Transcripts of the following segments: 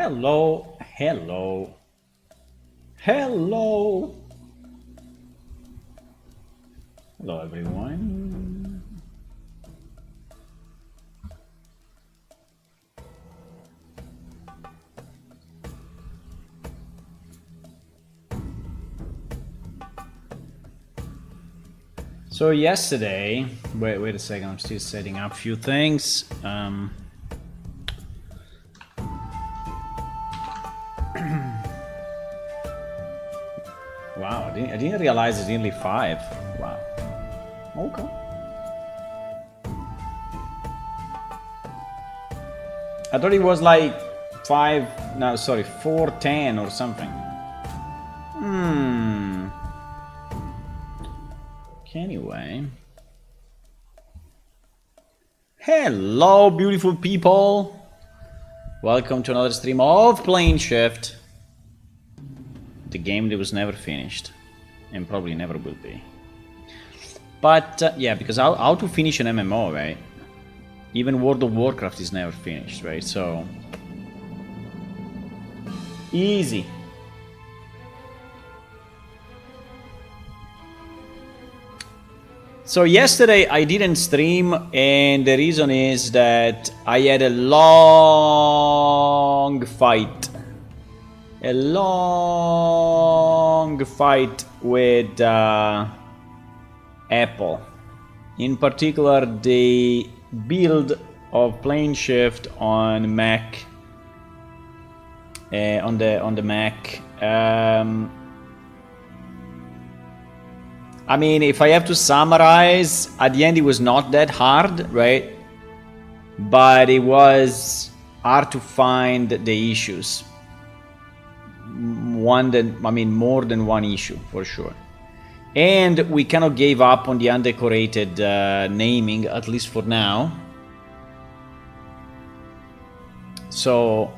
Hello, hello, hello. Hello, everyone. So yesterday, wait a second. I'm still setting up a few things. Wow, I didn't realize it's nearly 5. Wow. Okay. I thought it was like 5. No, sorry, 4:10 or something. Anyway. Hello, beautiful people. Welcome to another stream of Plane Shift. The game that was never finished. And probably never will be. But, yeah, because how to finish an MMO, right? Even World of Warcraft is never finished, right? So... easy. So yesterday I didn't stream, and the reason is that I had a long fight. A long fight with Apple. In particular, the build of Plane Shift on Mac. On the Mac. I mean, if I have to summarize, at the end it was not that hard, right? But it was hard to find the issues. More than one issue, for sure. And we kind of gave up on the undecorated naming, at least for now. So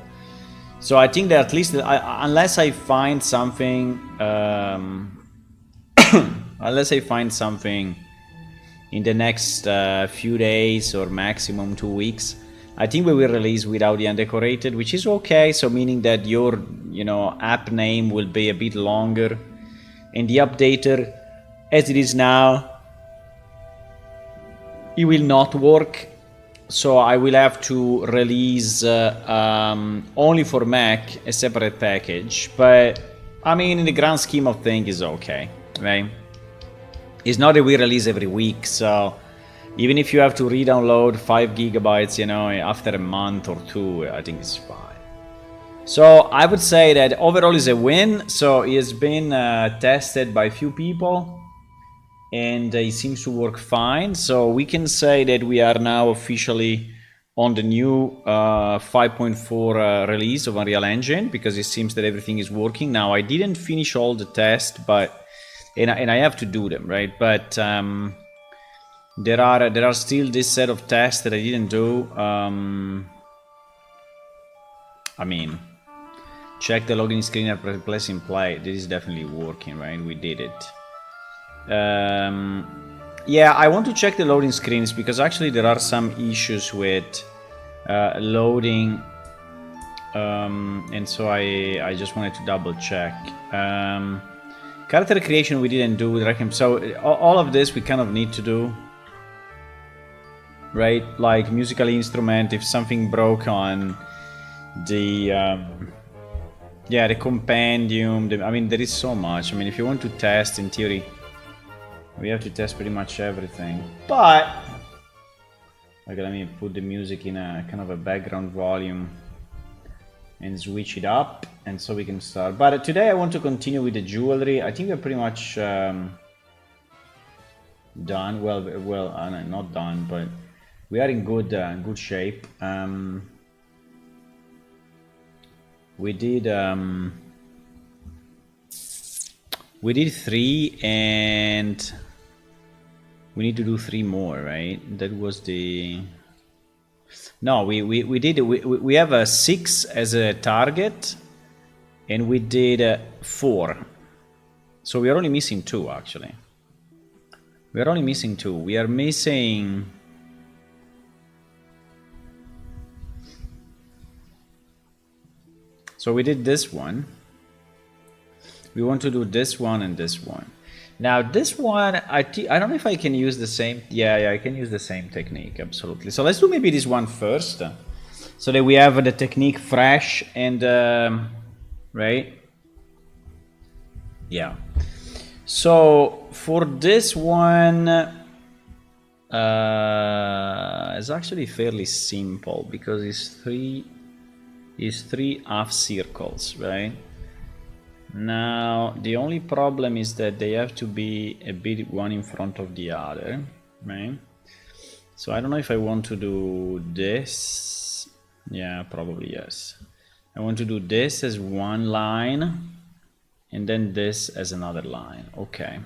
I think that at least, unless I find something... unless I find something in the next few days or maximum 2 weeks, I think we will release without the undecorated, which is okay. So meaning that your, app name will be a bit longer, and the updater, as it is now, it will not work. So I will have to release only for Mac a separate package. But I mean, in the grand scheme of things, is okay, right? It's not that we release every week, so even if you have to re-download 5 gigabytes, after a month or 2, I think it's fine. So I would say that overall is a win. So it has been tested by a few people, and it seems to work fine. So we can say that we are now officially on the new 5.4 release of Unreal Engine, because it seems that everything is working. Now, I didn't finish all the tests, but... And I have to do them, right? But there are still this set of tests that I didn't do. I mean, check the login screen and press in play. This is definitely working, right? We did it. Yeah, I want to check the loading screens, because actually there are some issues with loading, and so I just wanted to double check. Character creation we didn't do with Rechem, so all of this we kind of need to do, right? Like musical instrument, if something broke on the the compendium, I mean, there is so much. I mean, if you want to test, in theory, we have to test pretty much everything. But okay, let me put the music in a kind of a background volume and switch it up, and so we can start. But today I want to continue with the jewelry. I think we're pretty much done. Well, not done, but we are in good shape. We did 3, and we need to do 3 more, right? That was the... No, we have a 6 as a target, and we did 4. So we are only missing 2, actually. We are only missing 2. We are missing... So we did this one. We want to do this one and this one. Now this one, I don't know if I can use the same. Yeah, I can use the same technique, absolutely. So let's do maybe this one first, so that we have the technique fresh and right. Yeah. So for this one, it's actually fairly simple because it's three half circles, right? Now the only problem is that they have to be a bit one in front of the other, right? So I don't know if I want to do this. Yeah, probably yes. I want to do this as one line and then this as another line. Okay.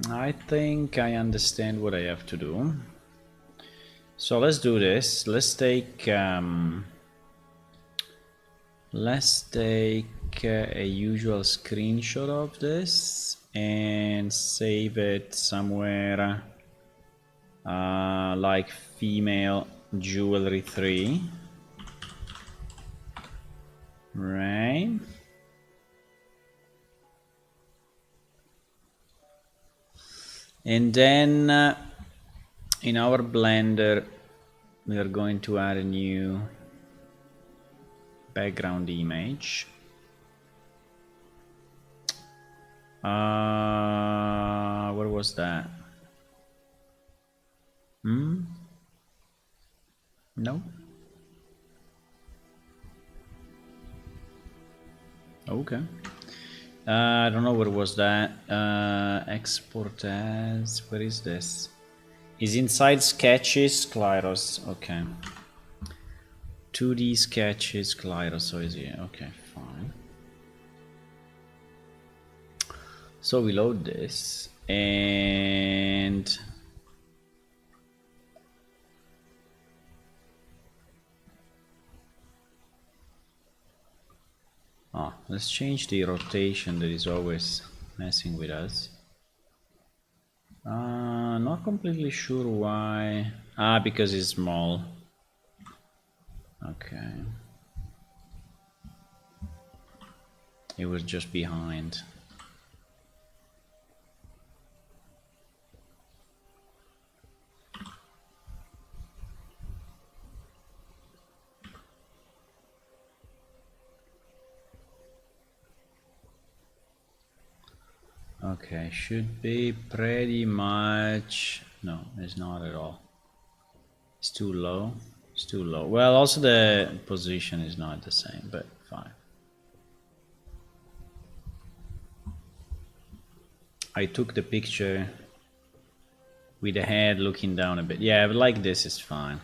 I think I understand what I have to do. So let's do this. Let's take a usual screenshot of this and save it somewhere like female jewelry 3, right? And then in our Blender we are going to add a new background image. Where was that? No. Okay. I don't know where was that. Export as. Where is this? Is inside sketches, Klyros. Okay. 2D sketches, Klyros. So is it? Okay, fine. So we load this and let's change the rotation that is always messing with us. Not completely sure why. Because it's small. Okay. It was just behind. Okay, should be pretty much. No, it's not at all. It's too low. It's too low. Well, also the position is not the same, but fine. I took the picture with the head looking down a bit. Yeah, but like this is fine.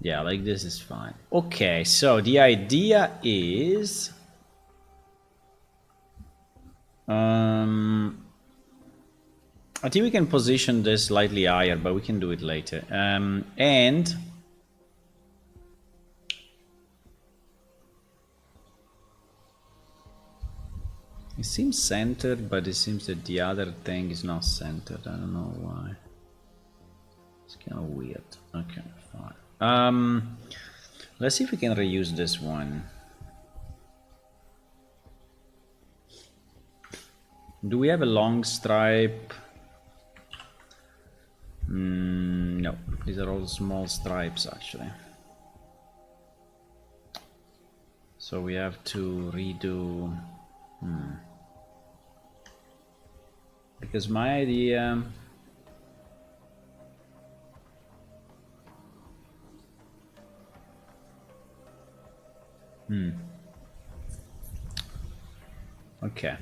Yeah, like this is fine. Okay, so the idea is I think we can position this slightly higher, but we can do it later. And it seems centered, but it seems that the other thing is not centered. I don't know why. It's kind of weird. Okay, fine. Let's see if we can reuse this one. Do we have a long stripe? No, these are all small stripes actually. So we have to redo. Because my idea. Okay.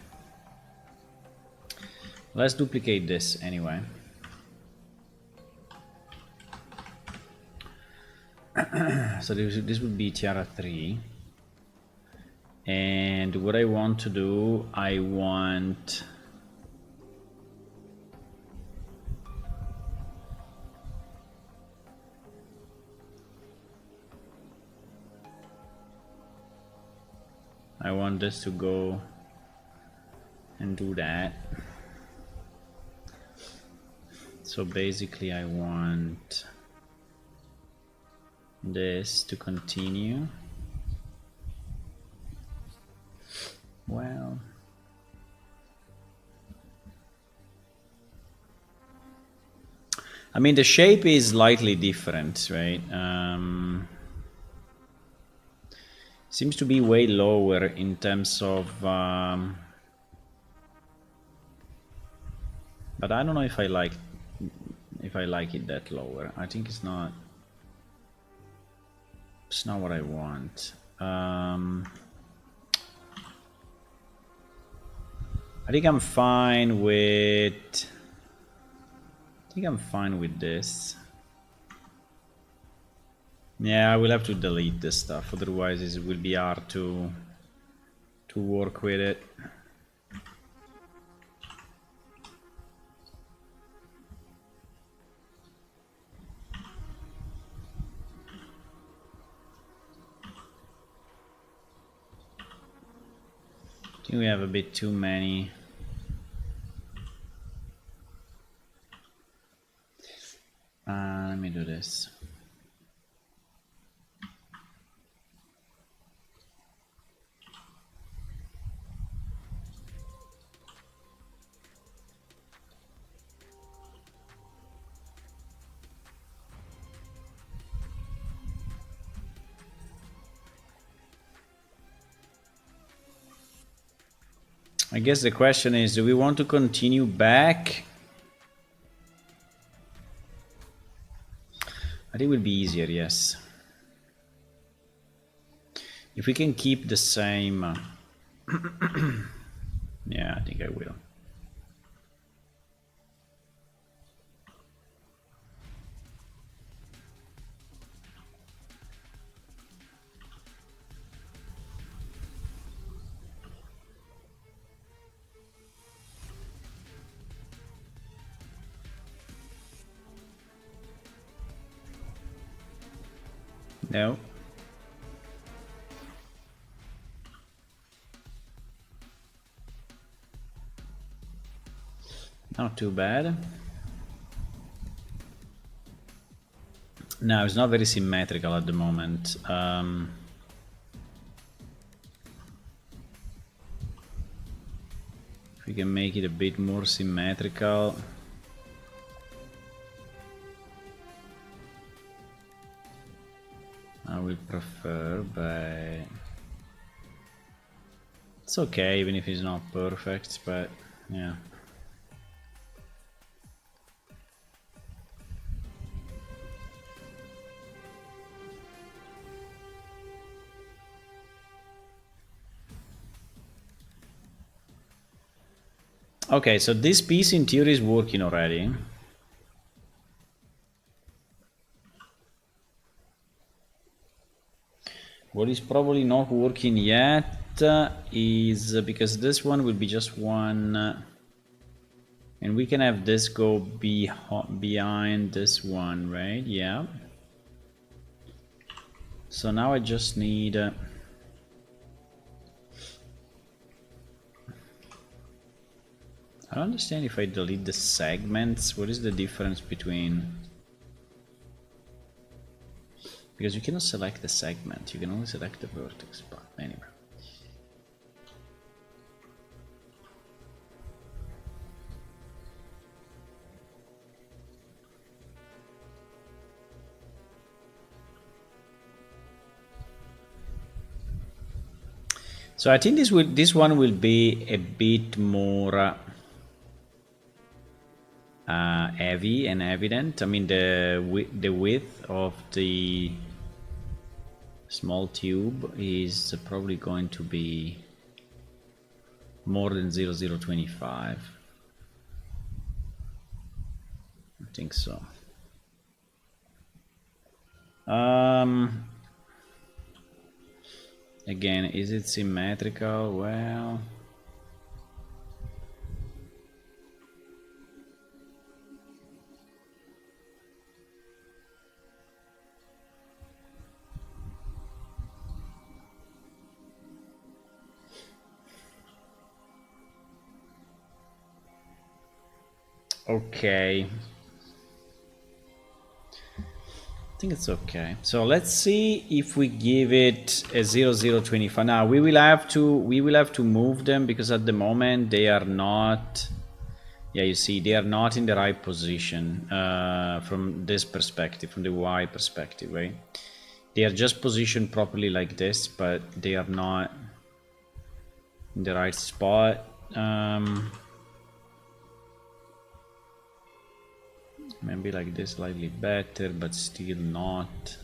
Let's duplicate this anyway. So this would be Tiara 3. And what I want to do, I want this to go and do that. So basically I want this to continue. well. I mean, the shape is slightly different, right? Seems to be way lower in terms of... but I don't know if I like it that lower. I think it's not what I want. I think I'm fine with this. Yeah, I will have to delete this stuff, otherwise it will be hard to work with it. I think we have a bit too many. Let me do this. I guess the question is, do we want to continue back? I think it would be easier, yes. If we can keep the same... yeah, I think I will. No. Not too bad. No, it's not very symmetrical at the moment. If we can make it a bit more symmetrical. I will prefer, but it's okay even if it's not perfect, but yeah. Okay, so this piece in theory is working already. What is probably not working yet is because this one will be just one, and we can have this go behind this one, right? Yeah. So now I just need... I don't understand if I delete the segments. What is the difference between... because you cannot select the segment, you can only select the vertex, but anyway. So I think this one will be a bit more heavy and evident. I mean, the width of the small tube is probably going to be more than 0.0025. I think so. Again, is it symmetrical? Well, okay. I think it's okay. So let's see if we give it a 0025. Now we will have to move them because at the moment they are not. Yeah, you see, they are not in the right position from this perspective, from the Y perspective, right? They are just positioned properly like this, but they are not in the right spot. Maybe like this, slightly better, but still not.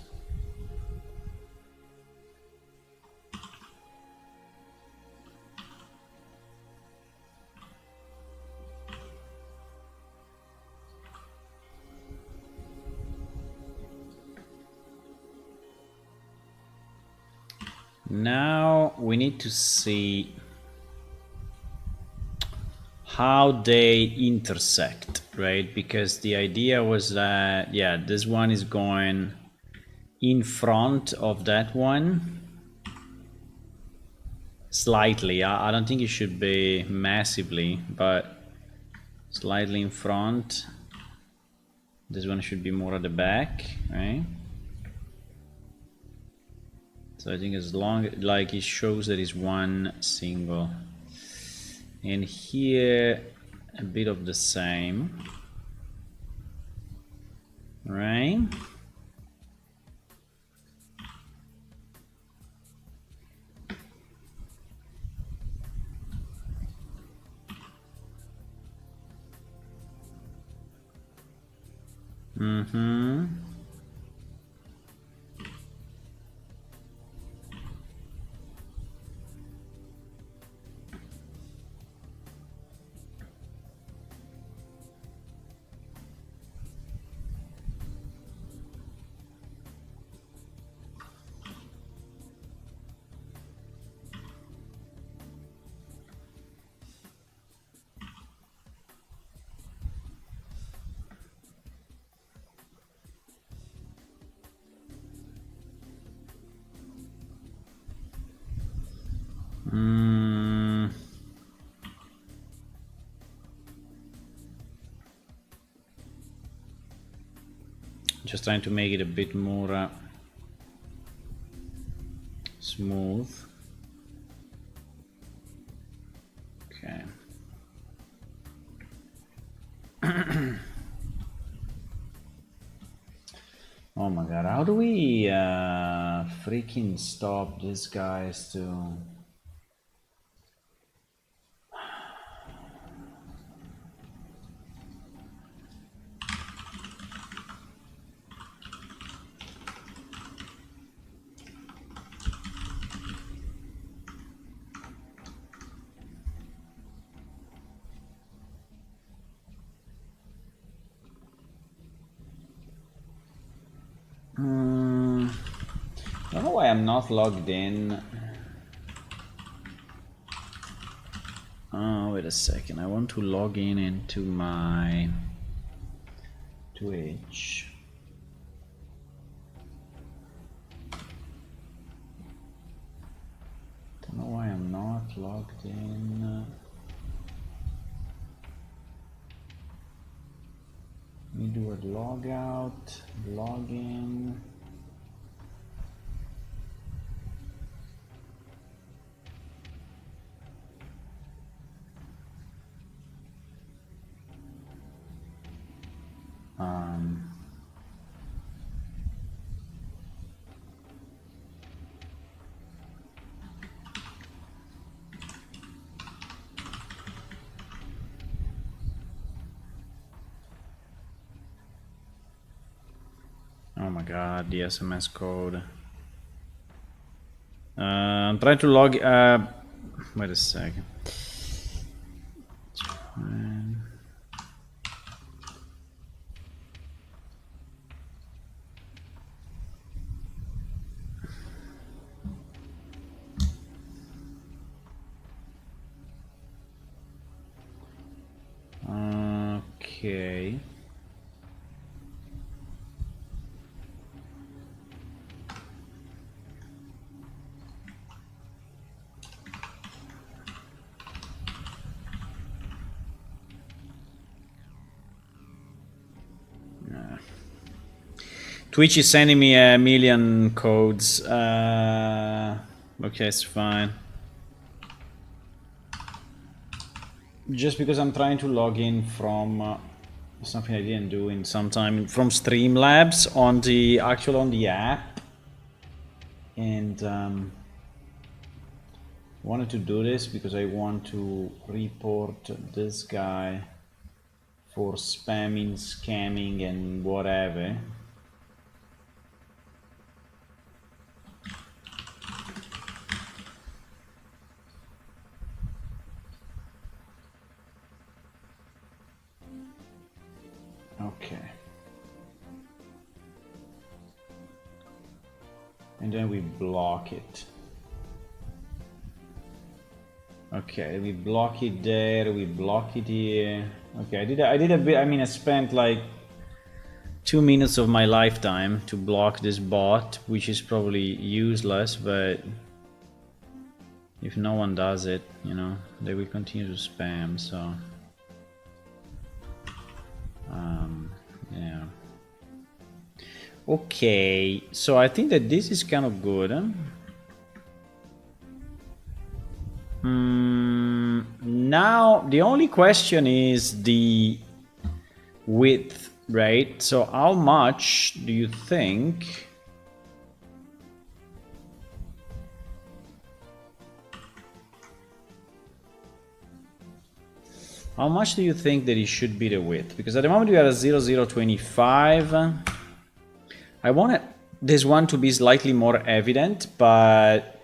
Now we need to see how they intersect, right? Because the idea was that, yeah, this one is going in front of that one slightly. I don't think it should be massively, but slightly in front. This one should be more at the back, right? So I think as long like it shows that it's one single, and here a bit of the same, right? Mm-hmm. Just trying to make it a bit more smooth. Okay. Oh my god, how do we freaking stop these guys to... I don't know why I'm not logged in. Oh, wait a second. I want to log in into my Twitch. Don't know why I'm not logged in. Let me do a logout, login. Oh my god, the SMS code. I'm trying to log. Wait a second. Okay. Twitch is sending me a million codes. Okay, it's fine. Just because I'm trying to log in from something I didn't do in some time from Streamlabs on the app, and wanted to do this because I want to report this guy for spamming, scamming, and whatever. Okay. And then we block it. Okay, we block it there, we block it here. Okay, I did a bit, I mean, I spent like 2 minutes of my lifetime to block this bot, which is probably useless, but if no one does it, you know, they will continue to spam, so... yeah. Okay, so I think that this is kind of good. Now, the only question is the width, right? So how much do you think... How much do you think that it should be the width? Because at the moment we are at 0025. I want this one to be slightly more evident, but...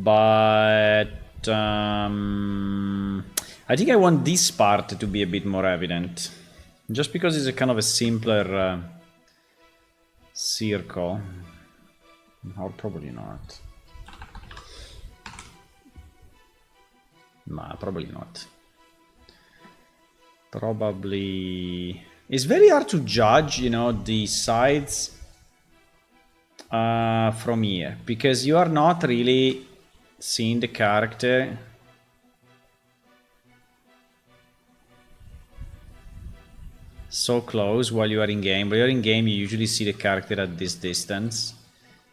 I think I want this part to be a bit more evident. Just because it's a kind of a simpler circle. Or probably not. Nah, probably not. Probably... It's very hard to judge, you know, the sides from here. Because you are not really seeing the character. So close while you are in game. While you're in game, you usually see the character at this distance.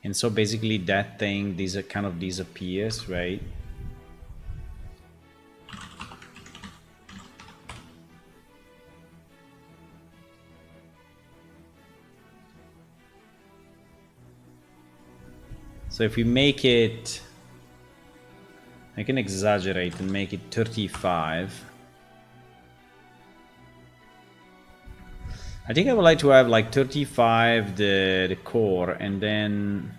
And so basically that thing kind of disappears, right? So if we make it... I can exaggerate and make it 35. I think I would like to have like 35 the core, and then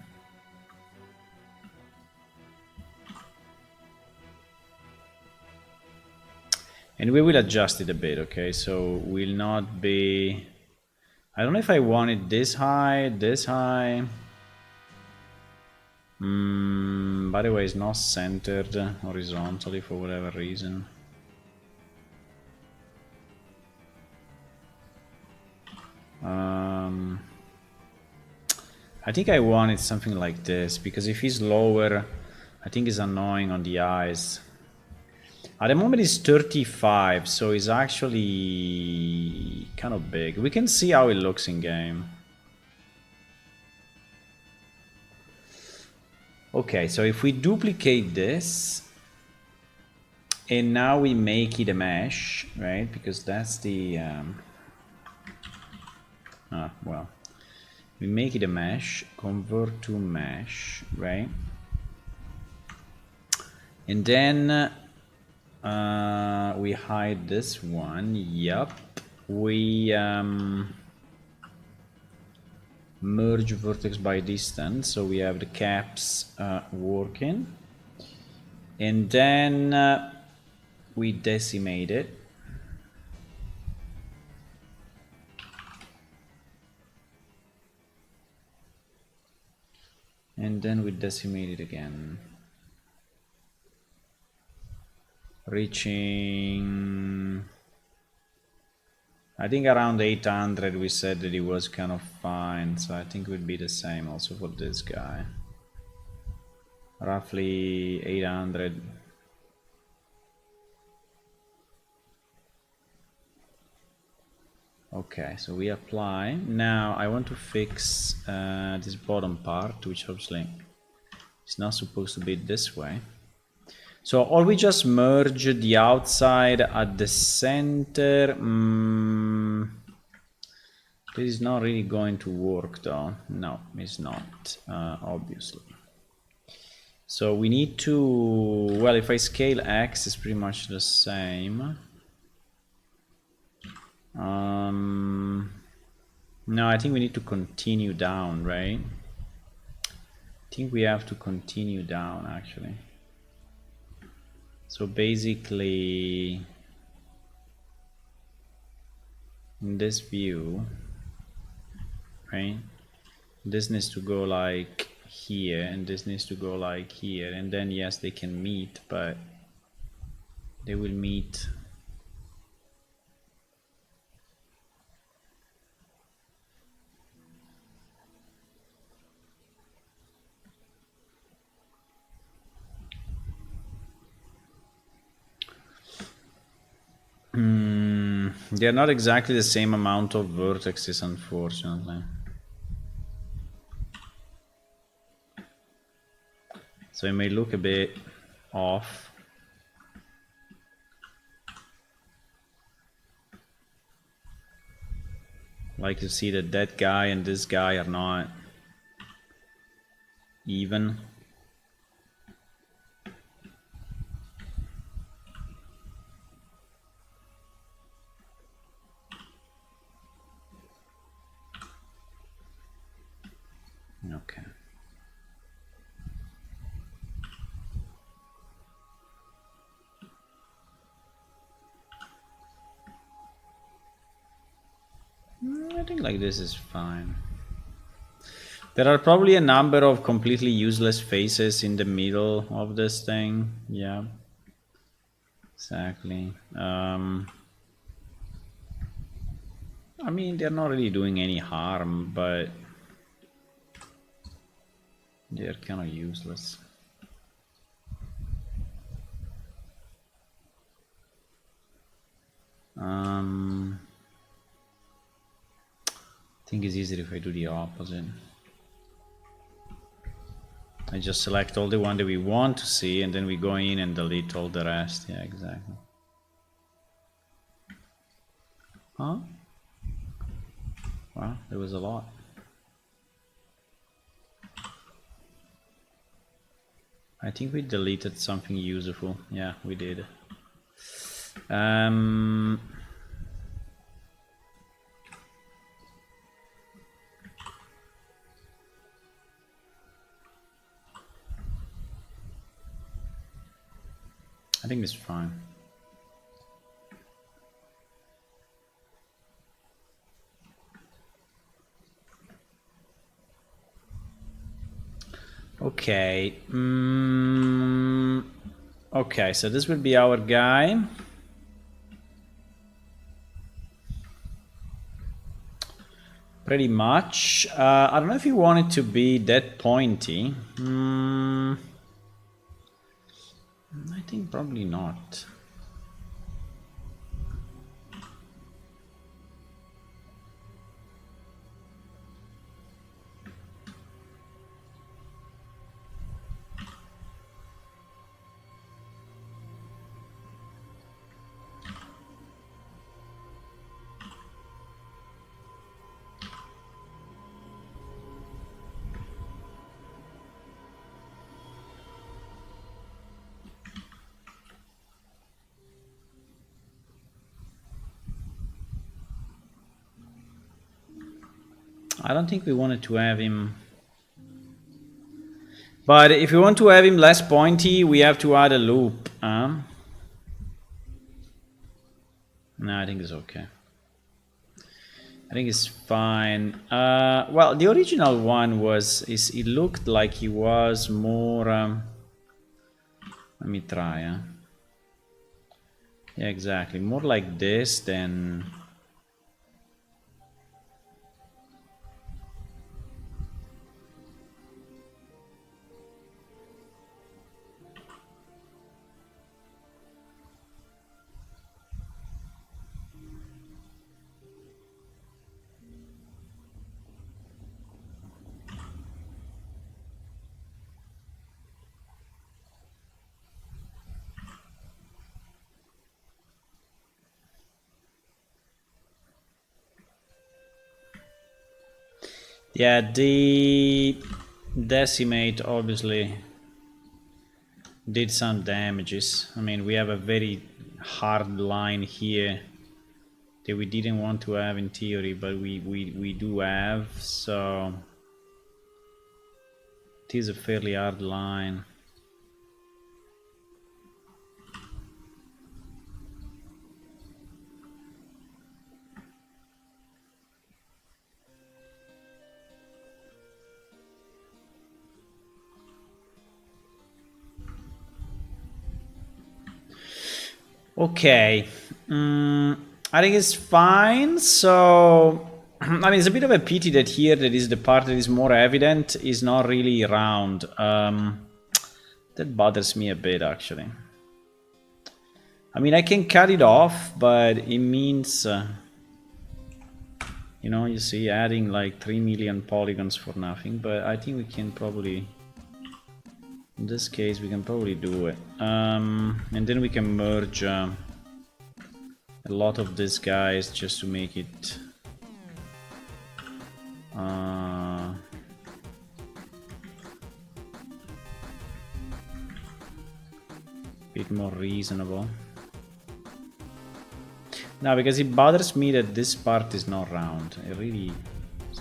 we will adjust it a bit, okay? So will not be... I don't know if I want it this high. By the way, it's not centered horizontally for whatever reason. I think I wanted something like this, because if he's lower, I think it's annoying on the eyes. At the moment it's 35, so it's actually kind of big. We can see how it looks in game. Okay, so if we duplicate this, and now we make it a mesh, right? Because that's the... well, we make it a mesh, convert to mesh, right? And then we hide this one. Yup. We merge vertex by distance, so we have the caps working. And then we decimate it. And then we decimate it again, reaching I think around 800 we said that it was kind of fine, so I think it would be the same also for this guy. Roughly 800. Okay, so we apply. Now I want to fix this bottom part, which obviously is not supposed to be this way. So, or we just merge the outside at the center. This is not really going to work though. No, it's not, obviously. So we need to, well, if I scale X, it's pretty much the same. No, I think we need to continue down, right? I think we have to continue down actually. So basically, in this view, right, this needs to go like here and this needs to go like here, and then yes, they can meet, but they will meet they're not exactly the same amount of vertices, unfortunately. So it may look a bit off. Like you see that that guy and this guy are not even. Okay. I think like this is fine. There are probably a number of completely useless faces in the middle of this thing. Yeah, exactly. I mean, they're not really doing any harm, but they're kind of useless. I think it's easier if I do the opposite. I just select all the one that we want to see and then we go in and delete all the rest. Yeah, exactly. Huh? Wow, there was a lot. I think we deleted something useful. Yeah, we did. I think it's fine. Okay. Okay, so this will be our guy. Pretty much. I don't know if you want it to be that pointy. I think probably not. I don't think we wanted to have him. But if we want to have him less pointy, we have to add a loop. No, I think it's okay. I think it's fine. Well, the original one was, it looked like he was more, let me try. Yeah, exactly. More like this than Yeah, the decimate obviously did some damages. I mean, we have a very hard line here that we didn't want to have in theory, but we do have, so it is a fairly hard line. Okay, I think it's fine. So, I mean, it's a bit of a pity that here that is the part that is more evident is not really round. That bothers me a bit, actually. I mean, I can cut it off, but it means, you know, you see, adding like 3 million polygons for nothing. But I think we can probably, in this case, we can probably do it. And then we can merge a lot of these guys just to make it bit more reasonable. No, because it bothers me that this part is not round. It's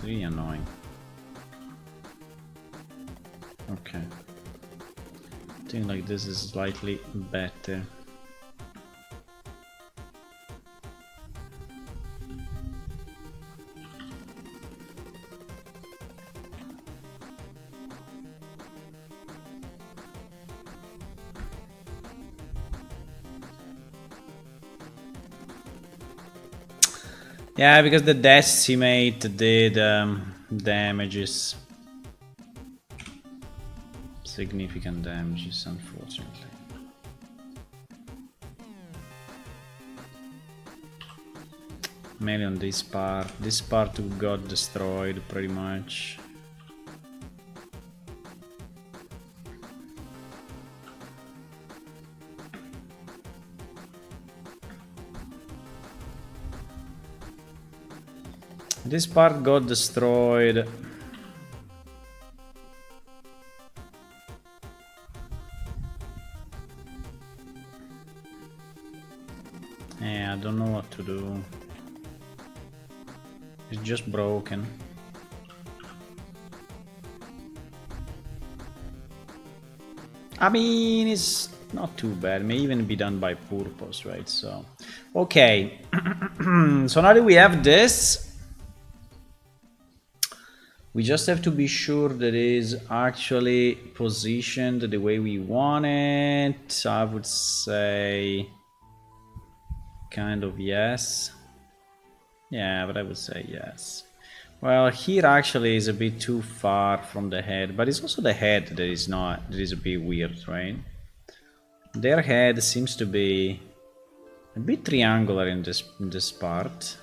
really annoying. Okay. I think like this is slightly better. Yeah, because the decimate did damages. Significant damages, unfortunately. Mainly on this part. This part got destroyed pretty much. This part got destroyed. Yeah, I don't know what to do. It's just broken. I mean, it's not too bad. It may even be done by purpose, right? So, okay. So now that we have this, we just have to be sure that it is actually positioned the way we want it. I would say kind of yes. Yeah, but I would say yes. Well, here actually is a bit too far from the head, but it's also the head that is a bit weird, right? Their head seems to be a bit triangular in this part.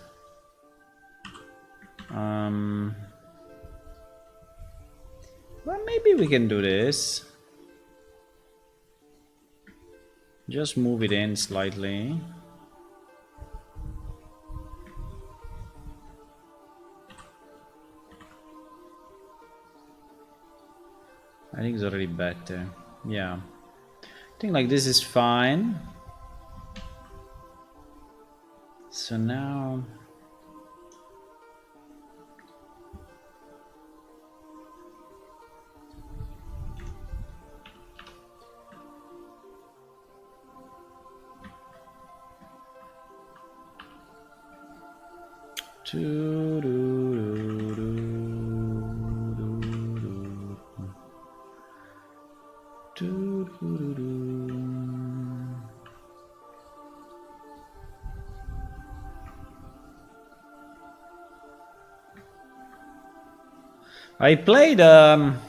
Well, maybe we can do this. Just move it in slightly. I think it's already better. Yeah. I think like this is fine. So now... I played a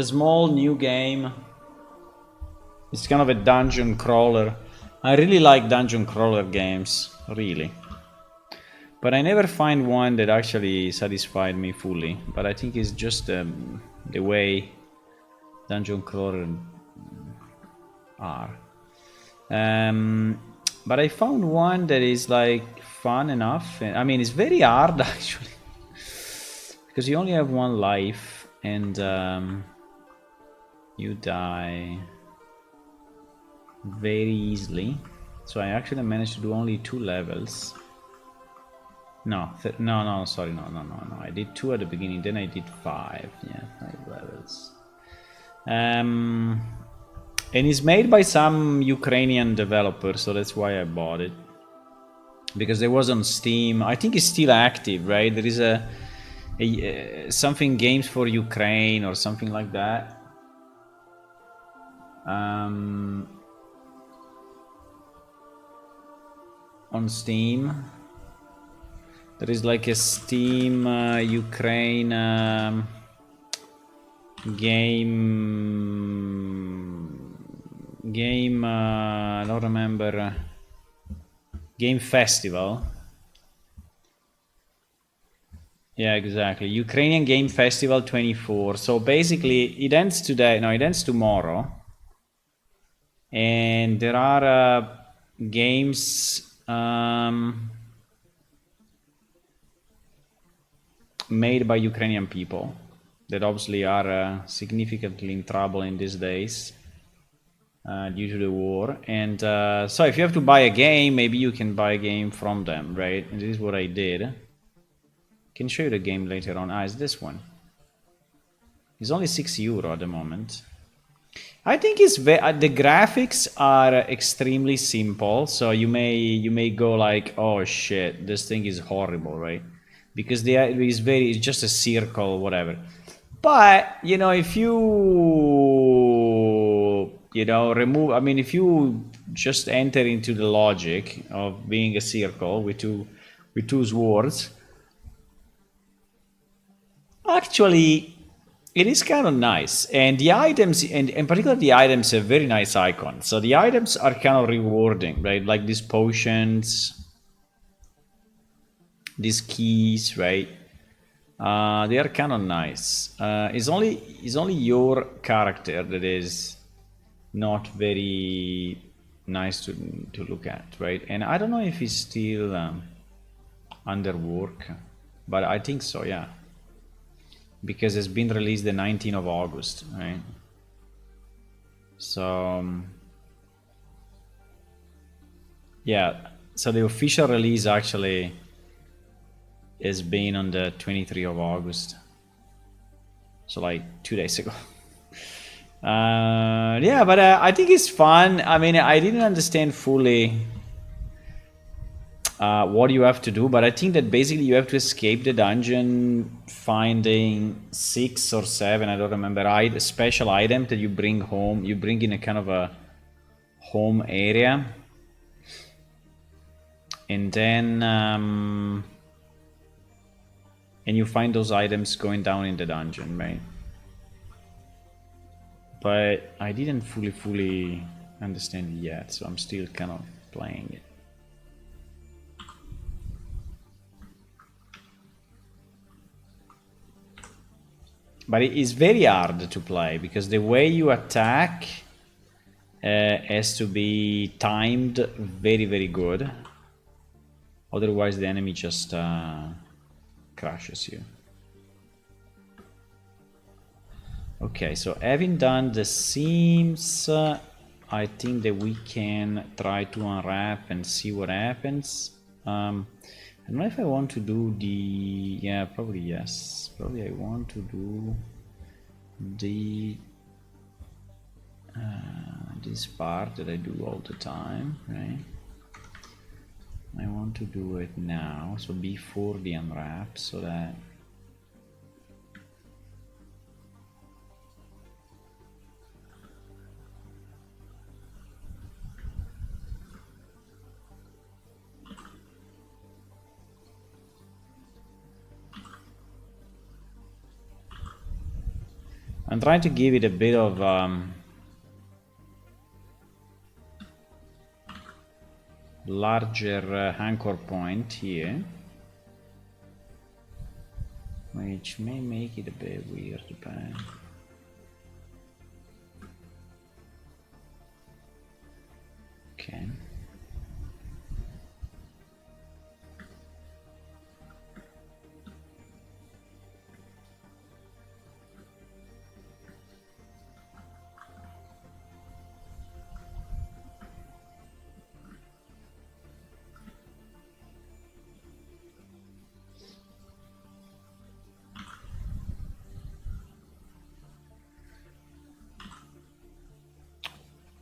small new game. It's kind of a dungeon crawler. I really like dungeon crawler games, really. But I never find one that actually satisfied me fully. But I think it's just the way dungeon crawler are. But I found one that is like fun enough. I mean, it's very hard actually. because you only have one life and you die very easily. So I actually managed to do only 2 levels. No, sorry, no. I did 2 at the beginning, then I did 5. Yeah, 5 levels. And it's made by some Ukrainian developer, so that's why I bought it. Because it was on Steam. I think it's still active, right? There is a something games for Ukraine or something like that. On Steam. There is like a Steam Ukraine game I don't remember, game festival. Yeah, exactly. Ukrainian Game Festival 24. So basically it ends today. No, it ends tomorrow. And there are games made by Ukrainian people that obviously are significantly in trouble in these days due to the war. And so if you have to buy a game, maybe you can buy a game from them, right? And this is what I did. I can show you the game later on. It's this one. It's only €6 at the moment. I think it's the graphics are extremely simple, so you may go like, oh shit, this thing is horrible, right? Because it's just a circle, whatever. But if remove, I mean, if you just enter into the logic of being a circle with two swords, actually it is kind of nice. And the items, and in particular the items, have very nice icons. So the items are kind of rewarding, right? Like these potions, these keys, right? They are kind of nice. It's only your character that is not very nice to look at, right? And I don't know if he's still under work, but I think so, yeah. Because it's been released the 19th of August, right? So yeah, so the official release actually has been on the 23rd of August, so like 2 days ago. Yeah, but I think it's fun. I mean, I didn't understand fully what you have to do, but I think that basically you have to escape the dungeon, finding 6 or 7, I don't remember, special item that you bring home. You bring in a kind of a home area, and then and you find those items going down in the dungeon, right? But I didn't fully understand it yet, so I'm still kind of playing it. But it is very hard to play because the way you attack has to be timed very, very good. Otherwise the enemy just crushes you. Okay, so having done the seams, I think that we can try to unwrap and see what happens. I don't know if I want to do the... yeah, probably yes. Probably I want to do the this part that I do all the time, right? I want to do it now, so before the unwrap, so that I'm trying to give it a bit of larger anchor point here, which may make it a bit weird, but okay.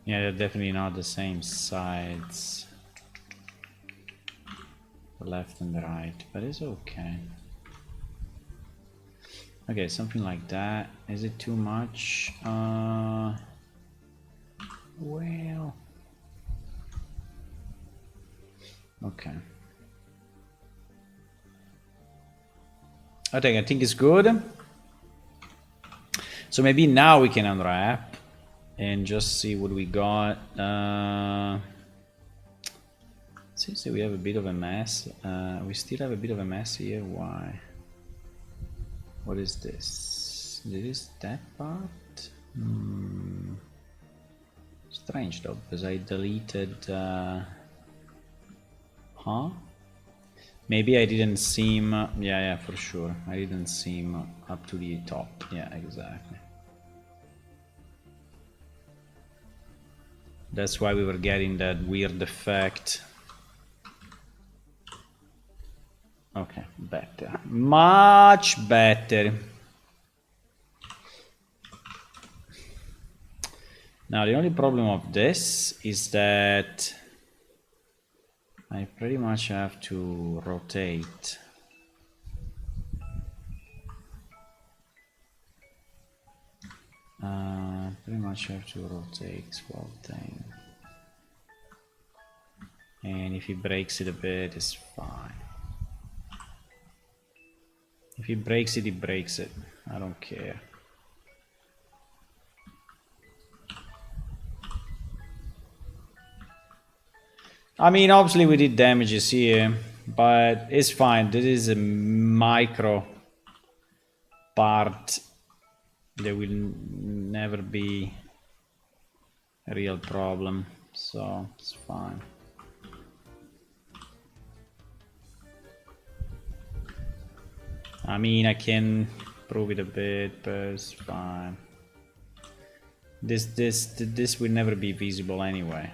Yeah, they're definitely not the same sides. The left and the right, but it's okay. Okay, something like that. Is it too much? Well... Okay. I think it's good. So maybe now we can unwrap and just see what we got. Seems that we have a bit of a mess. We still have a bit of a mess here. Why? What is this? This is that part? Strange though, because I deleted... Huh? Maybe I didn't seam... yeah, for sure. I didn't seam up to the top. Yeah, exactly. That's why we were getting that weird effect. Okay, better. Much better. Now the only problem of this is that I pretty much have to rotate. Pretty much have to rotate swap thing. And if he breaks it a bit, it's fine. If he breaks it, he breaks it. I don't care. I mean, obviously we did damages here, but it's fine. This is a micro part. There will never be a real problem, so it's fine. I mean, I can prove it a bit, but it's fine. This will never be visible anyway.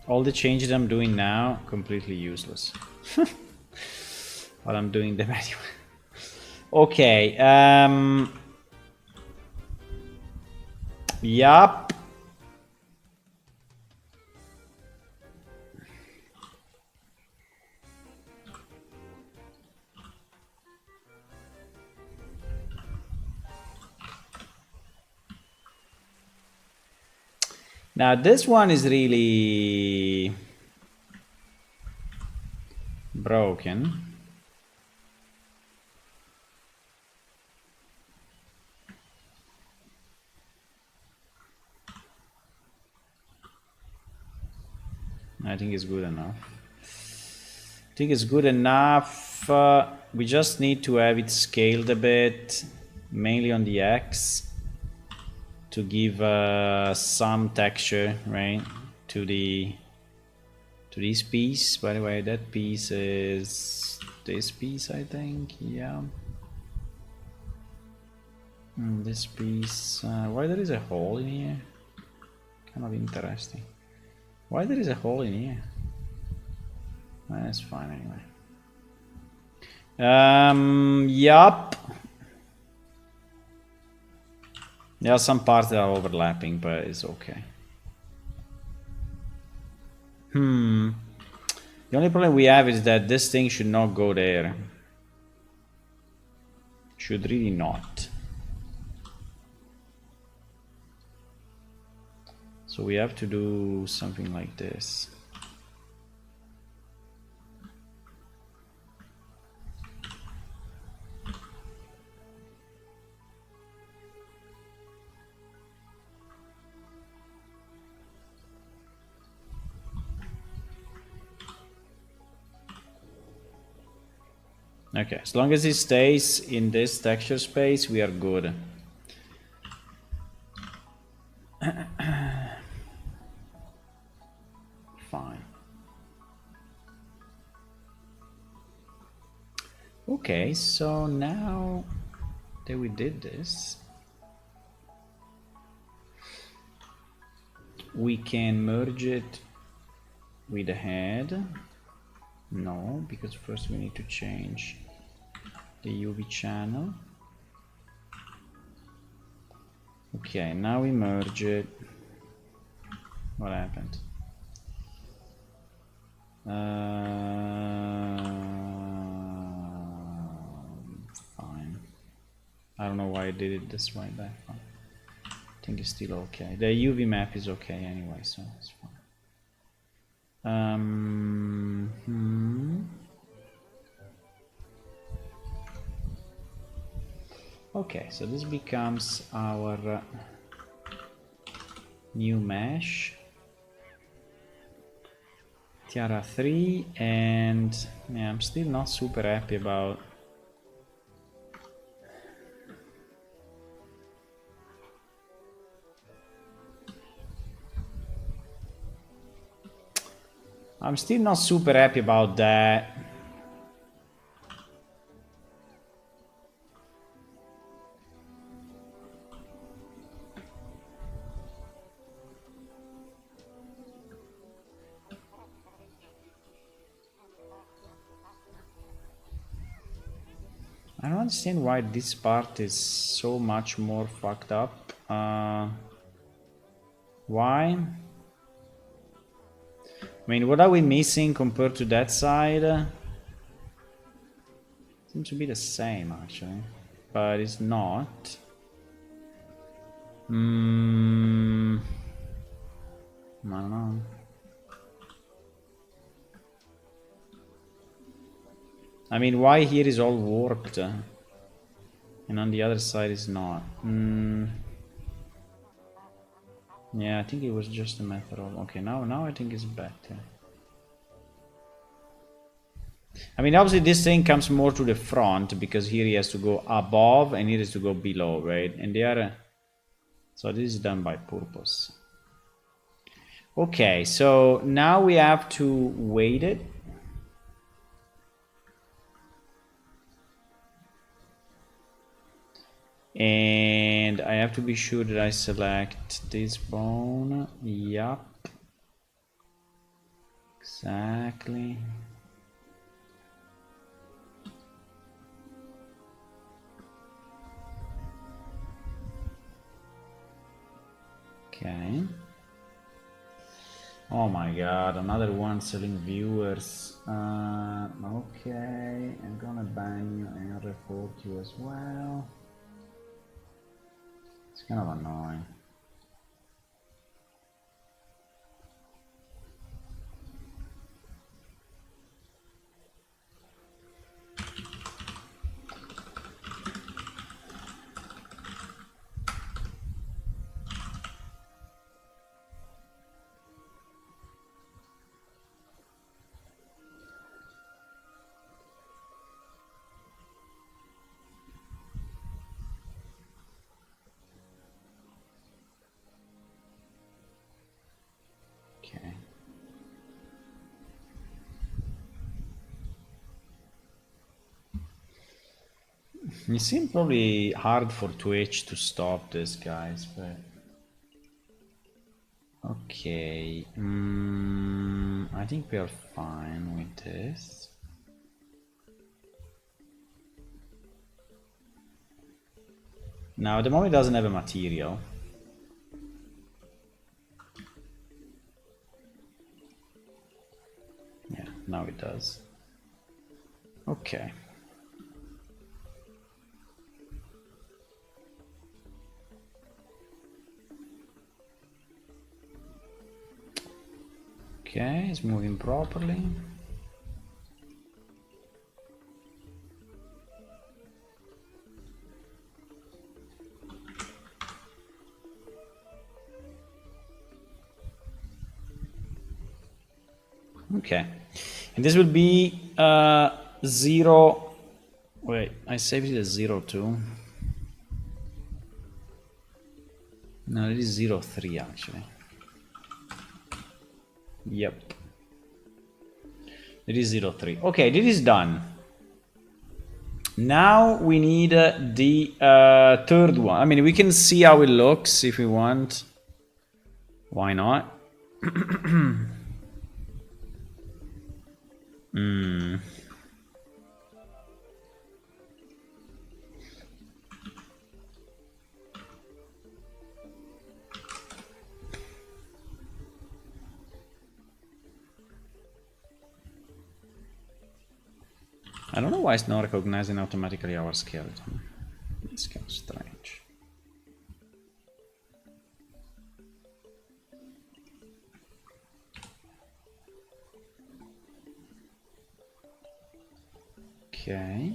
All the changes I'm doing now, completely useless. But I'm doing them anyway. Okay, yup. Now this one is really broken. I think it's good enough. I think it's good enough. We just need to have it scaled a bit, mainly on the X, to give some texture, right, to this piece. By the way, that piece is this piece, I think. Yeah. This piece. Why there is a hole in here? Kind of interesting. Why there is a hole in here? That's fine anyway. Yup. There are some parts that are overlapping, but it's okay. The only problem we have is that this thing should not go there. Should really not. So we have to do something like this. Okay, as long as it stays in this texture space, we are good. Fine. Okay, so now that we did this, we can merge it with the head. No, because first we need to change the UV channel. Okay, now we merge it. What happened? Fine. I don't know why I did it this way, but fine. I think it's still okay. The UV map is okay anyway, so it's fine. Okay, so this becomes our new mesh. Tiara 3, and yeah, I'm still not super happy about that. I don't understand why this part is so much more fucked up. Why? I mean, what are we missing compared to that side? Seems to be the same actually, but it's not. I don't know. I mean, why here is all warped and on the other side is not? Yeah, I think it was just a matter of... Okay, now I think it's better. I mean, obviously this thing comes more to the front because here he has to go above and here has to go below, right? And they are... So this is done by purpose. Okay, so now we have to weight it. And I have to be sure that I select this bone. Yup. Exactly. Okay. Oh my god, another one selling viewers. Okay, I'm gonna ban you and report you as well. It's kind of annoying. Okay. It seems probably hard for Twitch to stop this, guys, but... Okay, I think we are fine with this. Now, at the moment it doesn't have a material. Yeah, now it does. Okay. Okay, it's moving properly. Okay, and this will be 0. Wait, I saved it as 02. No, it is 03 actually. Yep. It is 03. Okay, this is done. Now we need the third one. I mean, we can see how it looks if we want. Why not? I don't know why it's not recognizing automatically our skeleton. It's kind of strange. Okay.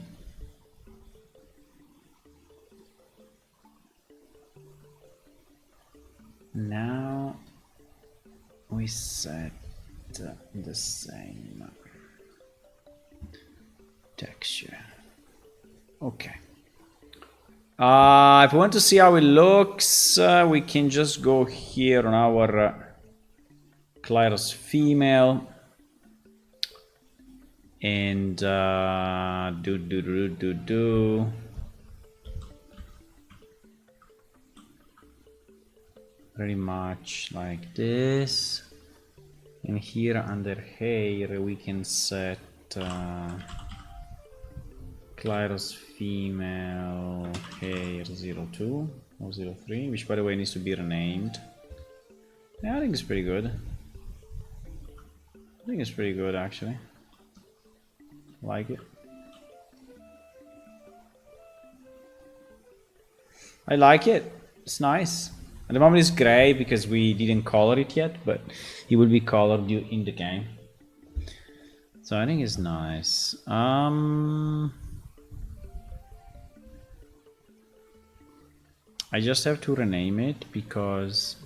Now we set the same texture. Okay. If we want to see how it looks, we can just go here on our Klyros female and do. Pretty much like this. And here under hair we can set Klyros female hair 02 or 03, which by the way needs to be renamed. Yeah, I think it's pretty good. I think it's pretty good actually. Like it. I like it. It's nice. At the moment it's gray because we didn't color it yet, but it will be colored in the game. So I think it's nice. I just have to rename it because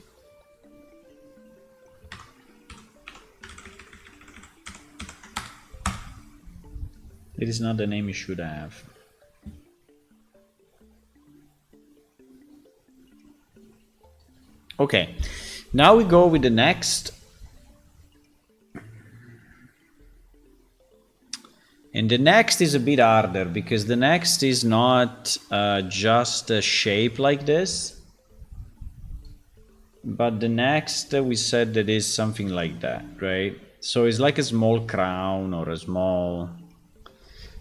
it is not the name you should have. Okay, now we go with the next. And the next is a bit harder because the next is not just a shape like this, but the next we said that is something like that, right? So it's like a small crown or a small,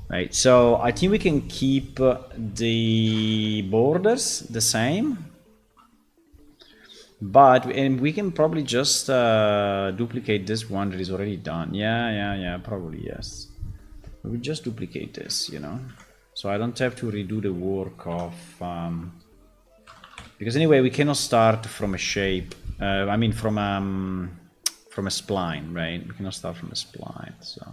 right? So I think we can keep the borders the same. But and we can probably just duplicate this one that is already done. Yeah, probably yes. We will just duplicate this, you know, so I don't have to redo the work of because anyway we cannot start from a shape. I mean from a spline, right? We cannot start from a spline. So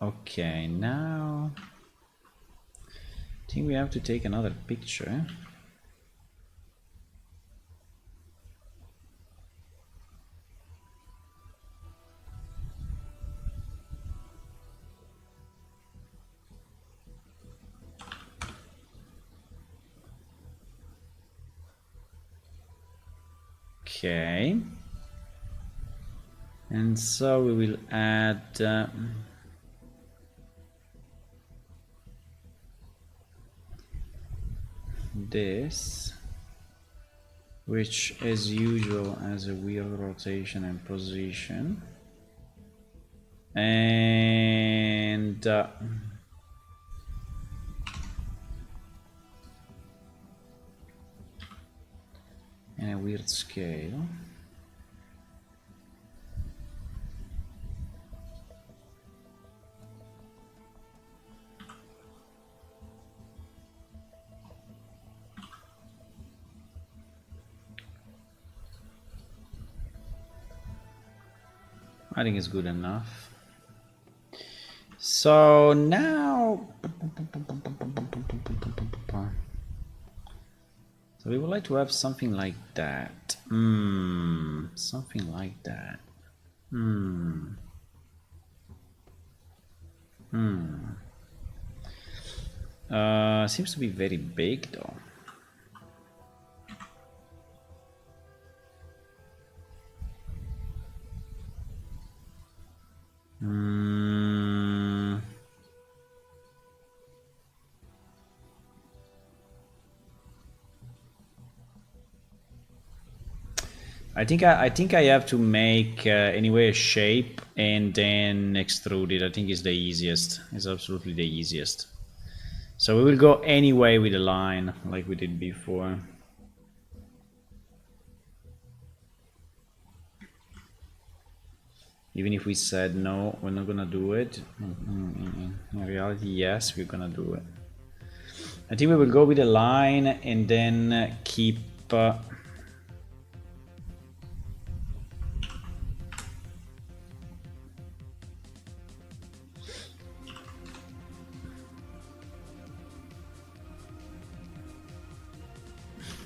okay, now I think we have to take another picture. Okay. And so we will add this, which as usual has a weird rotation and position, and a weird scale. I think it's good enough. So now, so we would like to have something like that. Something like that. Seems to be very big though. I think I have to make anyway a shape and then extrude it. I think it's the easiest. It's absolutely the easiest. So we will go anyway with a line like we did before. Even if we said no, we're not gonna do it. In reality, yes, we're gonna do it. I think we will go with a line and then keep...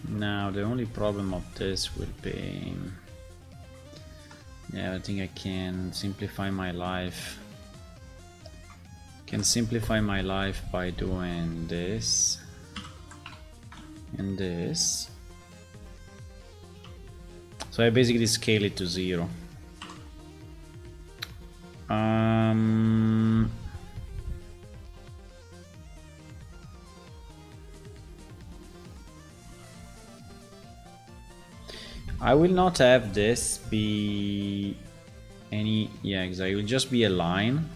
Now, the only problem of this will be... Yeah, I think I can simplify my life. Can simplify my life by doing this and this. So I basically scale it to 0. I will not have this be any... Yeah, exactly. It will just be a line.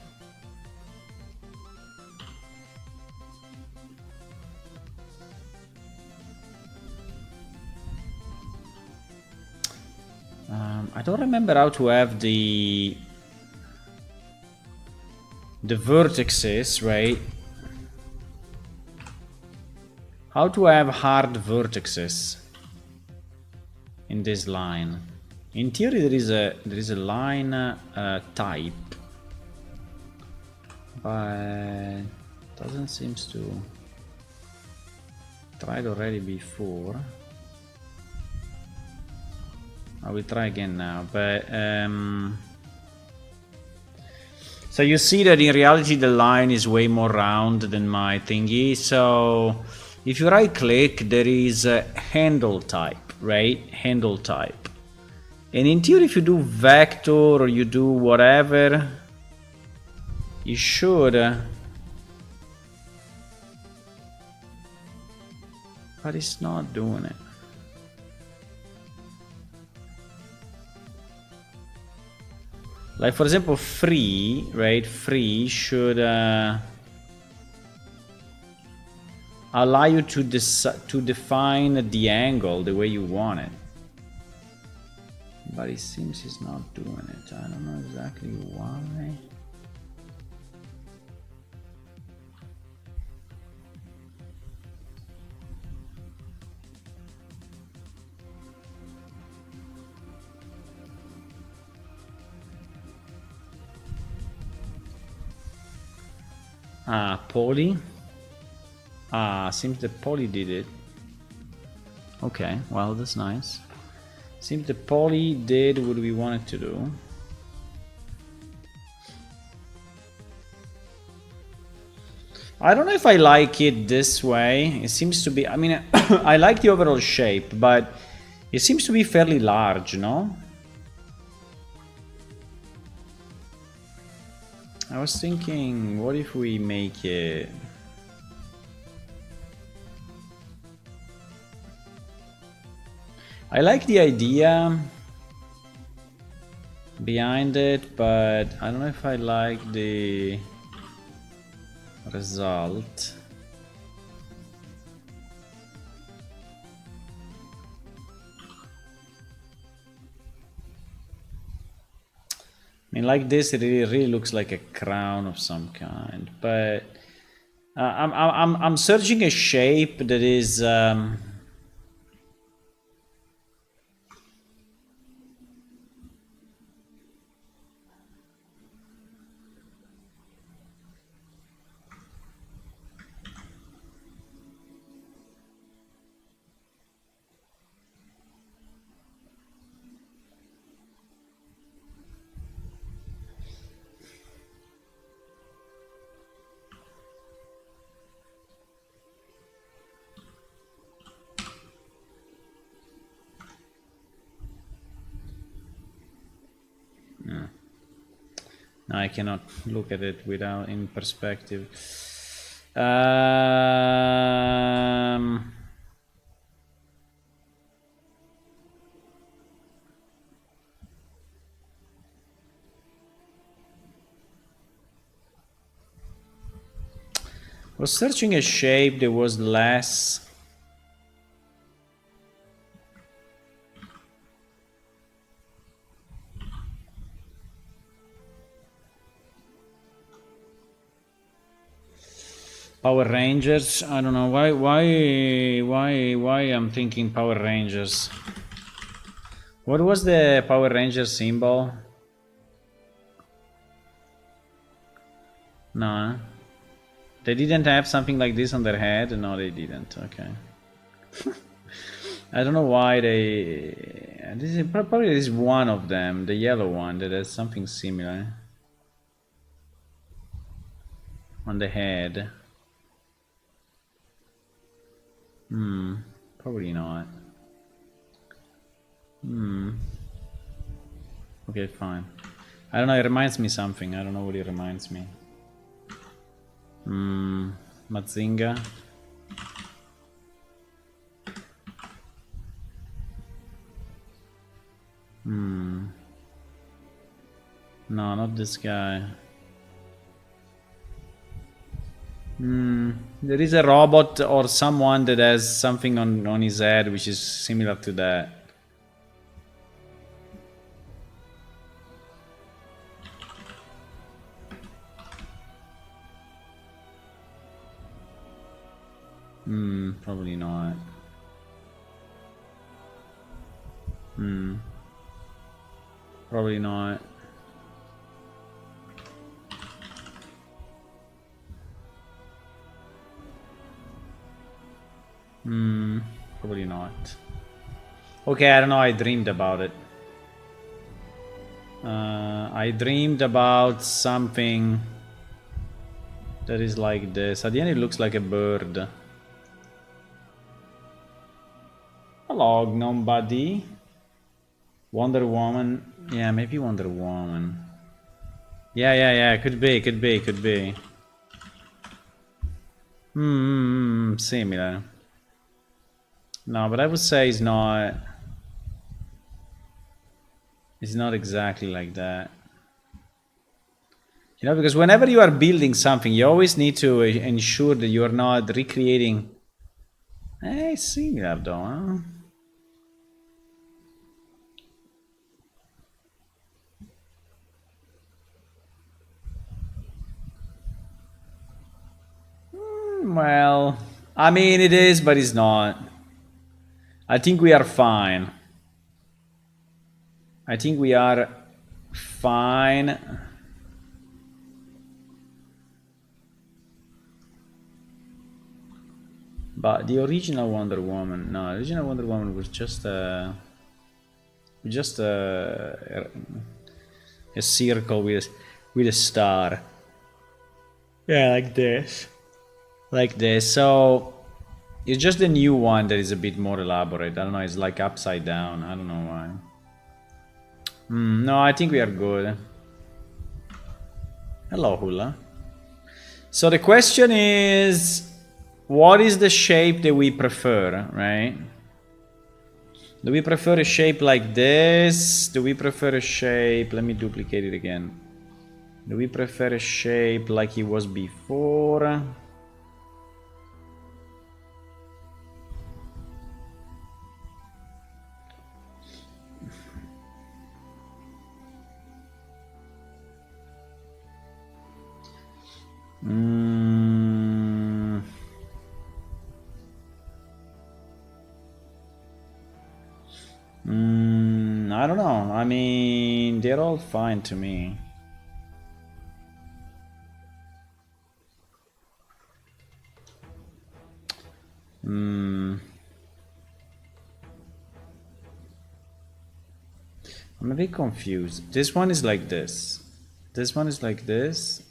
I don't remember how to have the vertices, right? How to have hard vertices in this line. In theory, there is a line type, but doesn't seem to. Tried already before. I will try again now, but so you see that in reality the line is way more round than my thingy. So if you right click, there is a handle type, right? Handle type. And in theory, if you do vector or you do whatever, you should... but it's not doing it. Like, for example, free, right? Free should allow you to define the angle the way you want it. But it seems he's not doing it. I don't know exactly why. Poly. Seems that Poly did it. Okay, well, that's nice. Seems the Poly did what we wanted to do. I don't know if I like it this way. It seems to be... I mean, I like the overall shape, but it seems to be fairly large, no? I was thinking, what if we make it... I like the idea behind it, but I don't know if I like the result. I mean, like this, it really looks like a crown of some kind. But I'm searching a shape that is. No, I cannot look at it without in perspective. Was searching a shape that was less. Power Rangers. I don't know why I'm thinking Power Rangers. What was the Power Ranger symbol? No. They didn't have something like this on their head? No, they didn't. Okay. I don't know why they... This is probably this is one of them, the yellow one, that has something similar on the head. Probably not. Okay, fine. I don't know, it reminds me something. I don't know what it reminds me. Mazinga. No, not this guy. There is a robot or someone that has something on his head which is similar to that. Probably not. Probably not. Probably not. Okay, I don't know, I dreamed about it. I dreamed about something that is like this. At the end it looks like a bird. Hello, Gnome Buddy. Wonder Woman. Yeah, maybe Wonder Woman. Yeah, could be. Similar. No, but I would say it's not exactly like that. You know, because whenever you are building something, you always need to ensure that you are not recreating. Similar though, huh? Well, I mean it is, but it's not. I think we are fine. I think we are fine. But the original Wonder Woman, no, the original Wonder Woman was just a circle with a star. Yeah, like this. Like this. So it's just the new one that is a bit more elaborate. I don't know, it's like upside down. I don't know why. No, I think we are good. Hello, Hula. So the question is, what is the shape that we prefer, right? Do we prefer a shape like this? Do we prefer a shape... Let me duplicate it again. Do we prefer a shape like it was before? I don't know. I mean, they're all fine to me. I'm a bit confused. This one is like this. This one is like this.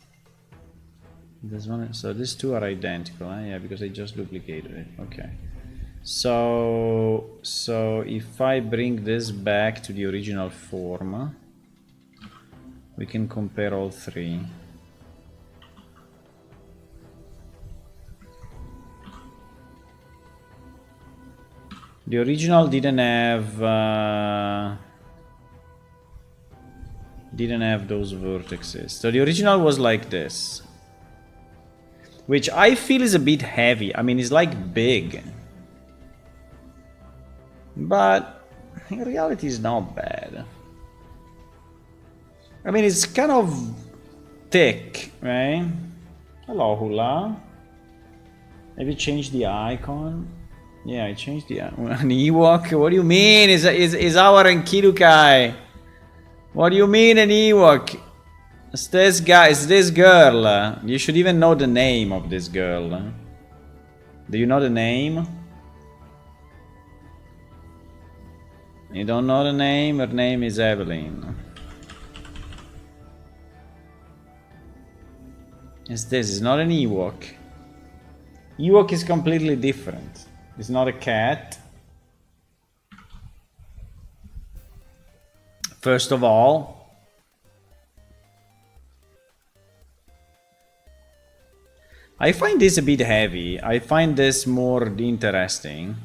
This one. So these two are identical. Yeah, because I just duplicated it. Okay. So if I bring this back to the original form, we can compare all three. The original didn't have those vertices. So the original was like this, which I feel is a bit heavy. I mean, it's like big, but in reality it's not bad. I mean, it's kind of thick, right? Hello, Hula. Have you changed the icon? Yeah, I changed the an Ewok. What do you mean? Is our Enkidukai? What do you mean an Ewok? It's this guy. It's this girl. You should even know the name of this girl. Do you know the name? You don't know the name? Her name is Evelyn. It's this. It's not an Ewok. Ewok is completely different. It's not a cat. First of all. I find this a bit heavy. I find this more interesting.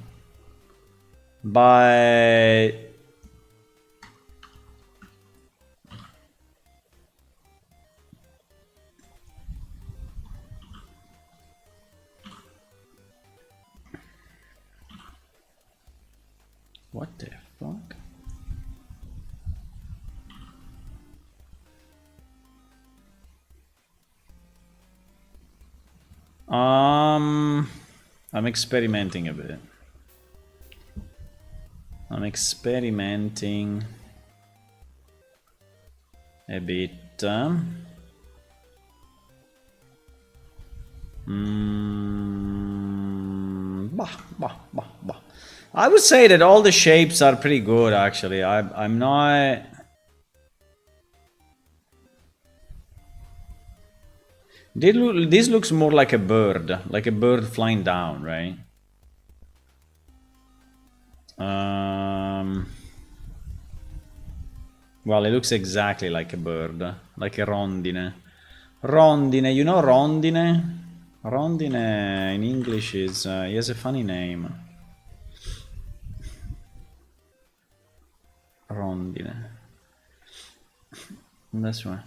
But what the fuck? I'm experimenting a bit. I'm experimenting a bit. I would say that all the shapes are pretty good, actually. I'm not. This looks more like a bird flying down, right? Well, it looks exactly like a bird, like a rondine. Rondine, you know rondine? Rondine in English is, he has a funny name. Rondine. That's why.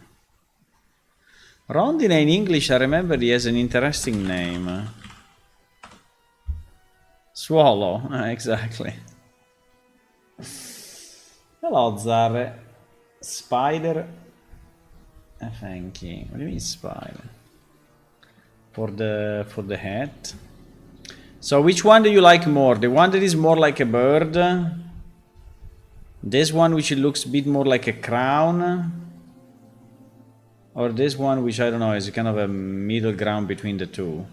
Rondine in English, I remember he has an interesting name. Swallow, exactly. Hello, Zare. Spider. Thank you. What do you mean spider? For the head. So which one do you like more? The one that is more like a bird? This one which looks a bit more like a crown? Or this one which, I don't know, is kind of a middle ground between the two?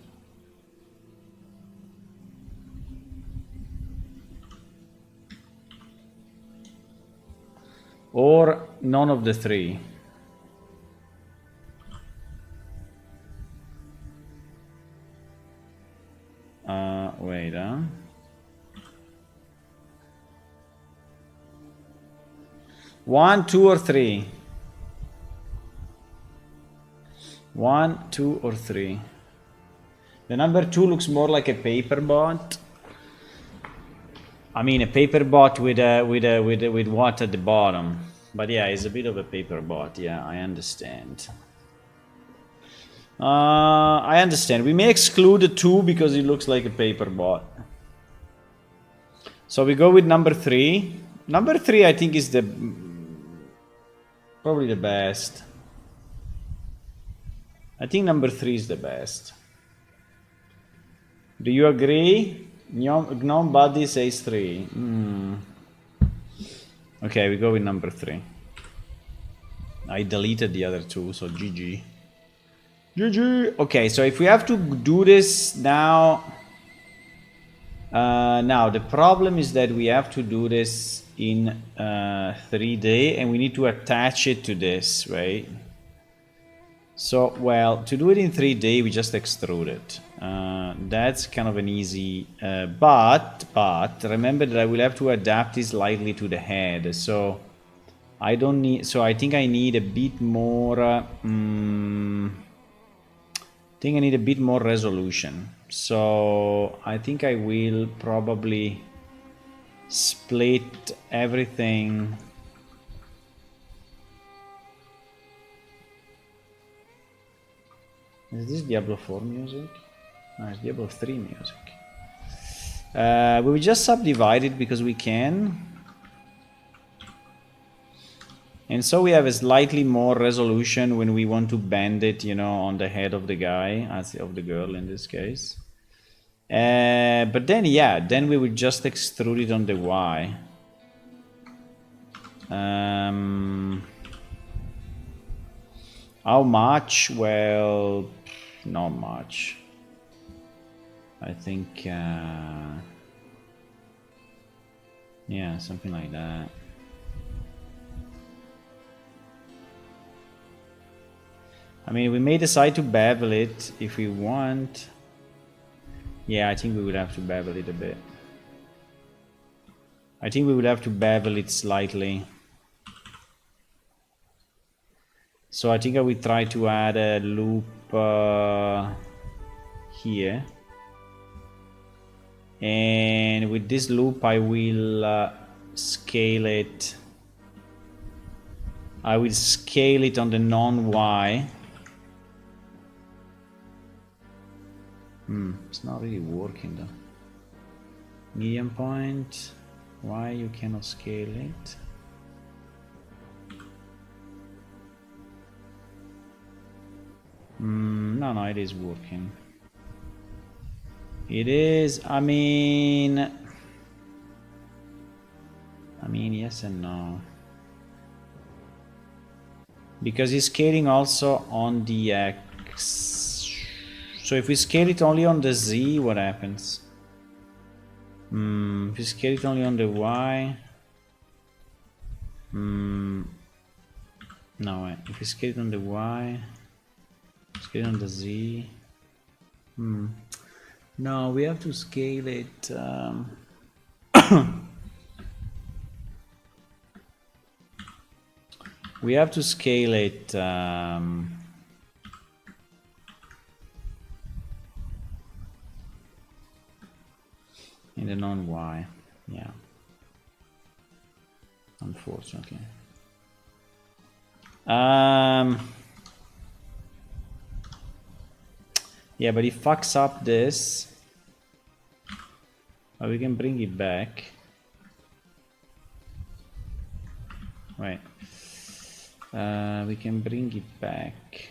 Or none of the three? Wait, 1, 2, or 3? 1, 2, or 3? The number 2 looks more like a paper bot. I mean, a paper bot with what at the bottom. But yeah, it's a bit of a paper bot. Yeah, I understand. I understand. We may exclude the 2 because it looks like a paper bot. So we go with number 3. Number 3, I think, is probably the best. I think number 3 is the best. Do you agree? Gnome Buddy says 3. Okay, we go with number 3. I deleted the other 2, so GG. GG! Okay, so if we have to do this now... now, the problem is that we have to do this in 3D, and we need to attach it to this, right? So, well, to do it in 3D, we just extrude it. That's kind of an easy... but, remember that I will have to adapt it slightly to the head, so... I don't need... So I think I need a bit more... I think I need a bit more resolution. So I think I will probably split everything. Is this Diablo 4 music? No, it's Diablo 3 music. We will just subdivide it because we can. And so we have a slightly more resolution when we want to bend it, you know, on the head of the guy, of the girl in this case. But then, yeah, then we would just extrude it on the Y. How much? Well, not much. I think, yeah, something like that. I mean, we may decide to bevel it if we want. Yeah, I think we would have to bevel it a bit. I think we would have to bevel it slightly. So I think I will try to add a loop here. And with this loop I will scale it. I will scale it on the non-Y. It's not really working though. Medium point. Why you cannot scale it? No, it is working. It is, I mean, yes and no. Because it's scaling also on the X. So if we scale it only on the Z, what happens? If we scale it only on the Y. No, wait. If we scale it on the Y, scale it on the Z. No, we have to scale it. We have to scale it. In the non-Y, yeah. Unfortunately. Yeah, but it fucks up this. But we can bring it back. Right. We can bring it back.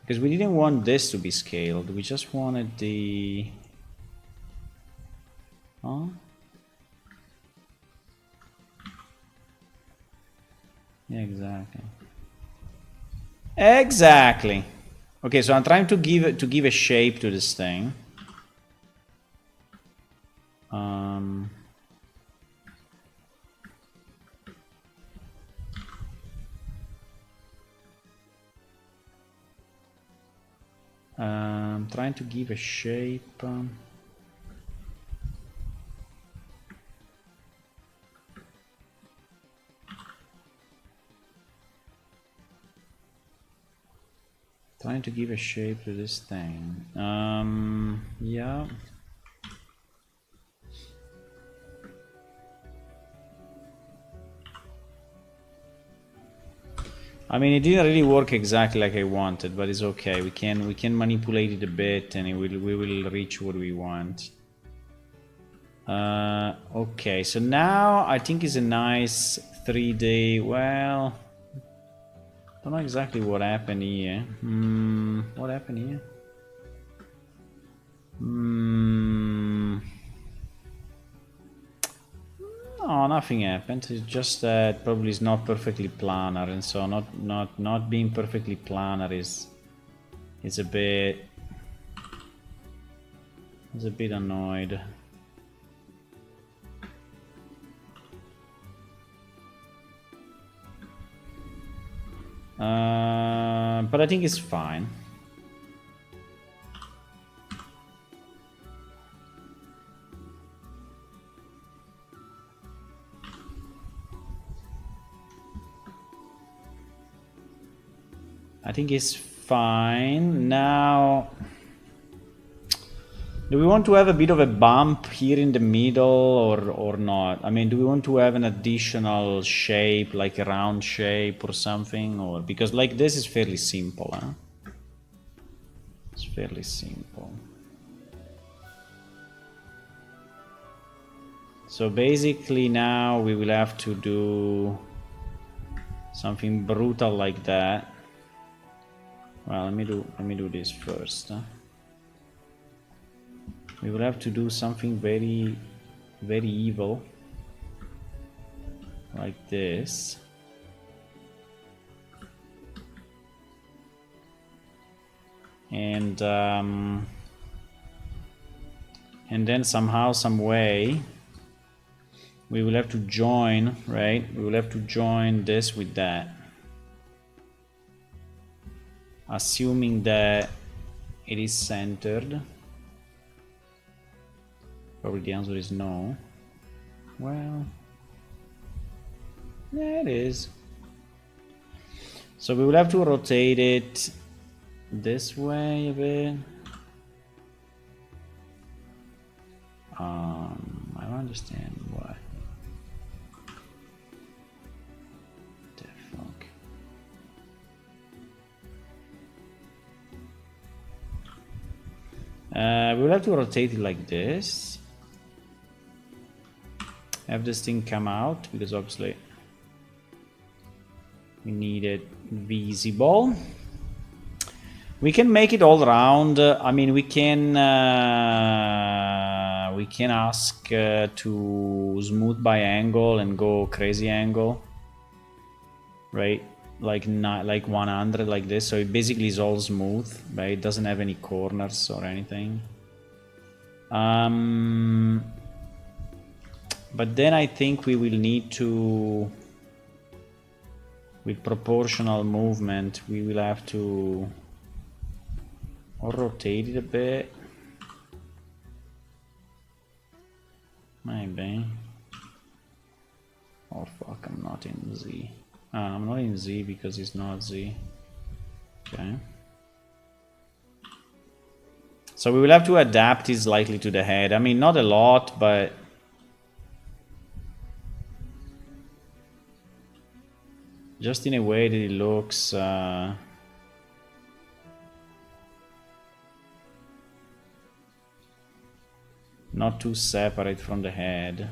Because we didn't want this to be scaled, we just wanted the... Huh? Yeah, exactly. Exactly. Okay, so I'm trying to give a shape to this thing. Trying to give a shape. Trying to give a shape to this thing. Yeah. I mean, it didn't really work exactly like I wanted, but it's okay. We can manipulate it a bit, and we will reach what we want. Okay, so now I think it's a nice 3D. Well, don't know exactly what happened here. What happened here? No, nothing happened. It's just that probably it's not perfectly planar, and so not being perfectly planar is a bit annoyed. But I think it's fine. I think it's fine. Now, do we want to have a bit of a bump here in the middle or not? I mean, do we want to have an additional shape, like a round shape or something? Or because like this is fairly simple, huh? It's fairly simple. So basically now we will have to do something brutal like that. Well, let me do this first. We will have to do something very, very evil, like this. And then somehow, some way, we will have to join, right? We will have to join this with that. Assuming that it is centered. Probably the answer is no. Well, yeah, it is. So we will have to rotate it this way a bit. I don't understand why. The fuck. We'll have to rotate it like this. Have this thing come out, because obviously we need it visible. We can make it all round. I mean, we can ask to smooth by angle and go crazy angle, right? Like not like 100, like this. So it basically is all smooth, right? It doesn't have any corners or anything. But then I think we will need to, with proportional movement, we will have to or rotate it a bit. Maybe. Oh fuck, I'm not in Z. I'm not in Z because it's not Z. Okay. So we will have to adapt it slightly to the head. I mean, not a lot, but just in a way that it looks not too separate from the head.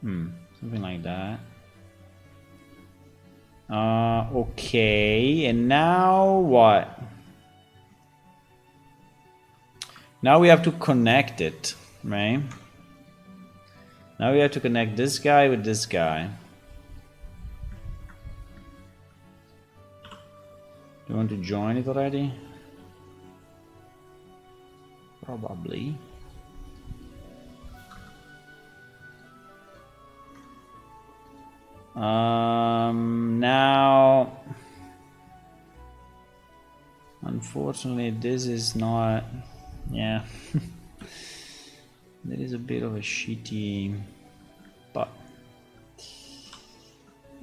Something like that. Okay, and now what? Now we have to connect it, right? Now we have to connect this guy with this guy. Do you want to join it already? Probably. Now, unfortunately, this is not. Yeah, there is a bit of a shitty, but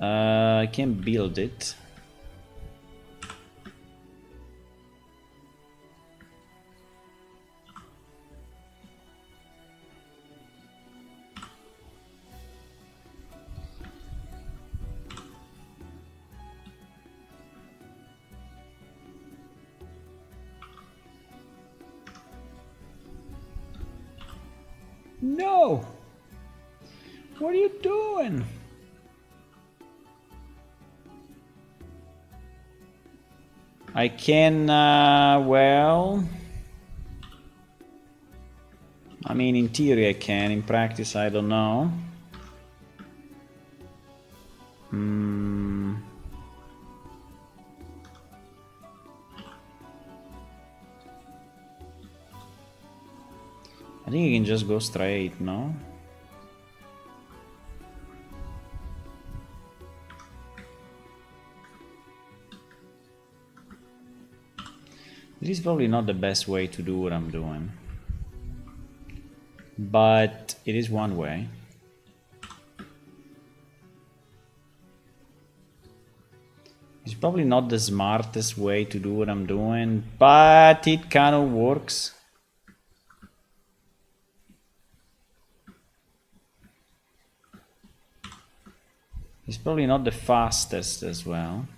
I can build it. No! What are you doing? I can, well... I mean, in theory I can, in practice I don't know. I think you can just go straight, no? This is probably not the best way to do what I'm doing. But it is one way. It's probably not the smartest way to do what I'm doing, but it kind of works. It's probably not the fastest as well.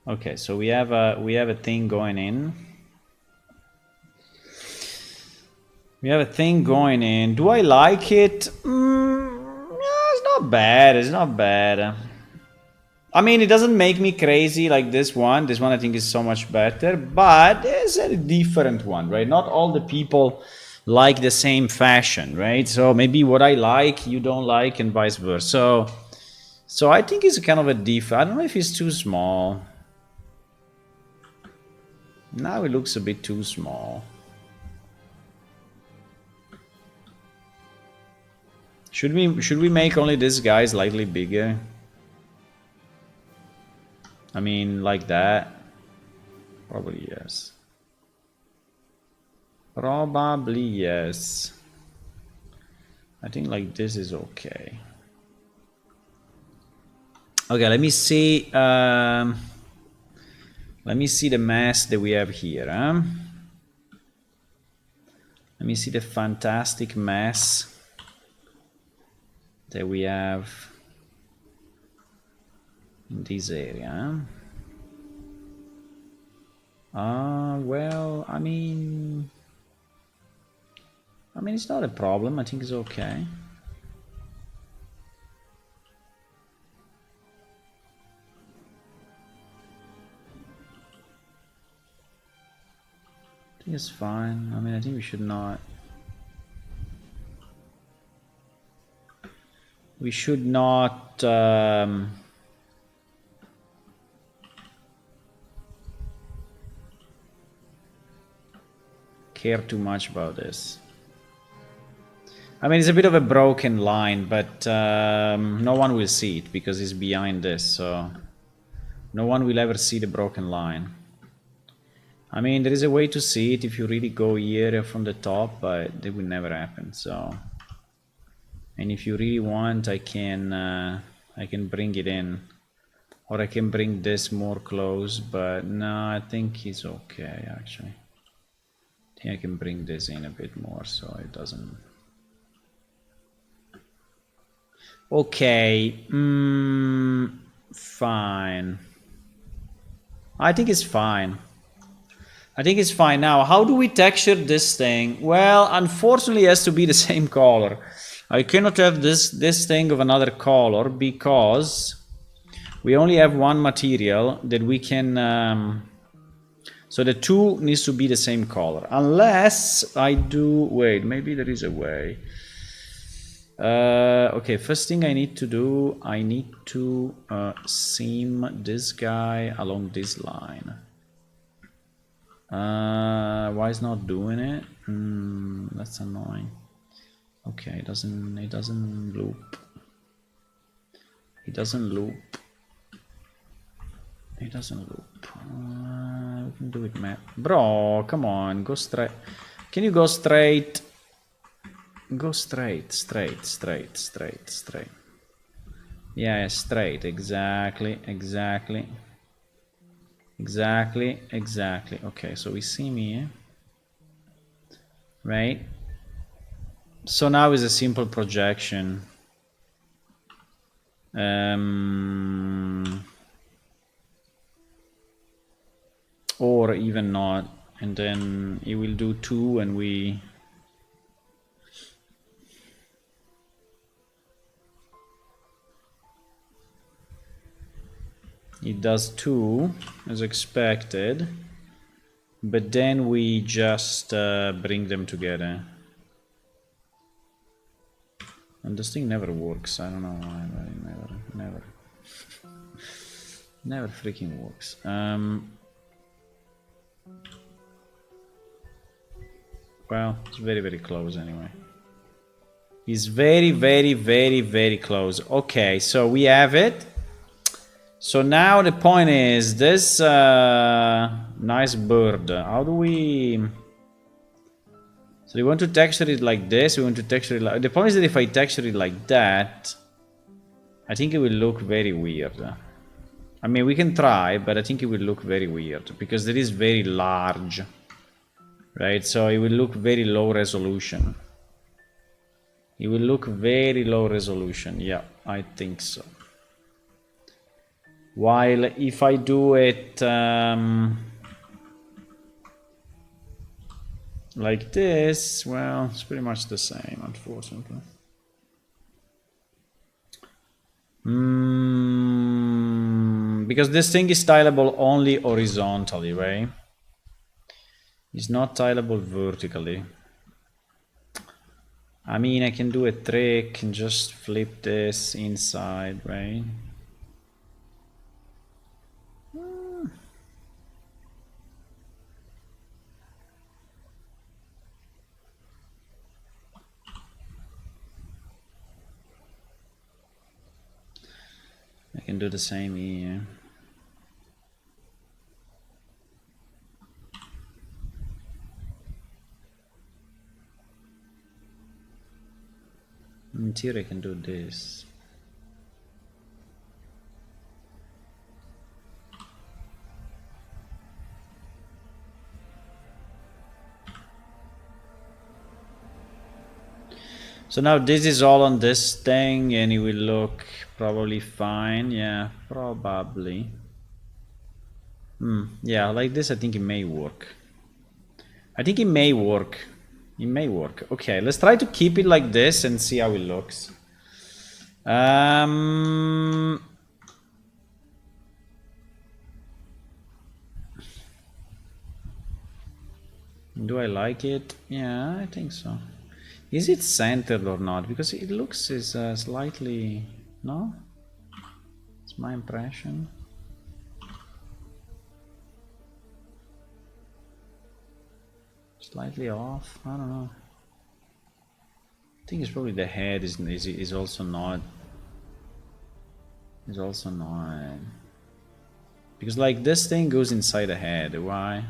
Okay, so we have a thing going in. We have a thing going in. Do I like it? Yeah, it's not bad. It's not bad. I mean, it doesn't make me crazy like this one. This one I think is so much better, but it's a different one, right? Not all the people like the same fashion, right? So maybe what I like, you don't like, and vice versa. So I think it's kind of a different. I don't know if it's too small. Now it looks a bit too small. Should we make only this guy slightly bigger? I mean, like that? Probably yes. Probably yes. I think like this is okay. Okay, let me see. Let me see the mess that we have here. Huh? Let me see the fantastic mess that we have in this area. Well, I mean, it's not a problem. I think it's okay. I think it's fine. I mean, I think we should not. We should not. Care too much about this. I mean, it's a bit of a broken line, but no one will see it because it's behind this, so no one will ever see the broken line. I mean, there is a way to see it if you really go here from the top, but that will never happen. So, and if you really want, I can bring it in, or I can bring this more close. But no, I think it's okay actually. I think I can bring this in a bit more so it doesn't. Okay, fine. I think it's fine. I think it's fine. Now, how do we texture this thing? Well, unfortunately, it has to be the same color. I cannot have this thing of another color because we only have one material that we can... so the two needs to be the same color. Unless I do... Wait, maybe there is a way. Okay, first thing I need to do, I need to seam this guy along this line. Why is not doing it? That's annoying. Okay, it doesn't loop. It doesn't loop. It doesn't loop. We can do it, man. Bro, come on, go straight. Can you go straight? Go straight. Yeah, straight. Exactly. Okay, so we see me, right? So now is a simple projection. Or even not, and then it will do 2 and we... It does 2 as expected, but then we just bring them together. And this thing never works. I don't know why, but it never freaking works. Well, it's very close anyway. It's very close. Okay, so we have it. So now the point is this nice bird. How do we... So we want to texture it like this. We want to texture it like... The point is that if I texture it like that, I think it will look very weird. I mean, we can try, but I think it will look very weird because it is very large, right? So it will look very low resolution. It will look very low resolution. Yeah, I think so. While if I do it like this, well, it's pretty much the same, unfortunately. Because this thing is tileable only horizontally, right? It's not tileable vertically. I mean, I can do a trick and just flip this inside, right? I can do the same here. In theory, I can do this. So now this is all on this thing and it will look probably fine. Yeah, probably. Yeah, like this I think it may work. I think it may work. It may work. Okay, let's try to keep it like this and see how it looks. Do I like it? Yeah, I think so. Is it centered or not? Because it looks is slightly... No? It's my impression. Slightly off. I don't know. I think it's probably the head is also not. Is also not. Because like this thing goes inside the head. Why?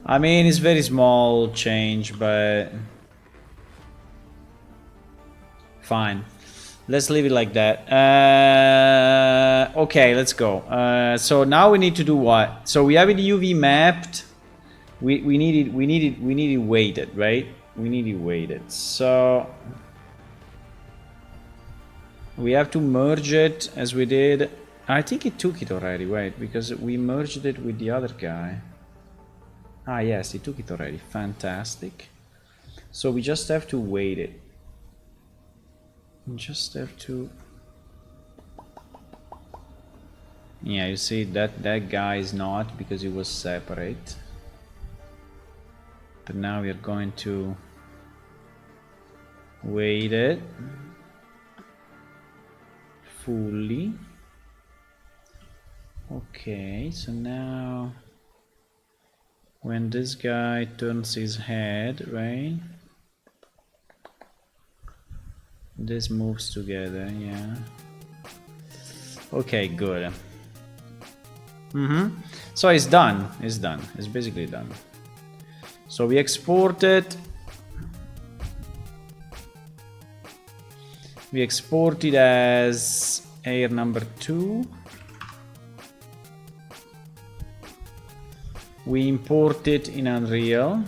I mean, it's very small change, but fine. Let's leave it like that. Okay, let's go. So now we need to do what? So we have it UV mapped. We need it weighted, right? We need it weighted. So we have to merge it as we did. I think it took it already. Wait, because we merged it with the other guy. Ah, yes, it took it already. Fantastic. So we just have to weight it. We just have to... Yeah, you see that guy is not because it was separate. But now we are going to weight it fully. Okay, so now when this guy turns his head, right? This moves together, yeah. Okay, good. So it's done. It's done. It's basically done. So we export it. We export it as air number 2. We import it in Unreal.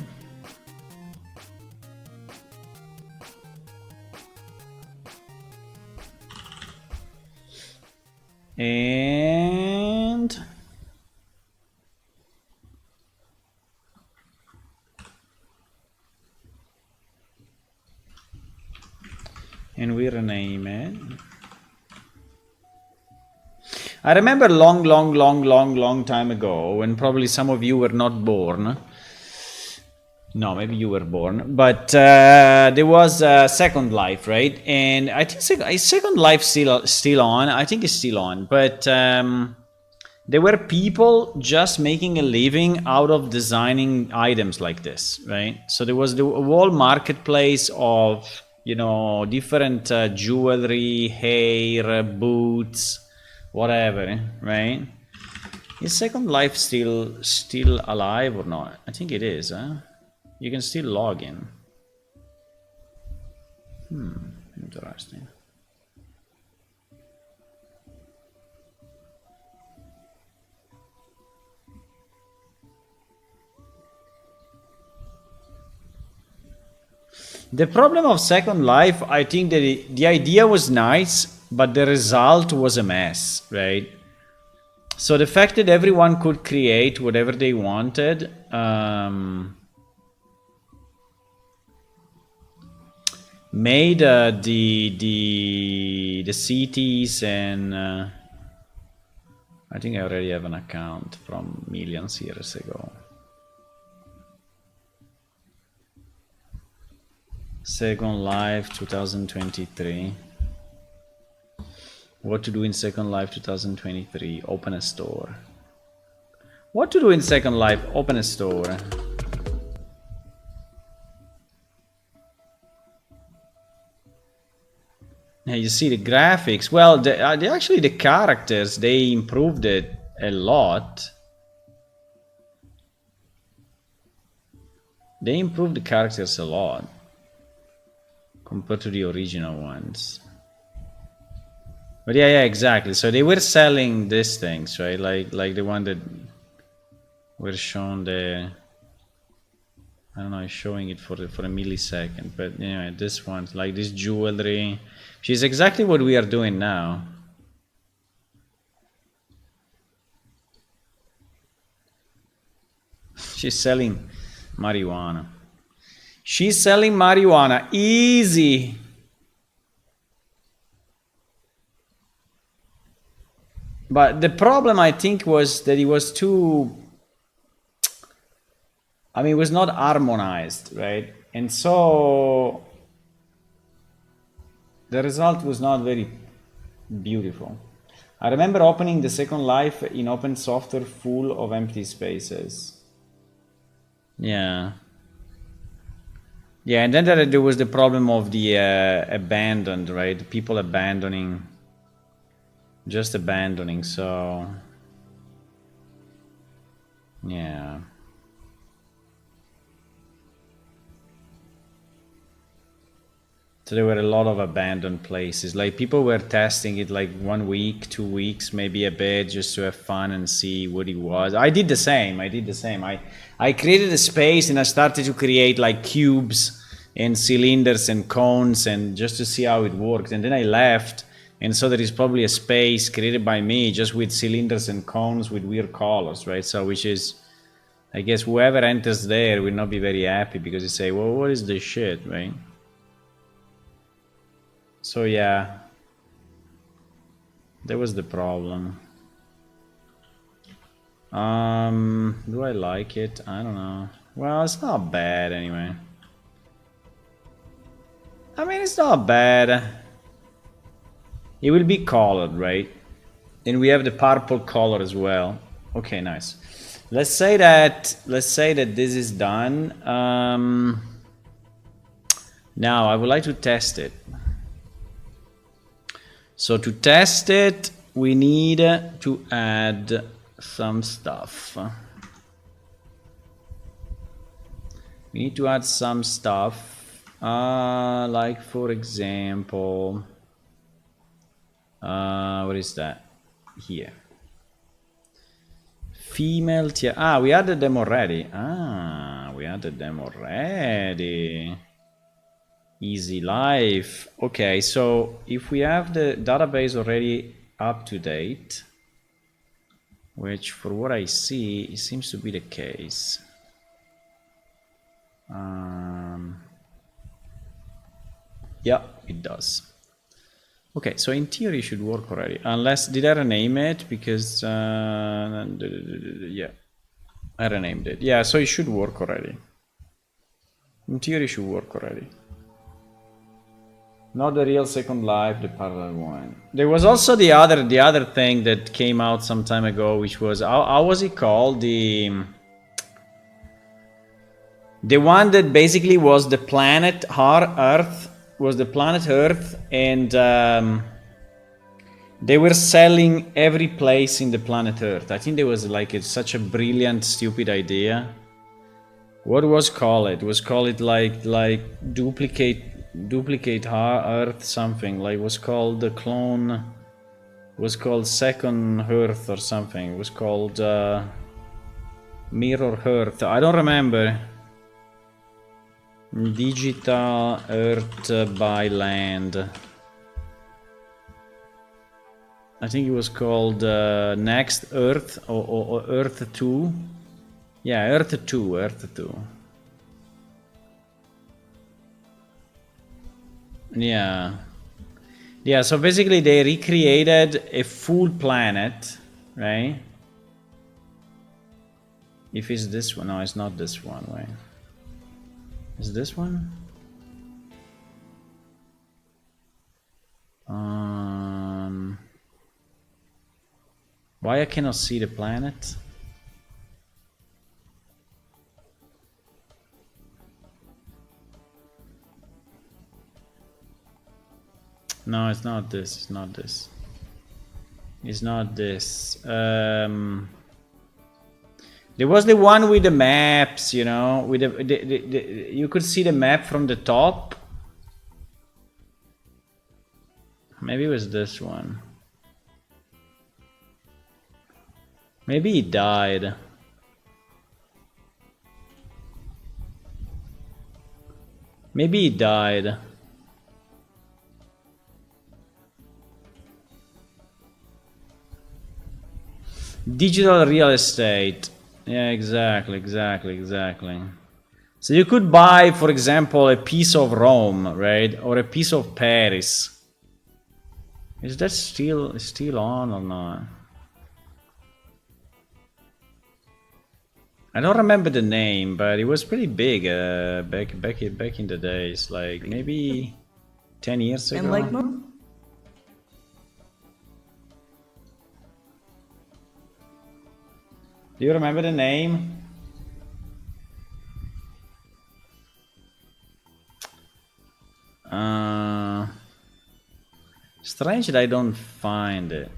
And we rename it. I remember long time ago when probably some of you were not born. No, maybe you were born, but there was Second Life, right? And I think is Second Life still on. I think it's still on, but there were people just making a living out of designing items like this, right? So there was the whole marketplace of, you know, different jewelry, hair, boots, whatever, right? Is Second Life still alive or not? I think it is, huh? You can still log in. Interesting. The problem of Second Life, I think that the idea was nice, but the result was a mess, right? So the fact that everyone could create whatever they wanted, made the cities and I think I already have an account from millions years ago. Second Life 2023. What to do in Second Life 2023? Open a store. What to do in Second Life? Open a store. Yeah, you see the graphics. Well, actually the characters, they improved it a lot. They improved the characters a lot compared to the original ones. But yeah, exactly. So they were selling these things, right? Like the one that were shown the, I don't know, showing it for a millisecond. But anyway, this one, like this jewelry, which is exactly what we are doing now. She's selling marijuana. She's selling marijuana. Easy. But the problem, I think, was that it was too, I mean, it was not harmonized, right? And so the result was not very beautiful. I remember opening the Second Life in open software full of empty spaces. Yeah. Yeah, and then there was the problem of the abandoned, right? People abandoning, just abandoning, so yeah. So there were a lot of abandoned places. Like people were testing it like 1 week, 2 weeks, maybe a bit, just to have fun and see what it was. I did the same. I created a space and I started to create like cubes and cylinders and cones and just to see how it worked. And then I left, and so there is probably a space created by me just with cylinders and cones with weird colors, right? So which is, I guess whoever enters there will not be very happy because they say, well, what is this shit, right? So yeah, that was the problem. Do I like it? I don't know. Well, it's not bad anyway. I mean, it's not bad. It will be colored, right? And we have the purple color as well. Okay, nice. Let's say that this is done. Now I would like to test it. So to test it, we need to add some stuff. We need to add some stuff, like for example, what is that? Here. Female tier. Ah, we added them already. Easy life. Okay, so if we have the database already up to date, which for what I see, it seems to be the case. Yeah, it does. Okay, so in theory it should work already. Unless, did I rename it? Because, yeah, I renamed it. Yeah, so it should work already. In theory it should work already. Not the real Second Life, the parallel one. There was also the other thing that came out some time ago, which was, how was it called? The one that basically was the planet Earth, and they were selling every place in the planet Earth. I think there was like such a brilliant, stupid idea. What was called? It was called like duplicate Earth something. Like was called the clone. Was called Second Earth or something. It was called Mirror Earth. I don't remember. Digital Earth by land. I think it was called Next Earth or Earth 2. Yeah, Earth 2, Earth 2. Yeah. Yeah, so basically they recreated a full planet, right? If it's this one, no, it's not this one, right? Is this one? Why I cannot see the planet? No, it's not this. It's not this. It's not this. There was the one with the maps, you know, with you could see the map from the top. Maybe it was this one. Maybe he died. Maybe he died. Digital real estate. Yeah, exactly. So you could buy, for example, a piece of Rome, right? Or a piece of Paris. Is that still on or not? I don't remember the name, but it was pretty big back in the days, like maybe 10 years ago. And like do you remember the name? Strange that I don't find it.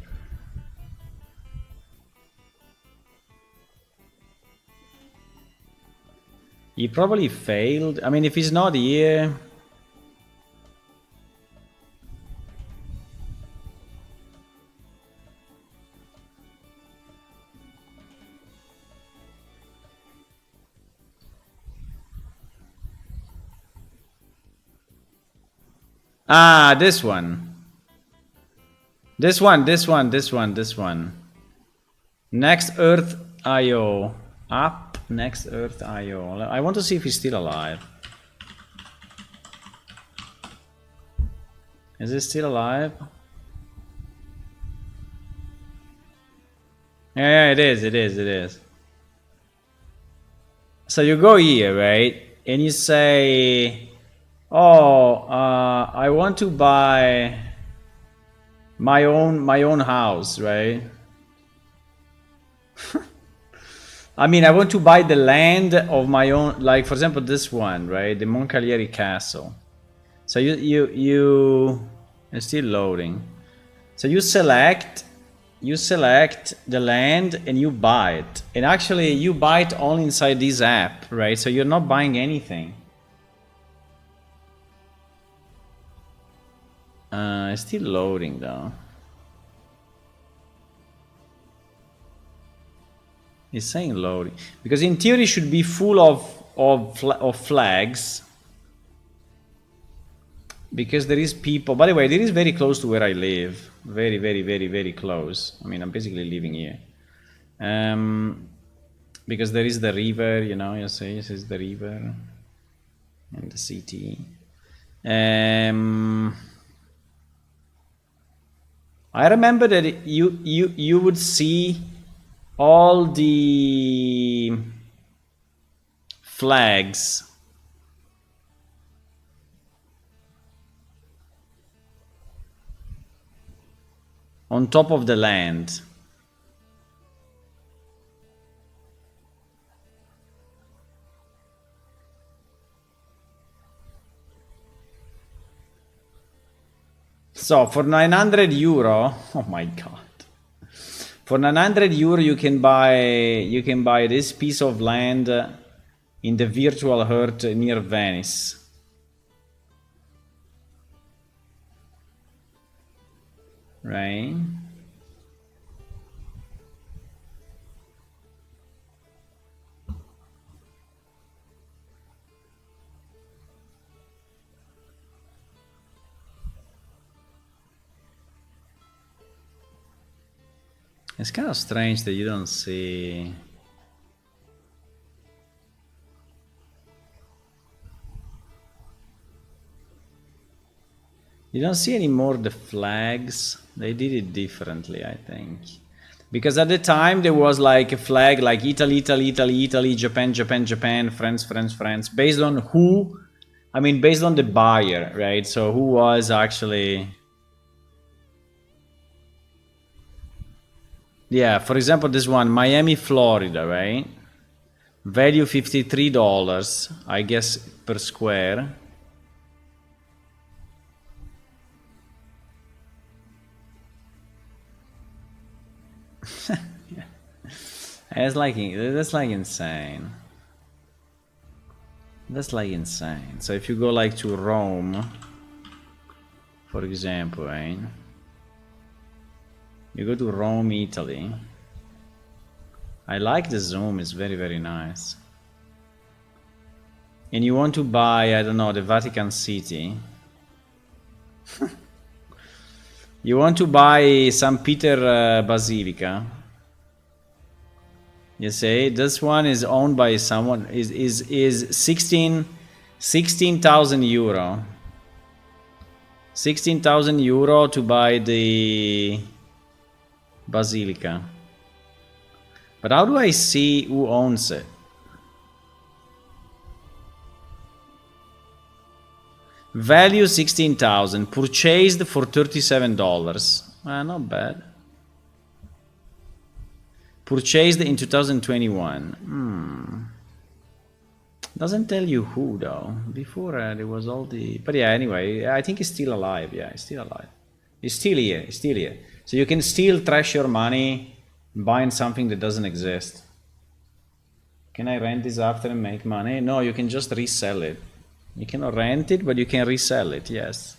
He probably failed. I mean, if he's not here... Ah, this one. This one. Next Earth IO. Up Next Earth IO. I want to see if he's still alive. Is he still alive? Yeah, it is. So you go here, right? And you say, oh, I want to buy my own house, right? I mean, I want to buy the land of my own, like for example, this one, right? The Moncalieri Castle. So it's still loading. So you select the land and you buy it. And actually you buy it only inside this app, right? So you're not buying anything. It's still loading though. It's saying loading because in theory it should be full of flags. Because there is people, by the way, there is very close to where I live. Very close. I mean, I'm basically living here. Because there is the river, you know, you see, this is the river and the city. I remember that you would see all the flags on top of the land. So for 900 euro, oh my god. For 900 euro you can buy this piece of land in the virtual Earth near Venice. Right? It's kind of strange that you don't see... You don't see any more the flags. They did it differently, I think. Because at the time there was like a flag like Italy, Italy, Italy, Italy, Japan, Japan, Japan, France, France, France, based on who, I mean, based on the buyer, right? So who was actually... Yeah, for example, this one, Miami, Florida, right? Value $53, I guess, per square. That's like insane. That's like insane. So if you go like to Rome, for example, right? You go to Rome, Italy. I like the zoom, it's very, very nice. And you want to buy, I don't know, the Vatican City. You want to buy St. Peter Basilica. You see, this one is owned by someone, is 16,000 euro. 16,000 euro to buy the Basilica. But how do I see who owns it? Value 16,000, purchased for $37. Not bad. Purchased in 2021. Doesn't tell you who though. Before there was all the... But yeah, anyway, I think it's still alive. Yeah, it's still alive. It's still here. It's still here. So you can still trash your money buying something that doesn't exist. Can I rent this after and make money? No, you can just resell it. You cannot rent it, but you can resell it, yes.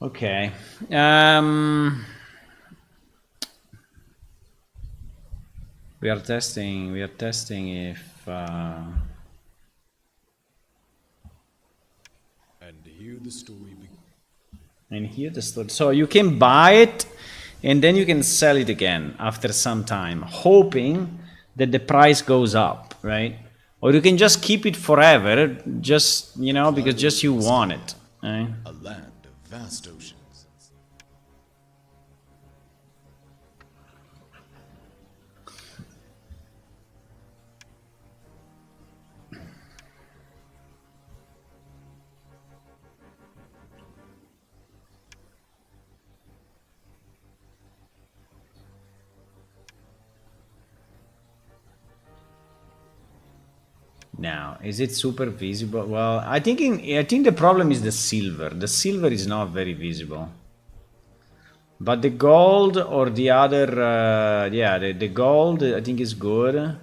Okay. We are testing if and here the story so you can buy it and then you can sell it again after some time, hoping that the price goes up, right? Or you can just keep it forever, just, you know, because just you want it, right? a land of vast oceans. Now, is it super visible? Well, I think the problem is the silver. The silver is not very visible. But the gold or the other, yeah, the gold I think is good.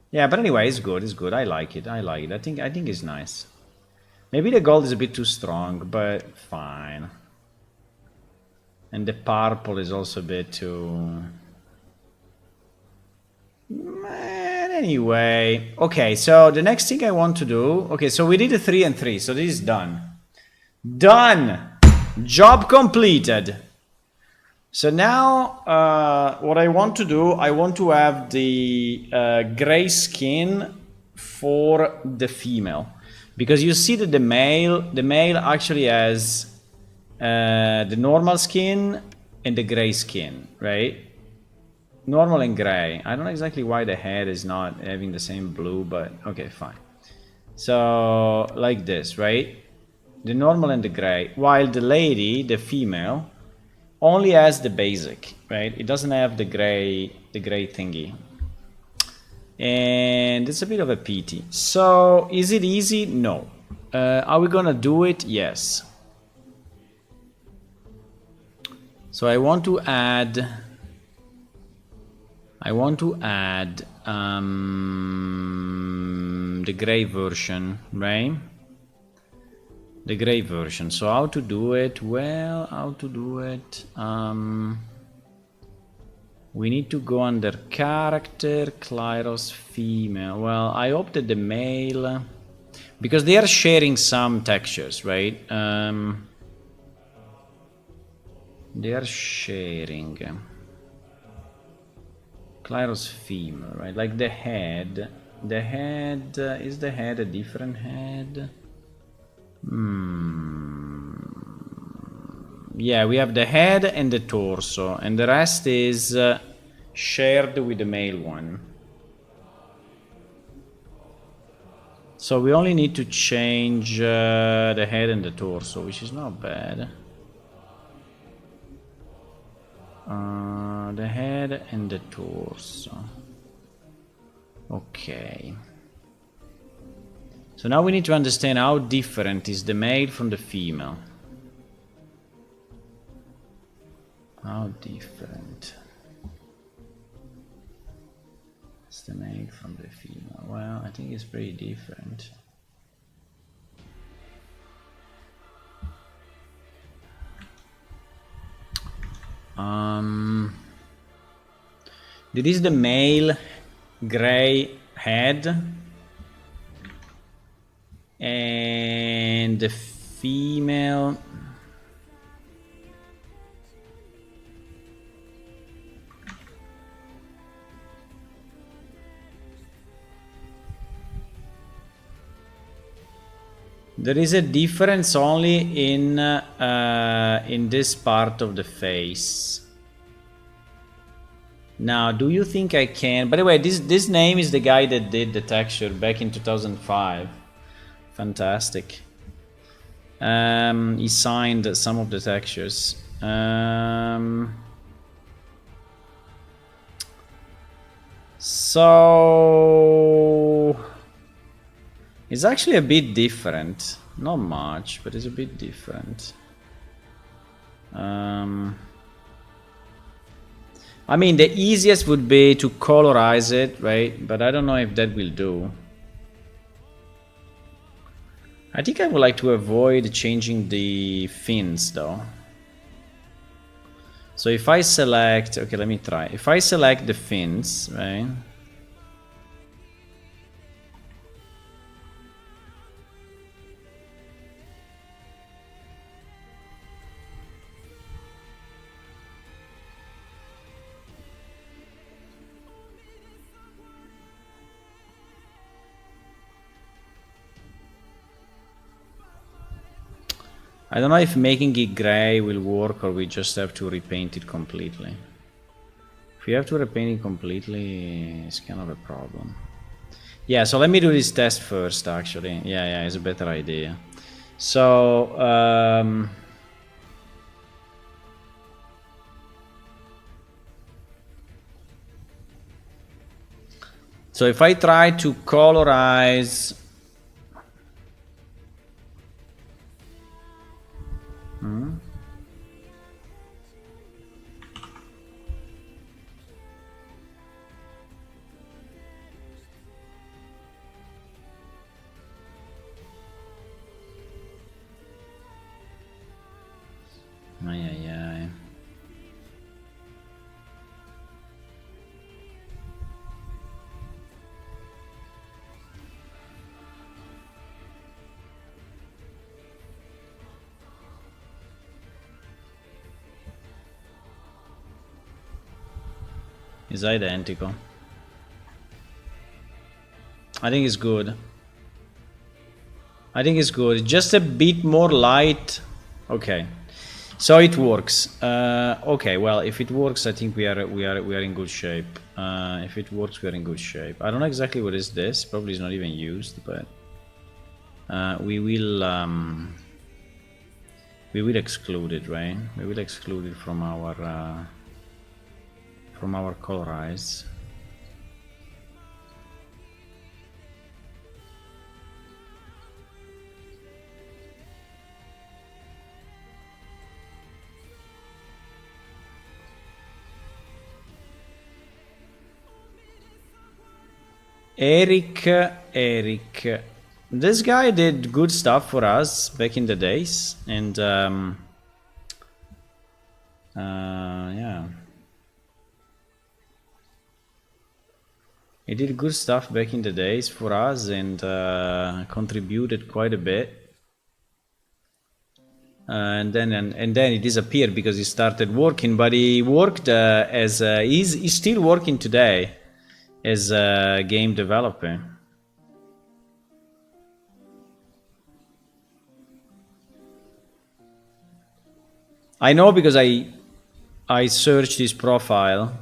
Yeah, but anyway, it's good. It's good. I like it. I like it. I think it's nice. Maybe the gold is a bit too strong, but fine. And the purple is also a bit too... Anyway, okay, so the next thing I want to do... Okay, so we did a 3 and 3, so this is done. Done! Job completed. So now, what I want to do, I want to have the gray skin for the female. Because you see that the male actually has the normal skin and the gray skin, right? Normal and gray. I don't know exactly why the head is not having the same blue, but okay, fine. So, like this, right? The normal and the gray. While the lady, the female, only has the basic, right? It doesn't have the gray thingy. And it's a bit of a pity. So, is it easy? No. Are we gonna do it? Yes. So I want to add the gray version, right? The gray version. So how to do it? Well, how to do it? We need to go under character, Klyros female. Well, I opted the male because they are sharing some textures, right? They are sharing Klyros female, right? Like the head. The head is the head a different head? Yeah, we have the head and the torso, and the rest is shared with the male one. So we only need to change the head and the torso, which is not bad. The head and the torso. Okay. So now we need to understand how different is the male from the female. How different is the male from the female? Well, I think it's pretty different. This is the male gray head, and the female there is a difference only in this part of the face. Now, do you think I can? By the way, this name is the guy that did the texture back in 2005. Fantastic. He signed some of the textures. So it's actually a bit different. Not much, but it's a bit different. I mean, the easiest would be to colorize it, right? But I don't know if that will do. I think I would like to avoid changing the fins, though. So if I select... Okay, let me try. If I select the fins, right? I don't know if making it gray will work or we just have to repaint it completely. If we have to repaint it completely, it's kind of a problem. Yeah, so let me do this test first, actually. Yeah, it's a better idea. So, so if I try to colorize... Ay. It's identical. I think it's good. Just a bit more light. Okay. So it works. Okay, well, if it works, I think we are in good shape. If it works, we are in good shape. I don't know exactly what is this. Probably is not even used, but we will exclude it, right? We will exclude it from our colorize. Eric. This guy did good stuff for us back in the days, and yeah. He did good stuff back in the days for us and contributed quite a bit. And then he disappeared because he started working, but he worked as he's still working today as a game developer. I know because I searched his profile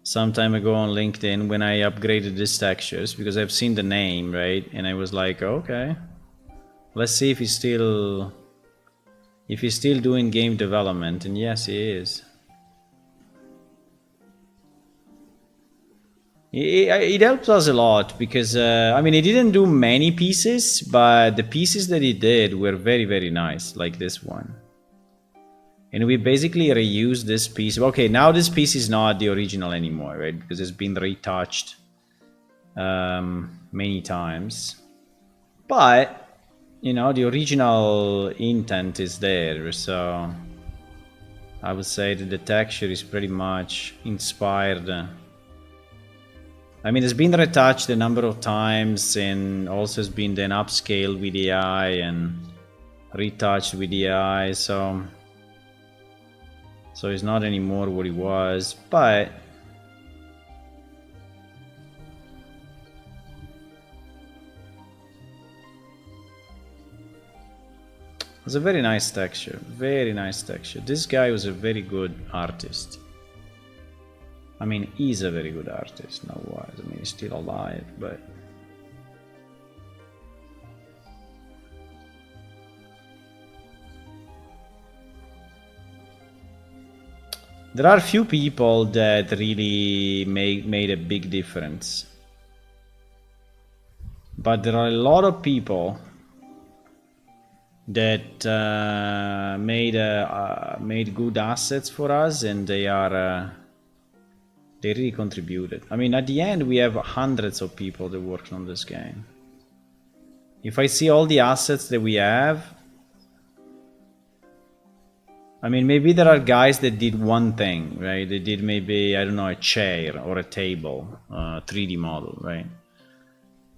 some time ago on LinkedIn when I upgraded his textures because I've seen the name, right? And I was like, okay, let's see if he's still doing game development. And yes, he is. It helps us a lot because I mean, he didn't do many pieces, but the pieces that he did were very, very nice, like this one. And we basically reused this piece. Okay, now this piece is not the original anymore, right? Because it's been retouched many times. But, you know, the original intent is there. So I would say that the texture is pretty much inspired. I mean, it's been retouched a number of times and also has been then upscaled with AI and retouched with AI. So he's not anymore what he was, but it's a very nice texture, very nice texture. This guy was a very good artist. I mean, he's a very good artist, not was. I mean, he's still alive, but there are few people that really made a big difference. But there are a lot of people that made good assets for us, and they really contributed. I mean, at the end, we have hundreds of people that worked on this game. If I see all the assets that we have, I mean, maybe there are guys that did one thing, right? They did maybe, I don't know, a chair or a table, 3D model, right?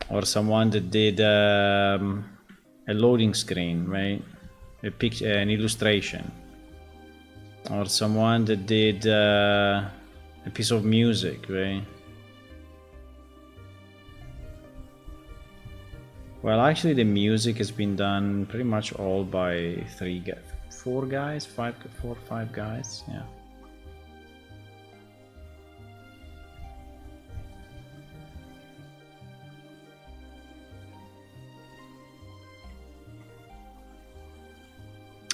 Or someone that did a loading screen, right? A picture, an illustration. Or someone that did a piece of music, right? Well, actually, the music has been done pretty much all by four guys, four or five guys, yeah.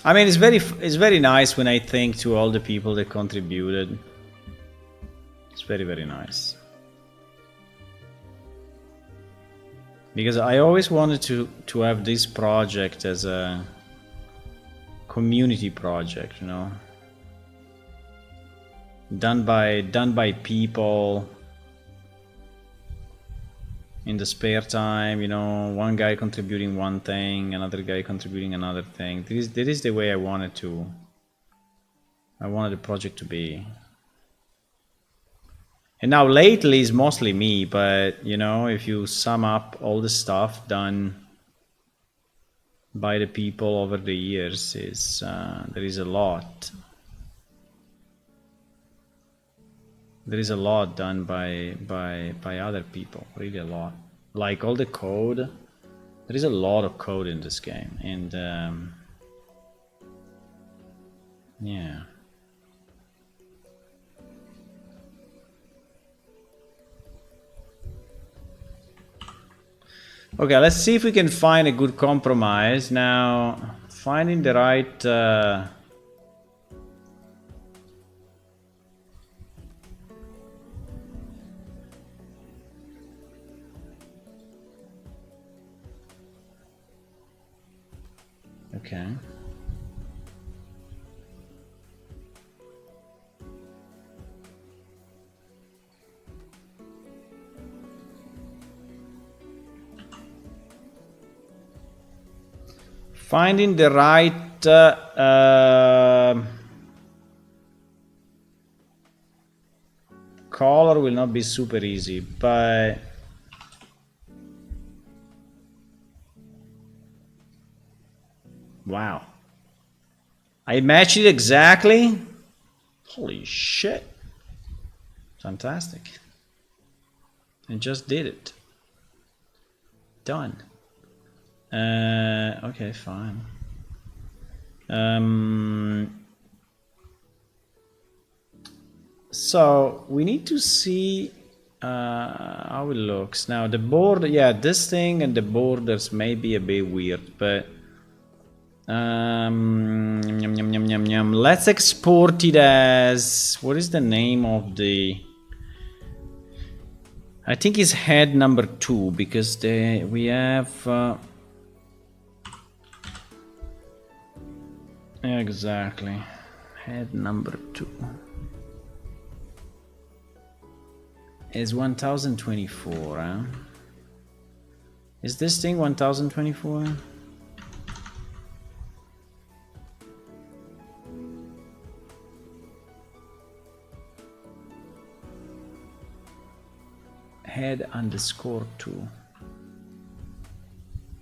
I mean, it's very nice when I think to all the people that contributed. It's very, very nice. Because I always wanted to have this project as a community project, you know, done by people in the spare time, you know, one guy contributing one thing, another guy contributing another thing. That is the way I wanted the project to be. And now lately it's mostly me, but you know, if you sum up all the stuff done by the people over the years, there is a lot. There is a lot done by other people, really a lot. Like all the code, there is a lot of code in this game, and yeah. Okay, let's see if we can find a good compromise. Now, finding the right... Okay. Finding the right color will not be super easy, but wow. I matched it exactly. Holy shit. Fantastic. I just did it. Done. Okay, fine. So we need to see how it looks. Now the border, yeah, this thing and the borders may be a bit weird, but yum, yum, yum, yum, yum. Let's export it as, what is the name of the, I think it's head number 2, because we have exactly head number 2 is 1024, huh? Is this thing 1024? Head underscore 2.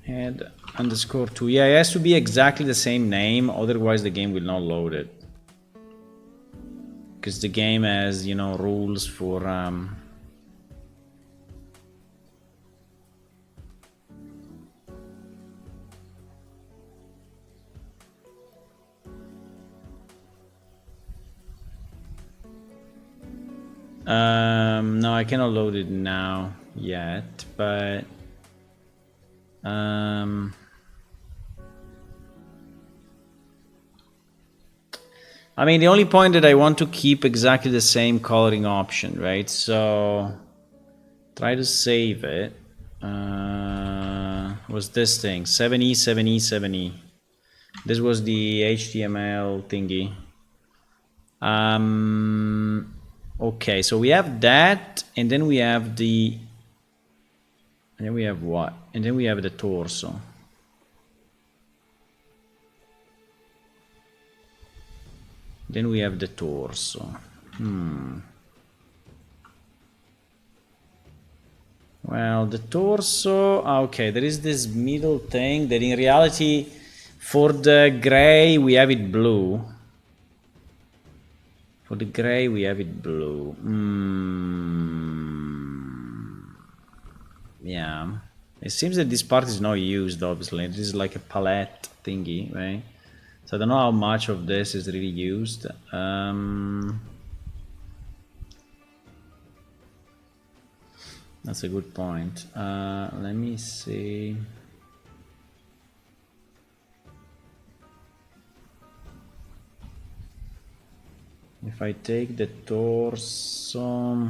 Head underscore 2. Yeah, it has to be exactly the same name, otherwise the game will not load it. Because the game has, you know, rules for no, I cannot load it now yet, but I mean, the only point that I want to keep exactly the same coloring option, right? So try to save it. Was this thing 7E 7E 7E? This was the HTML thingy. Okay, so we have that, and then we have the, and then we have what? And then we have the torso. Then we have the torso. Well, the torso, okay, there is this middle thing that in reality, for the gray, we have it blue. For the gray, we have it blue. Yeah. It seems that this part is not used, obviously. This is like a palette thingy, right? So I don't know how much of this is really used. That's a good point. Let me see. If I take the torso,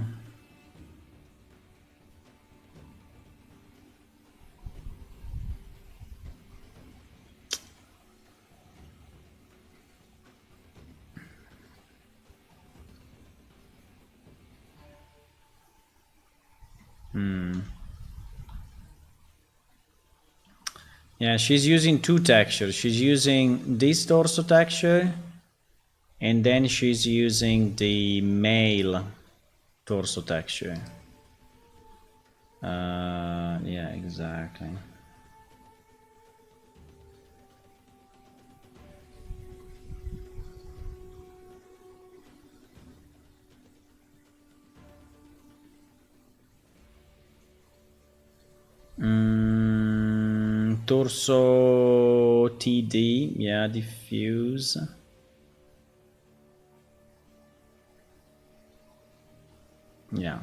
yeah, she's using two textures. She's using this torso texture, and then she's using the male torso texture. Yeah, exactly. Torso TD, yeah, diffuse. Yeah.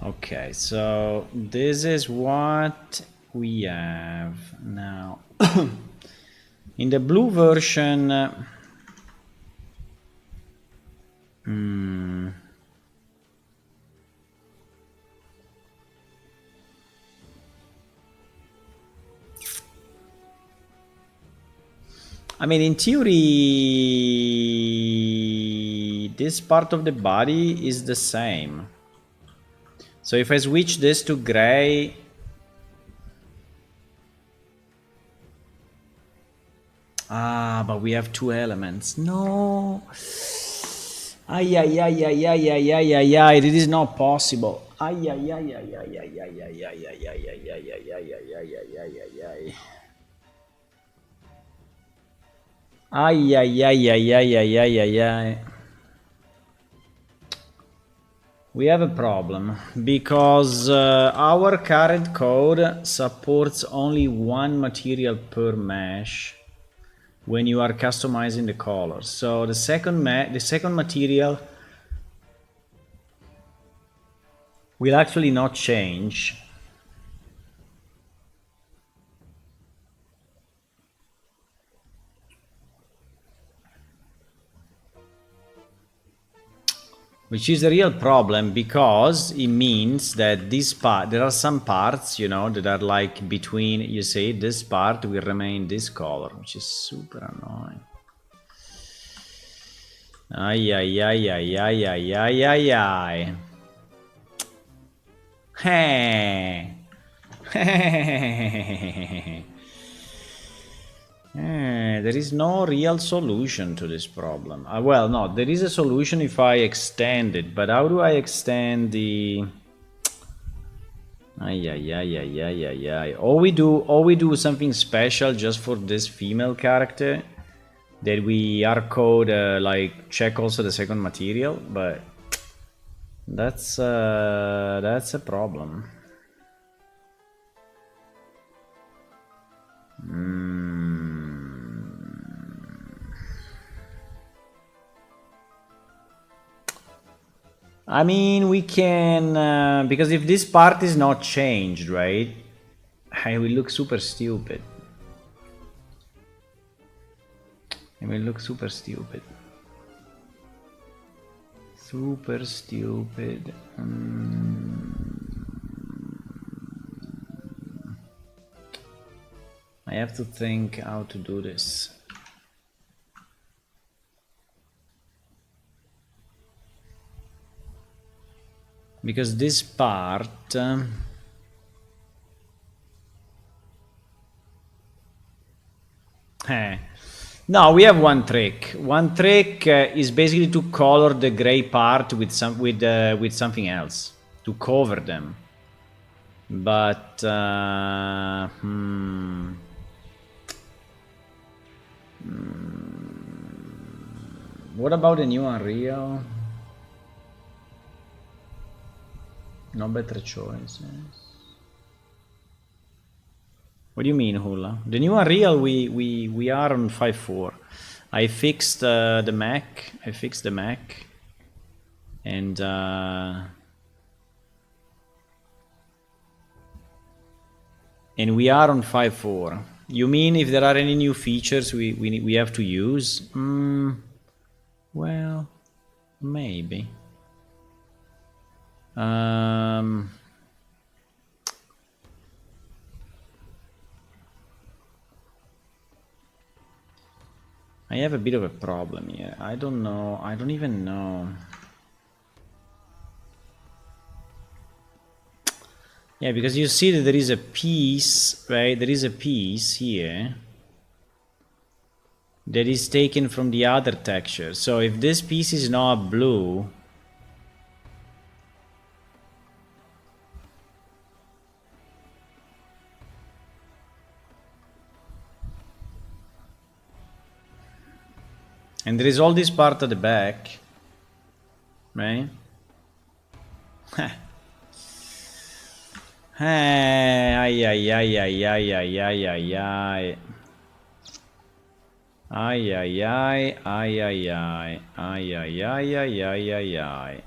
Okay, so this is what we have now. In the blue version, I mean, in theory, this part of the body is the same. So if I switch this to gray, Ah, but we have 2 elements. No. Ay, ay, ay, ay, ay, ay, ay, ay, ay. It is not possible. Ay, ay, ay, ay, ay, ay, ay, ay, ay, ay, ay, ay, ay, ay, ay, ay, ay, ay, ay, ay. Ay, ay, ay, ay, ay, ay, ay, ay, ay. We have a problem because our current code supports only 1 material per mesh when you are customizing the colors. So the second material will actually not change. Which is a real problem because it means that there are some parts, you know, that are like between, you see, this part will remain this color, which is super annoying. Ay, ay, ay, ay, ay, ay, ay, ay, ay. Hey. There is no real solution to this problem. Well, no, there is a solution if I extend it, but how do I extend the... Ay, ay, ay, ay, ay, ay, ay. Or we do something special just for this female character, that we hardcode, like, check also the second material, but that's a problem. I mean, we can, because if this part is not changed, right, I will look super stupid. It will look super stupid. Super stupid. I have to think how to do this. Because this part... No, we have one trick. One trick is basically to color the gray part with something else to cover them. But what about the new Unreal? No better choices. What do you mean, Hula? The new Unreal, we are on 5.4. I fixed the Mac. I fixed the Mac, and we are on 5.4. You mean if there are any new features we have to use? Well, maybe. I have a bit of a problem here. I don't know. I don't even know. Yeah, because you see that there is a piece, right? There is a piece here that is taken from the other texture. So if this piece is not blue, and there is all this part at the back, right? Ay, ay, ay, ay, ay, ay, ay, ay, ay. Ay, ay, ay, ay, ay, ay, ay, ay, ay, ay, ay, ay, ay.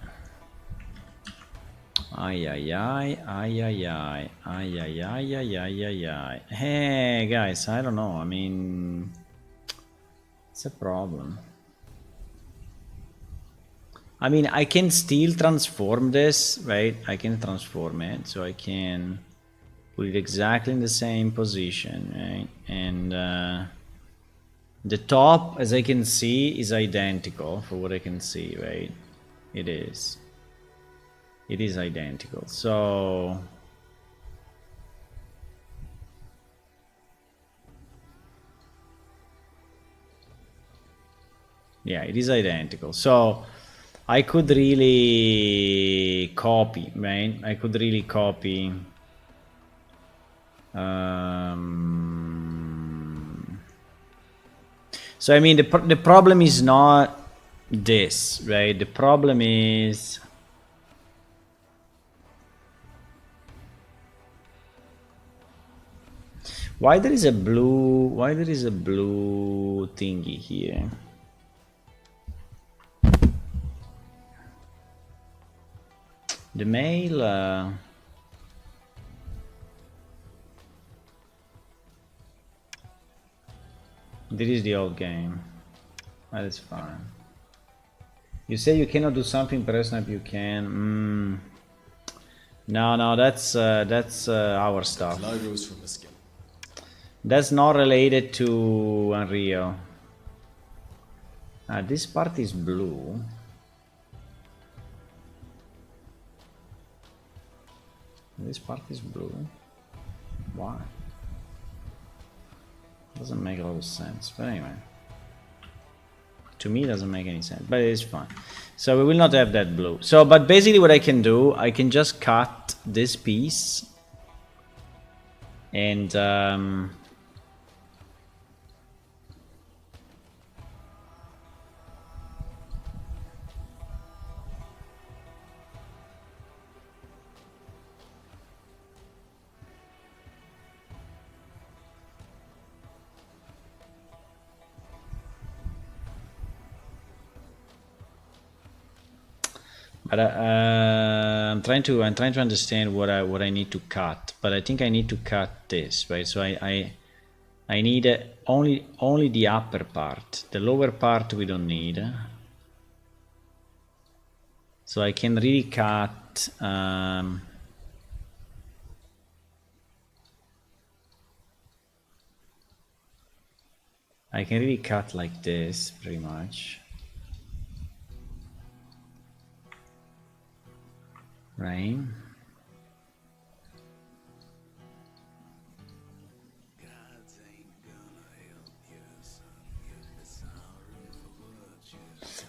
Ay, ay, ay, ay, ay, ay, ay, ay, ay, ay, ay, ay, ay. Hey, guys, I don't know. I mean, it's a problem. I mean, I can still transform this, right? I can transform it, so I can put it exactly in the same position, right? And the top, as I can see, is identical for what I can see, right? It is. It is identical. So Yeah, it is identical. So I could really copy, right? I could really copy. So I mean, the problem is not this, right? The problem is why there is a blue thingy here. The mail. This is the old game. That is fine. You say you cannot do something, press snap you can. No, that's our stuff. Fly rose from the skin. That's not related to Unreal. This part is blue. This part is blue. Why? Doesn't make a lot of sense. But anyway. To me, it doesn't make any sense. But it's fine. So we will not have that blue. So, but basically what I can do, I can just cut this piece. And... But I'm trying to understand what I need to cut. But I think I need to cut this, right? So I need only the upper part. The lower part we don't need. So I can really cut. I can really cut like this, pretty much. Right?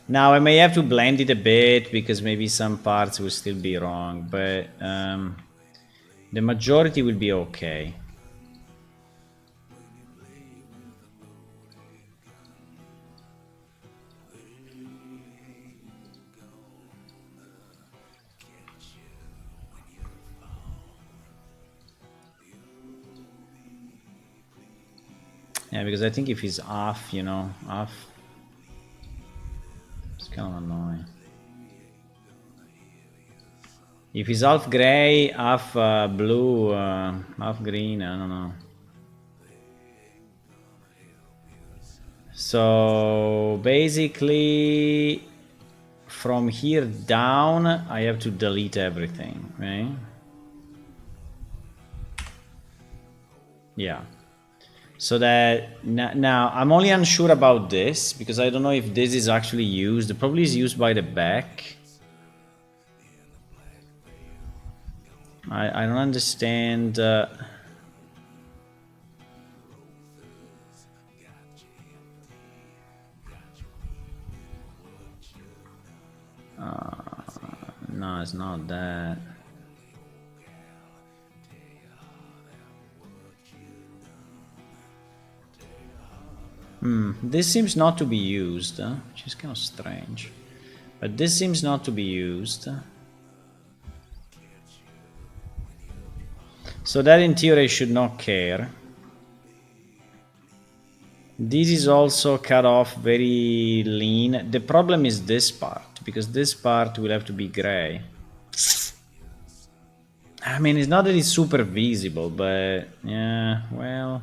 Now I may have to blend it a bit because maybe some parts will still be wrong, but the majority will be okay. Yeah, because I think if he's off, you know, off, it's kind of annoying. If he's half gray, half blue, half green, I don't know. So basically, from here down, I have to delete everything, right? Yeah. So that now I'm only unsure about this because I don't know if this is actually used. It probably is used by the back. I don't understand. No, it's not that. This seems not to be used, which is kind of strange. But this seems not to be used. So that in theory should not care. This is also cut off very lean. The problem is this part, because this part will have to be gray. I mean, it's not that it's super visible, but yeah, well...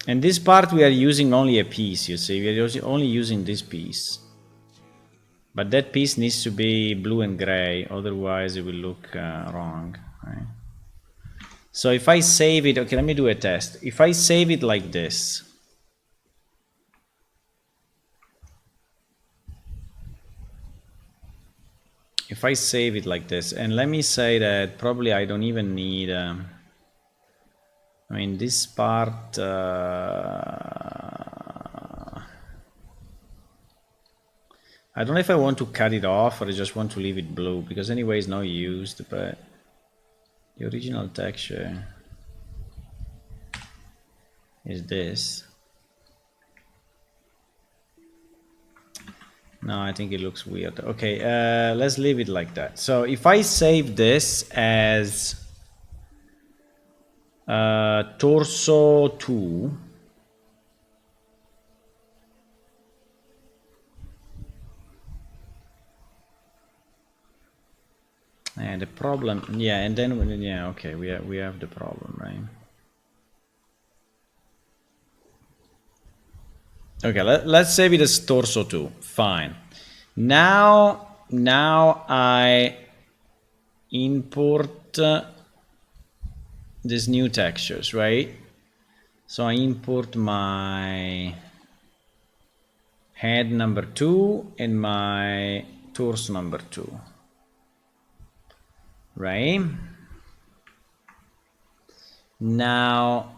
And this part we are using only a piece, you see, we are only using this piece. But that piece needs to be blue and gray, otherwise it will look wrong, right? So if I save it, okay, let me do a test. If I save it like this, if I save it like this, and let me say that probably I don't even need I mean, this part... I don't know if I want to cut it off or I just want to leave it blue, because anyway it's not used, but the original texture is this. No, I think it looks weird. Okay, let's leave it like that. So if I save this as torso 2, and the problem, yeah, and then yeah, okay, we have the problem, right? Okay, let's save it as torso 2. Fine. Now I import these new textures, right? So I import my head number 2 and my torso number 2, right? Now,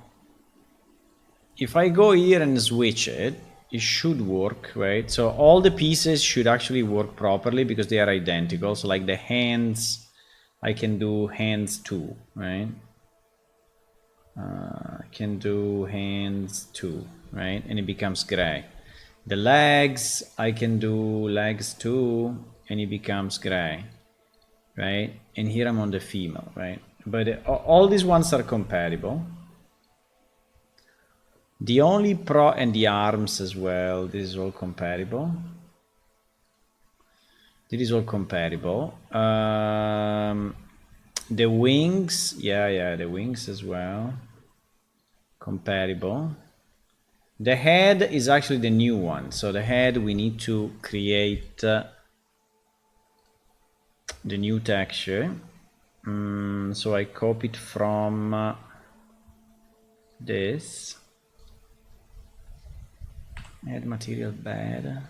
if I go here and switch it, it should work, right? So all the pieces should actually work properly because they are identical. So like the hands, I can do hands 2, right? I can do hands 2, right? And it becomes gray. The legs, I can do legs 2 and it becomes gray, right? And here I'm on the female, right? But all these ones are compatible. The only and the arms as well, this is all compatible. This is all compatible. The wings, yeah, the wings as well, compatible. The head is actually the new one. So the head, we need to create the new texture. So I copy it from this. Add material bad.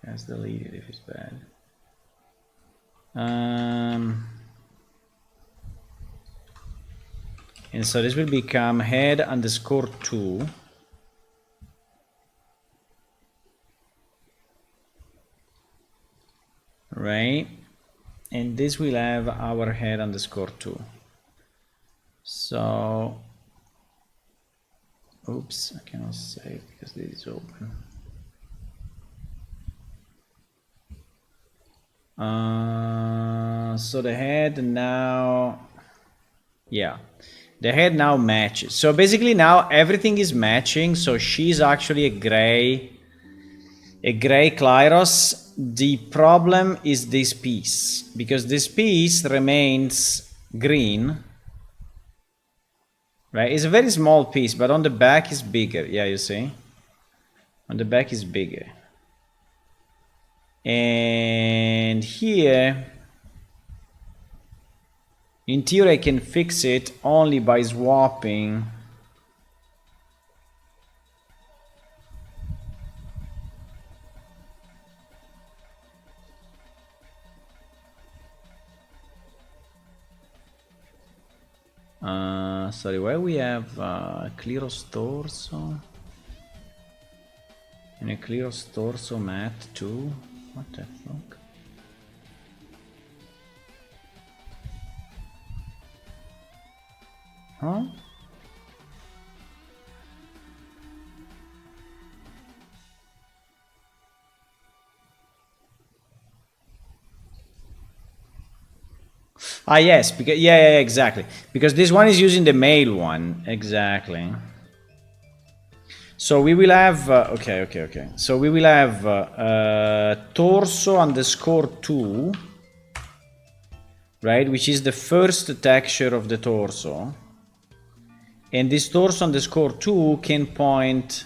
Let's delete it if it's bad. And so this will become head underscore 2. Right? And this will have our head underscore 2. So, oops, I cannot save because this is open. So the head now, yeah, the head now matches. So basically now everything is matching. So she's actually a gray Klyros. The problem is this piece, because this piece remains green, right? It's a very small piece, but on the back is bigger. Yeah, you see? On the back is bigger. And here, in theory, I can fix it only by swapping sorry, why we have Clearos torso and a Clearos torso matte too? What the fuck? Huh? Ah, yes, because yeah, exactly. Because this one is using the male one, exactly. So we will have okay. So we will have torso underscore 2, right? Which is the first texture of the torso, and this torso underscore 2 can point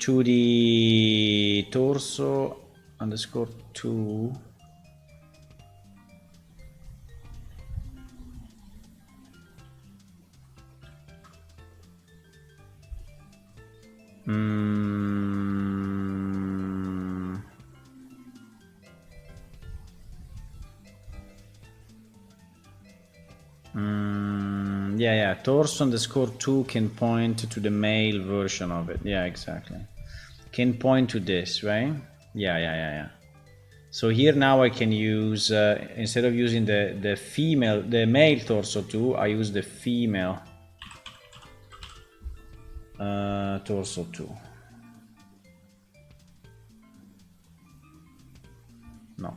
to the torso underscore 2. Yeah. Torso underscore 2 can point to the male version of it. Yeah, exactly. Can point to this, right? Yeah. So here now I can use, instead of using the male torso 2, I use the female torso 2. No.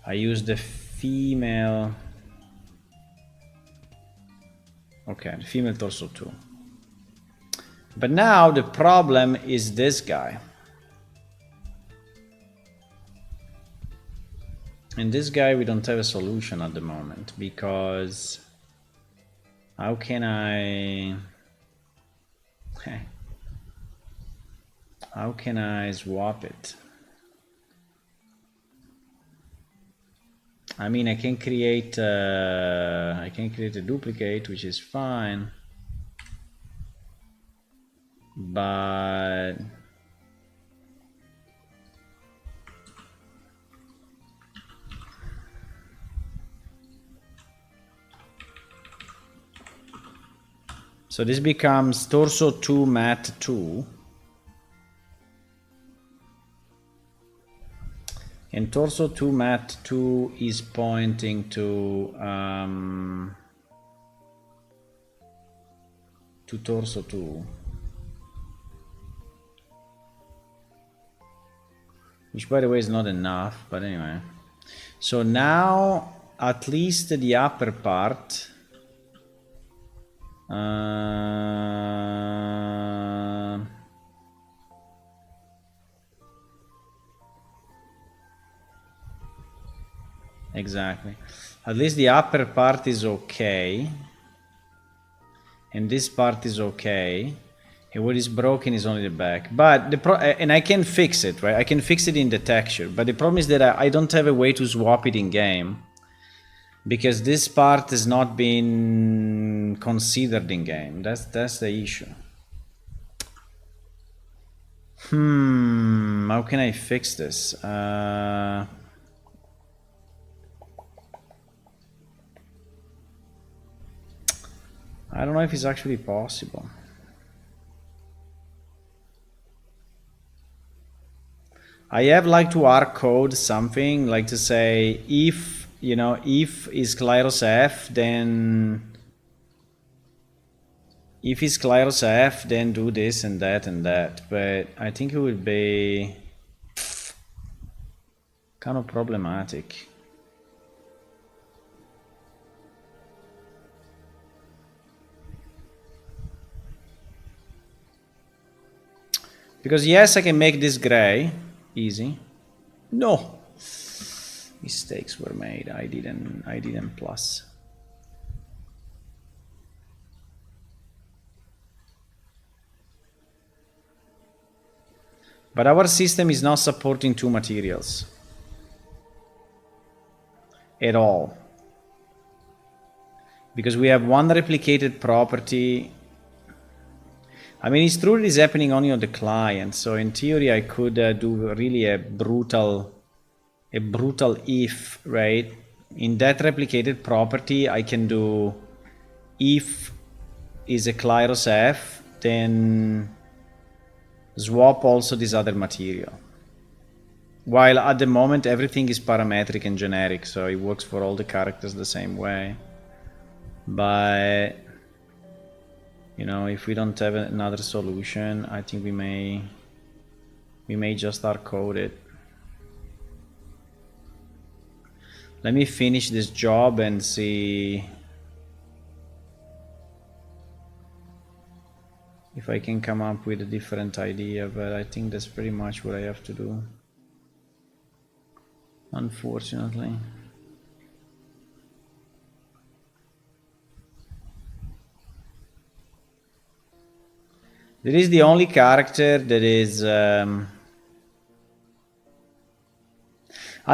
I use the female. Okay, the female torso 2. But now the problem is this guy. And this guy we don't have a solution at the moment, because how can I swap it? I mean, I can create a duplicate, which is fine, but so this becomes torso 2 mat 2, and torso 2 mat 2 is pointing to torso 2, which by the way is not enough, but anyway. So now at least the upper part exactly. At least the upper part is okay, and this part is okay, and what is broken is only the back. But and I can fix it, right? I can fix it in the texture, but the problem is that I don't have a way to swap it in game, because this part has not been considered in game. That's the issue. How can I fix this? I don't know if it's actually possible. I have like to hard code something, like to say if, you know, if is Klyros F, then if is Klyros F, then do this and that and that. But I think it would be kind of problematic. Because yes, I can make this gray, easy. No, mistakes were made. I didn't plus. But our system is not supporting two materials at all, because we have one replicated property. I mean, it's true it is happening only on the client, so in theory I could do really a brutal if, right? In that replicated property I can do if is a Klyros F, then swap also this other material. While at the moment everything is parametric and generic, so it works for all the characters the same way. But you know, if we don't have another solution, I think we may just hard code it. Let me finish this job and see if I can come up with a different idea, but I think that's pretty much what I have to do, unfortunately. There is the only character that is I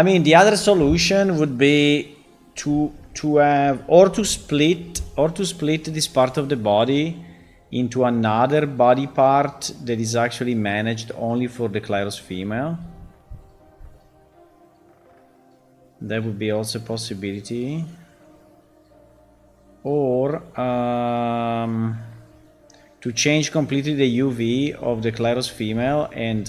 mean, the other solution would be to have to split this part of the body into another body part that is actually managed only for the Klyros female. That would be also a possibility. Or to change completely the UV of the Claros female and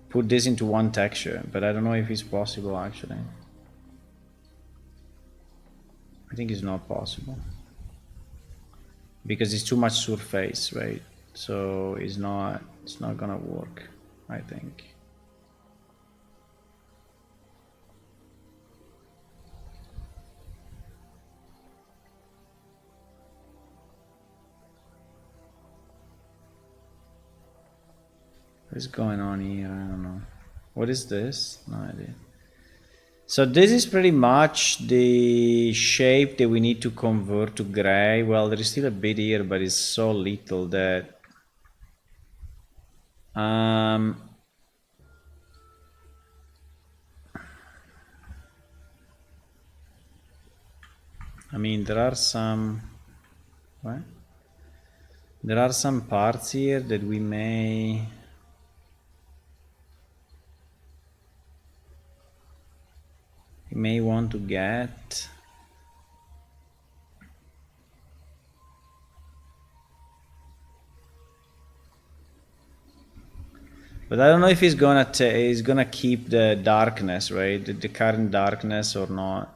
put this into one texture, but I don't know if it's possible actually. I think it's not possible because it's too much surface, right? So it's not gonna work, I think. What is going on here? I don't know. What is this? No idea. So this is pretty much the shape that we need to convert to gray. Well, there is still a bit here, but it's so little that I mean, there are some. What? There are some parts here that we may. You may want to get. But I don't know if he's gonna keep the darkness, right? The current darkness or not.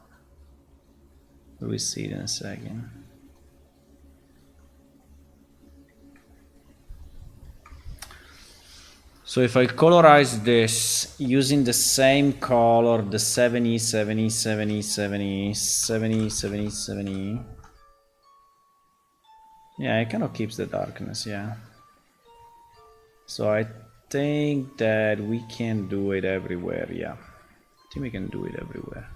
We'll see it in a second. So if I colorize this using the same color, the 7E, 7E, 7E, 7E, 7E, 7E, 7E. Yeah, it kind of keeps the darkness, yeah. So I think that we can do it everywhere, yeah. I think we can do it everywhere.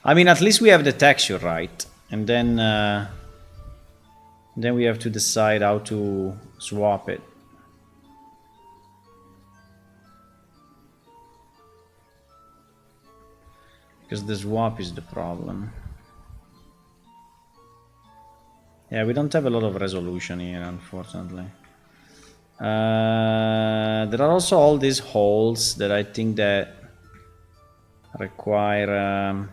I mean, at least we have the texture right. And then we have to decide how to swap it. Because the swap is the problem. Yeah, we don't have a lot of resolution here, unfortunately. There are also all these holes that I think that require...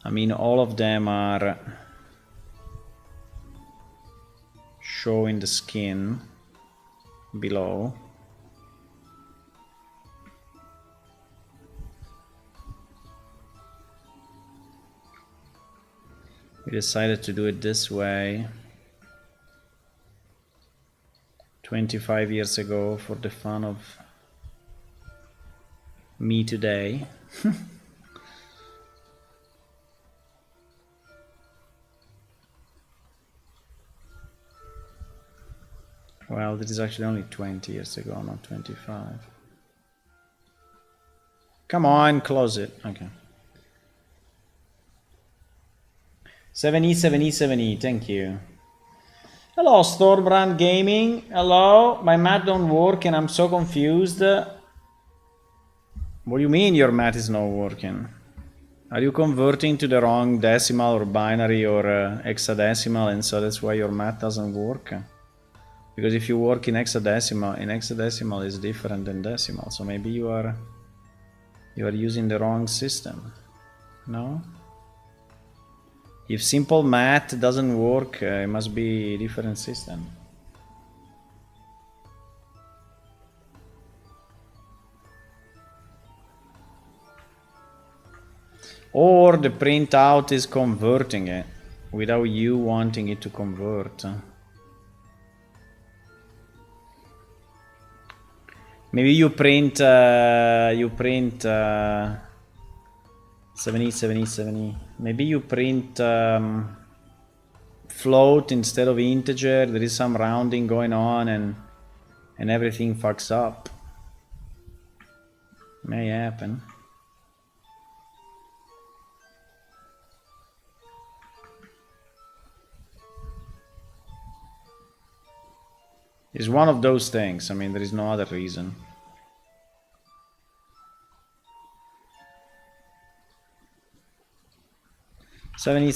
I mean, all of them are showing the skin below. We decided to do it this way 25 years ago for the fun of me today. Well, this is actually only 20 years ago, not 25. Come on, close it. Okay. 7E, 7E, 7E, thank you. Hello, Stormbrand Gaming. Hello, my math don't work and I'm so confused. What do you mean your math is not working? Are you converting to the wrong decimal or binary or hexadecimal and so that's why your math doesn't work? Because if you work in hexadecimal is different than decimal, so maybe you are using the wrong system. No? If simple math doesn't work, it must be a different system. Or the printout is converting it without you wanting it to convert. Maybe you print 7E, 7E, 7E. Maybe you print float instead of integer. There is some rounding going on and everything fucks up. May happen. It's one of those things. I mean, there is no other reason. Seven E.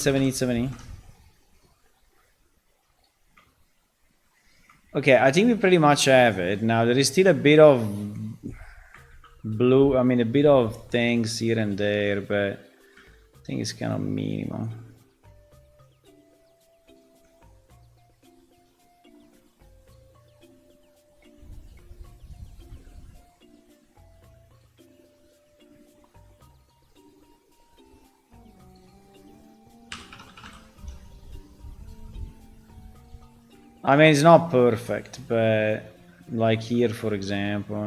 Okay, I think we pretty much have it. Now there is still a bit of blue, I mean a bit of things here and there, but I think it's kind of minimal. I mean, it's not perfect, but like here, for example,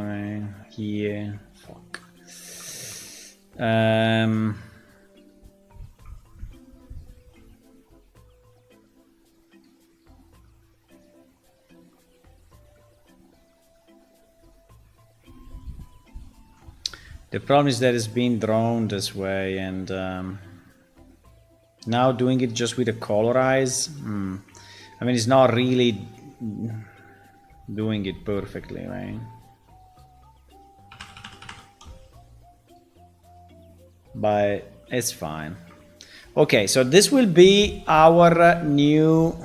here, fuck. The problem is that it's been drawn this way, and now doing it just with a colorize, I mean, it's not really doing it perfectly, right? But it's fine. Okay, so this will be our new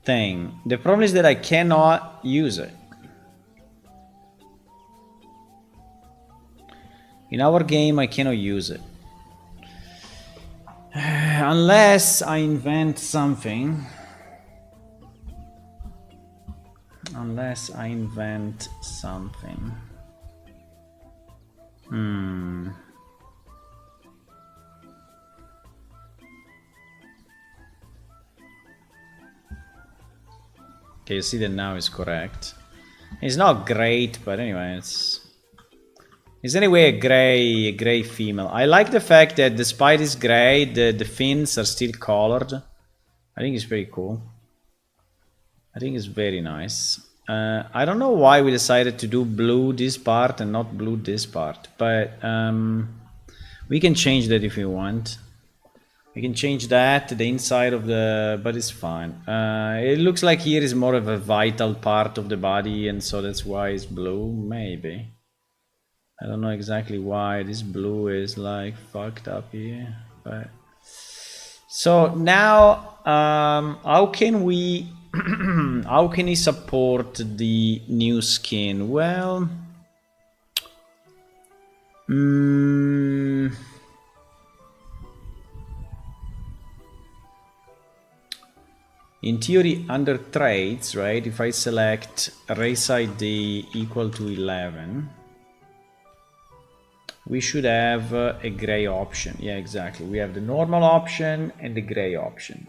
thing. The problem is that I cannot use it. In our game, I cannot use it. Unless I invent something. Unless I invent something. Okay, you see that now is correct. It's not great, but anyway, it's anyway a gray female. I like the fact that despite it's gray, the fins are still colored. I think it's pretty cool. I think it's very nice. I don't know why we decided to do blue this part and not blue this part, but we can change that if we want. We can change that, the inside of the, but it's fine. It looks like here is more of a vital part of the body, and so that's why it's blue, maybe. I don't know exactly why this blue is like fucked up here, but so now how can we how can we support the new skin? Well, in theory, under traits, right, if I select race ID equal to 11, we should have a gray option. Yeah, exactly. We have the normal option and the gray option.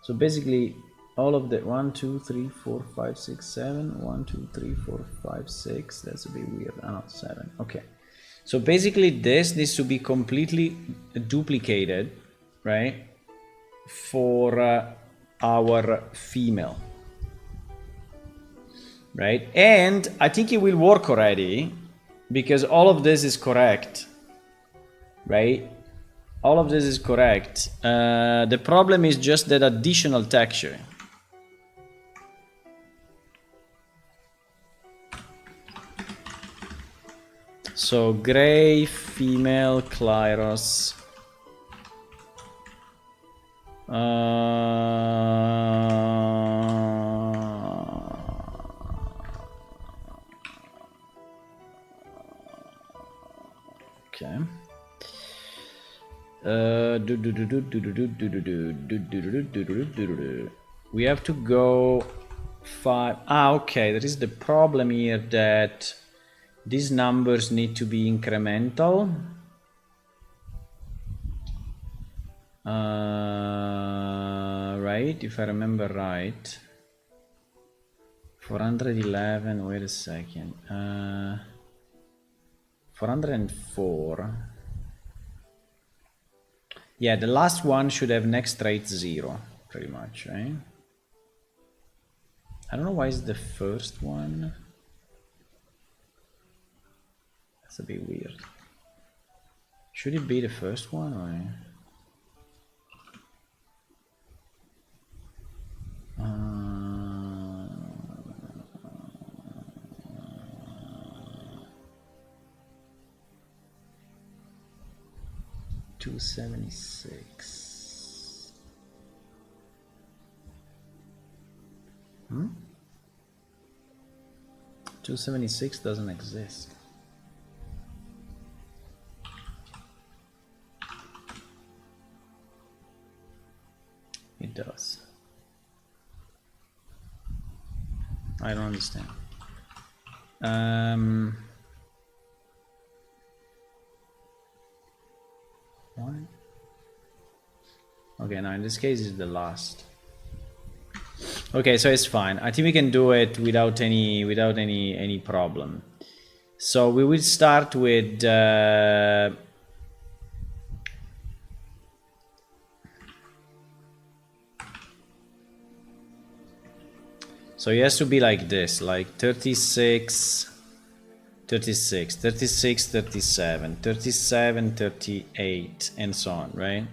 So basically, all of the 1, 2, 3, 4, 5, 6, 7, 1, 2, 3, 4, 5, 6. That's a bit weird. Oh, no, 7. Okay. So basically, this needs to be completely duplicated, right, for our female, right? And I think it will work already because all of this is correct, right? All of this is correct. The problem is just that additional texture. So gray female Klyros. Okay. We have to go 5. Okay. There is the problem here that these numbers need to be incremental. Right, if I remember right. 411, wait a second. 404. Yeah, the last one should have next rate 0, pretty much, right? I don't know why it's the first one. That's a bit weird. Should it be the first one or? 276. 276 doesn't exist. It does. I don't understand. What? Okay, now in this case it's the last. Okay, so it's fine. I think we can do it without any problem. So we will start with so it has to be like this, like 36, 36, 36, 37, 37, 38, and so on, right?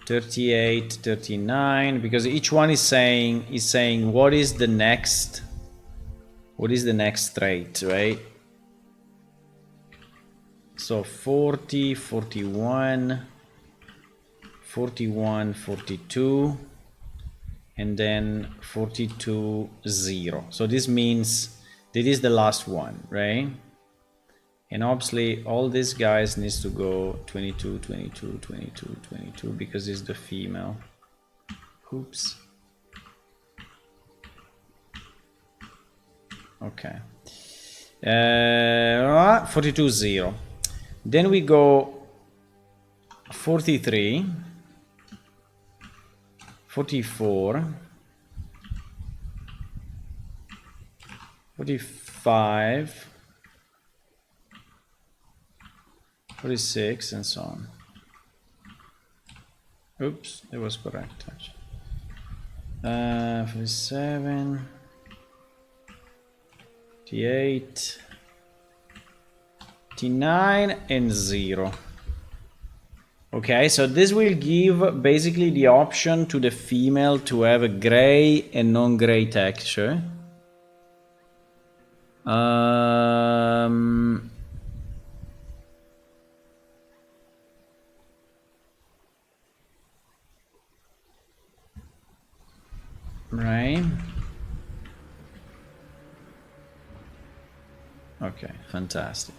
38, 39, because each one is saying what is the next trait, right? So 40, 41, 41, 42, and then 42, 0. So this means this is the last one, right? And obviously all these guys needs to go 22, 22, 22, 22 because it's the female. Oops. Okay. 42, 0. Then we go 43, 44, 45, 46, and so on. Oops, it was correct actually. 47, 58, 59, and 0. Okay, so this will give basically the option to the female to have a gray and non-gray texture. Right. Okay, fantastic.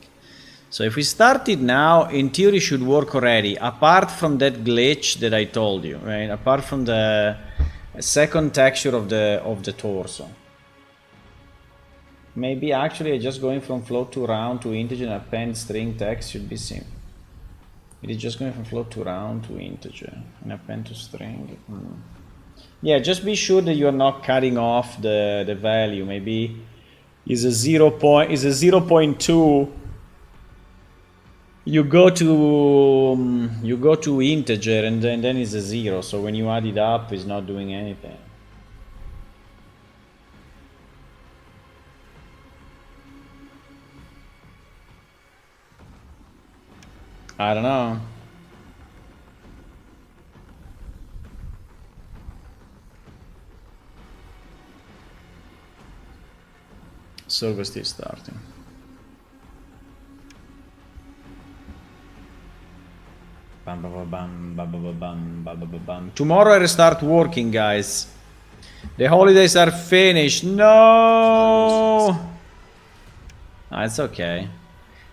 So if we start it now, in theory should work already, apart from that glitch that I told you, right? Apart from the second texture of the torso. Maybe actually just going from float to round to integer and append string text should be simple. It is just going from float to round to integer and append to string. Yeah, just be sure that you are not cutting off the value. Maybe is a 0.2. You go to integer and then it's a 0. So when you add it up, it's not doing anything. I don't know. Server still starting. Bam, bam, bam, bam, bam, bam, bam, bam, bam. Tomorrow I restart working, guys. The holidays are finished. No. Ah, it's okay.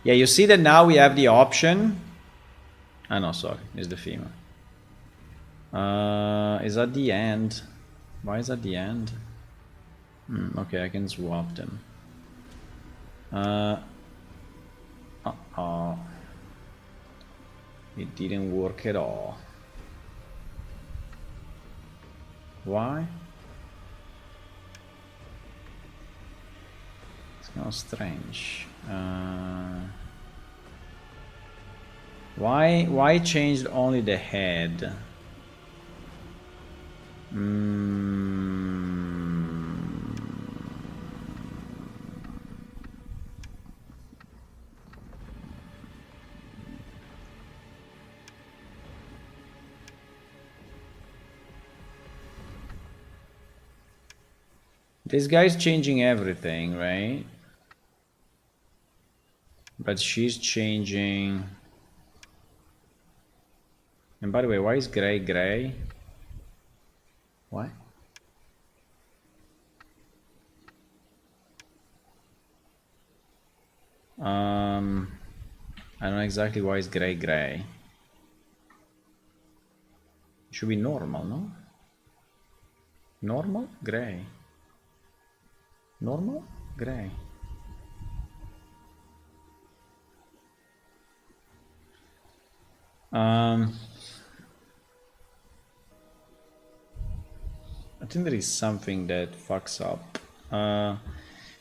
Yeah, you see that now we have the option. Ah, no, sorry, it's the female. Is at the end. Why is at the end? Okay, I can swap them. Uh-oh. It didn't work at all. Why? It's kind of strange. Why changed only the head? This guy's changing everything, right? But she's changing. And by the way, why is gray gray? What? I don't know exactly why it's gray. It should be normal, no? Normal? Gray. Normal? Gray. I think there is something that fucks up.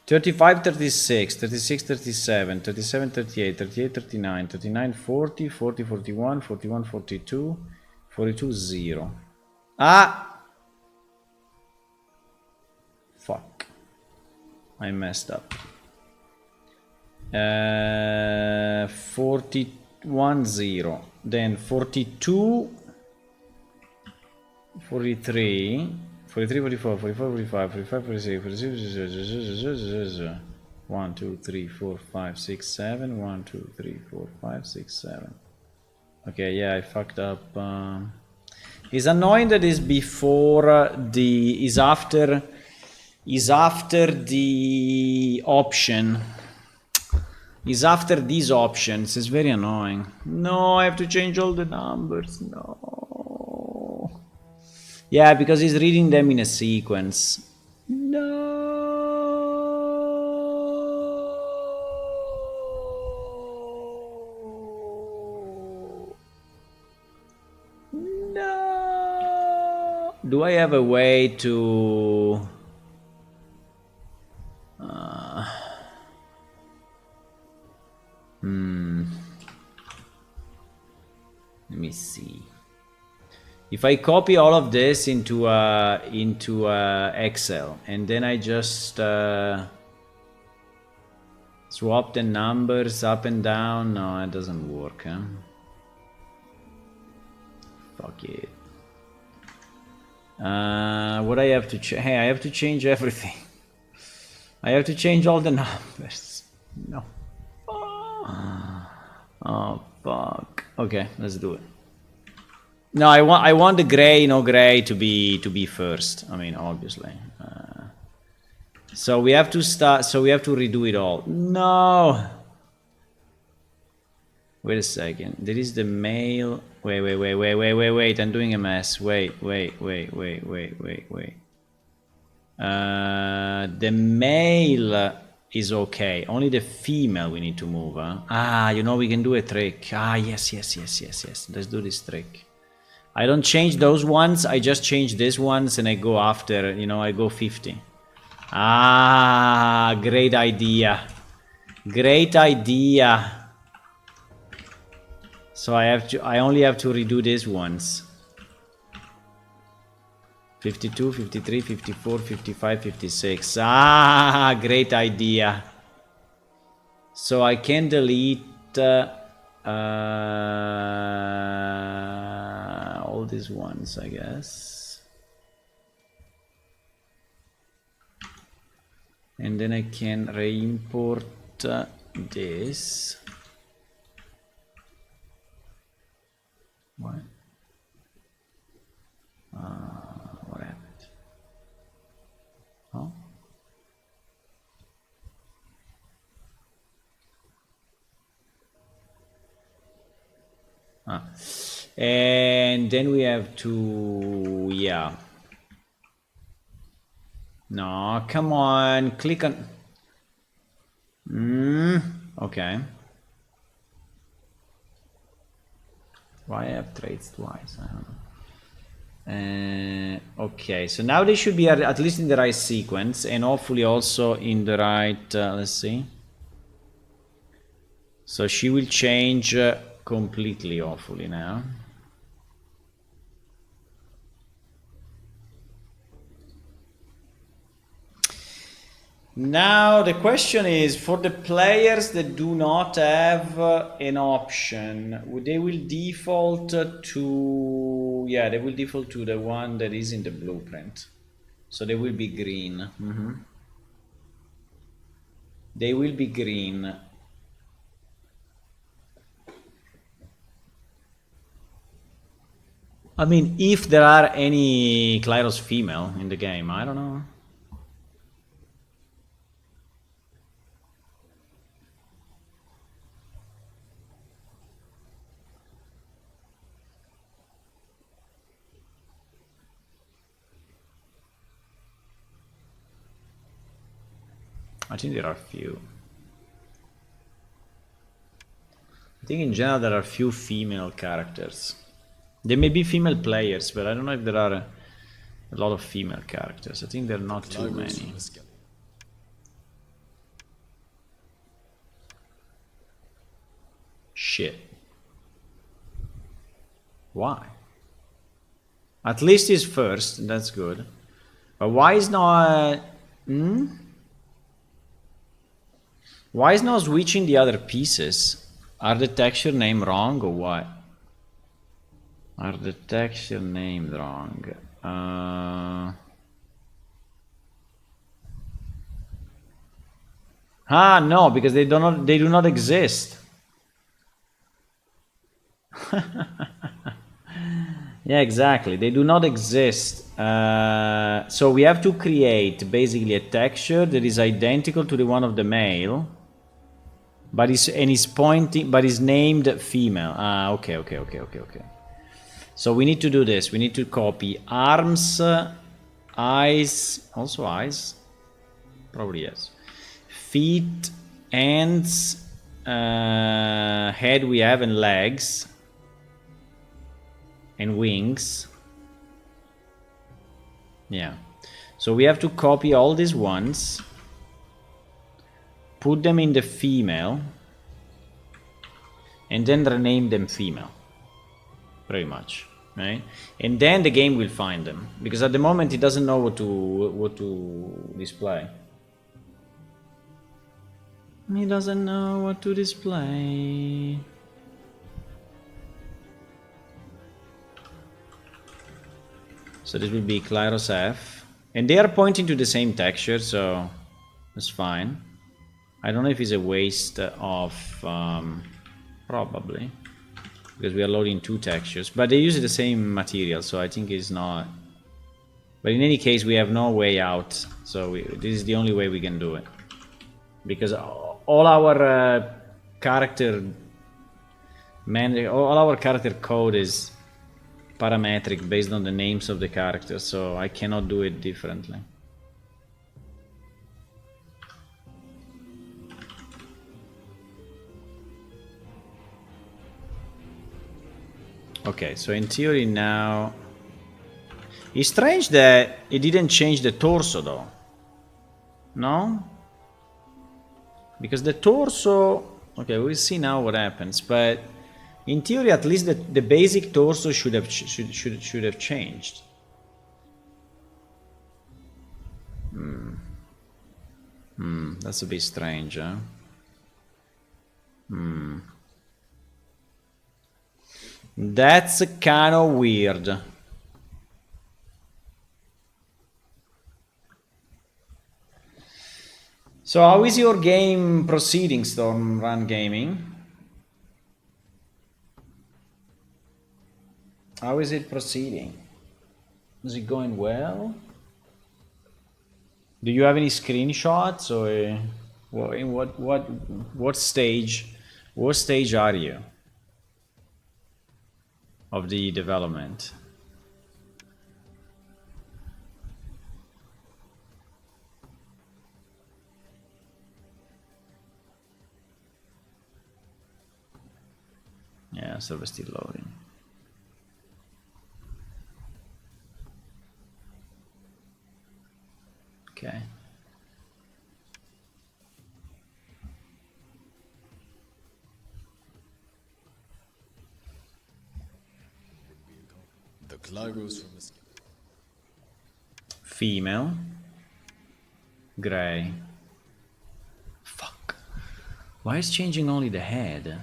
35, 36, 36, 37, 37, 38, 38, 39, 39, 40, 40, 41, 41, 42, 42, 0. Ah! Fuck. I messed up. 41, 0. Then 42, 43, 43, 44, 44, 45, 45, 46, 46, 1, 2, 3, 4, 5, 6, 7, 1, 2, 3, 4, 5, 6, 7. Okay, yeah, I fucked up. It's annoying that is before the, is after the option. Is after these options. It's very annoying. No, I have to change all the numbers. No. Yeah, because he's reading them in a sequence. No. No. Do I have a way to... Let me see. If I copy all of this into Excel and then I just swap the numbers up and down, no, it doesn't work, huh? Fuck it. What I have to change? Hey, I have to change everything. I have to change all the numbers. No. Oh fuck. Okay, let's do it. No, I want the gray, no gray to be first. I mean, obviously. So we have to start. So we have to redo it all. No. Wait a second. There is the mail. Wait. I'm doing a mess. Wait. The male is okay. Only the female we need to move, huh? Ah, you know, we can do a trick. Ah, yes. Let's do this trick. I don't change those ones. I just change these ones and I go after, you know, I go 50. Ah, great idea. Great idea. So I only have to redo these ones. 52, 53, 54, 55, 56. Ah, great idea. So I can delete all these ones, I guess. And then I can re-import this. What? What happened? Oh. And then we have to, yeah. No, come on, click on. Okay. Why I have trades twice? I don't know. Okay, so now they should be at least in the right sequence and hopefully also in the right, let's see. So she will change completely, hopefully now. Now the question is, for the players that do not have an option, they will default to, yeah, they will default to the one that is in the blueprint. So they will be green. They will be green. I mean, if there are any Klyros female in the game, I don't know. I think there are few. I think in general there are few female characters. There may be female players, but I don't know if there are a lot of female characters. I think there are not too Clive rose many. from a skeleton. Shit. Why? At least he's first, that's good. But why is not... Why is not switching the other pieces? Are the texture name wrong or what? Are the texture named wrong? No, because they do not exist. Yeah, exactly. They do not exist. So we have to create basically a texture that is identical to the one of the male, but is named female. Okay. So we need to do this. We need to copy arms, eyes, also eyes. Probably yes. Feet, hands, head we have, and legs. And wings. Yeah. So we have to copy all these ones, put them in the female, and then rename them female. Pretty much, right? And then the game will find them, because at the moment it doesn't know what to display. He doesn't know what to display. So this will be Klyros F. And they are pointing to the same texture, so that's fine. I don't know if it's a waste of... probably. Because we are loading two textures. But they use the same material, so I think it's not... But in any case, we have no way out. So this is the only way we can do it. Because all our character code is parametric based on the names of the characters, so I cannot do it differently. Okay, so in theory now... It's strange that it didn't change the torso though. No? Because the torso... Okay, we'll see now what happens, but... In theory, at least the basic torso should have changed. That's a bit strange, huh? That's kind of weird. So how is your game proceeding, Storm Run Gaming? How is it proceeding? Is it going well? Do you have any screenshots, or in what stage? What stage are you of the development? Yeah, server still loading. Okay. The Clive rose from a skeleton. Female. Gray. Fuck. Why is changing only the head?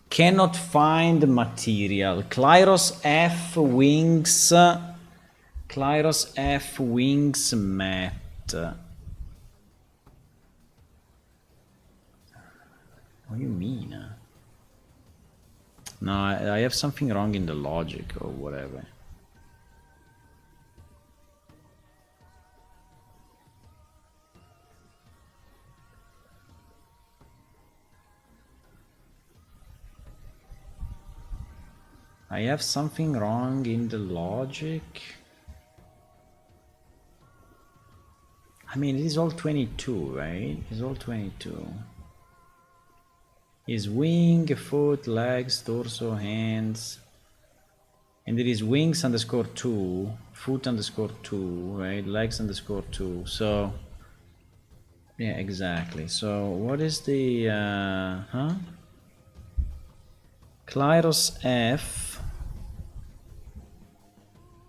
Cannot find material. Klyros F wings. Klyros F wings mat. What do you mean? No, I have something wrong in the logic or whatever. I have something wrong in the logic. I mean, it is all 22, right? It's all 22. Is wing, foot, legs, torso, hands. And it is wings underscore 2, foot underscore 2, right? Legs underscore 2. So, yeah, exactly. So, what is the, Klyros F.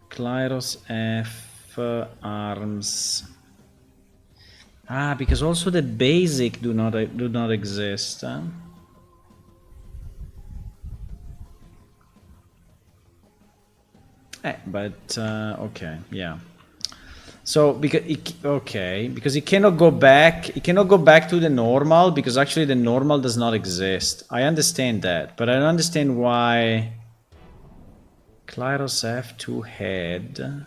Klyros F arms. Ah, because also the basic do not exist. Huh? But okay, yeah. So because it cannot go back. It cannot go back to the normal because actually the normal does not exist. I understand that, but I don't understand why. Klyros F2 head.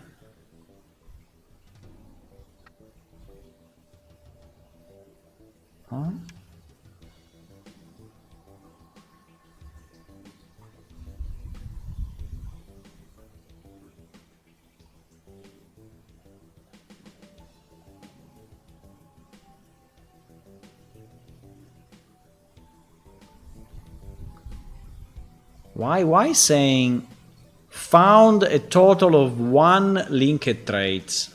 Huh? Why saying found a total of 1 linked traits?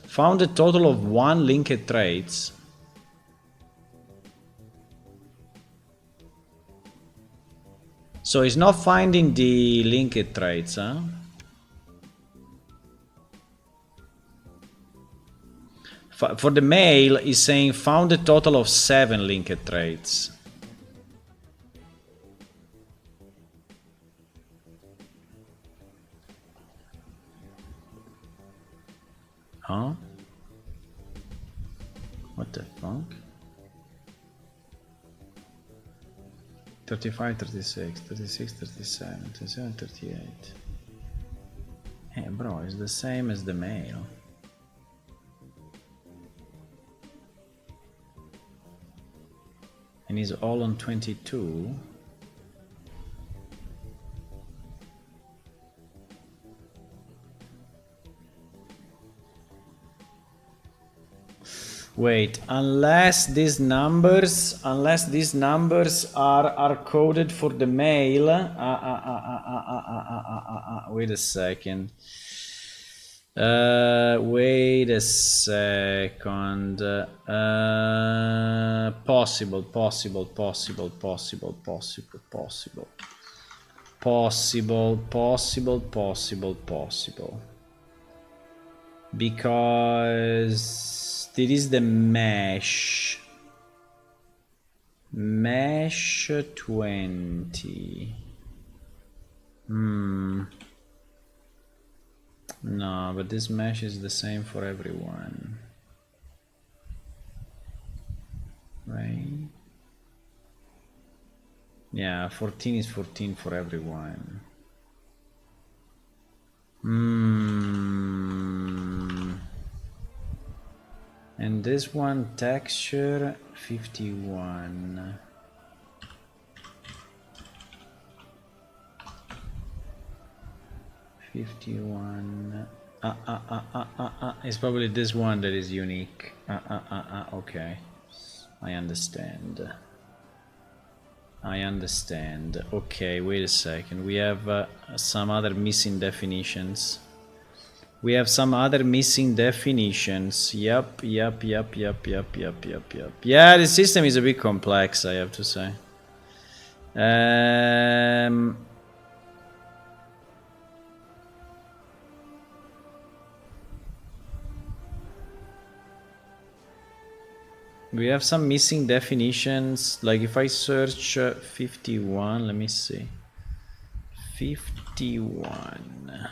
Found a total of 1 linked traits. So it's not finding the linked traits, huh? For the male, is saying found a total of 7 linked traits. Huh? What the fuck? 35, 36, 36, 37, 37, 38. Hey bro, it's the same as the male. And he's all on 22. Wait, unless these numbers are coded for the male. Wait a second. Wait a second. Possible. Because this is the mesh 20. No, but this mesh is the same for everyone, right? Yeah, 14 is 14 for everyone. And this one texture 51. It's probably this one that is unique. Okay, I understand. Okay, wait a second. We have some other missing definitions. Yep. Yeah, the system is a bit complex, I have to say. We have some missing definitions. Like if I search 51, let me see. 51.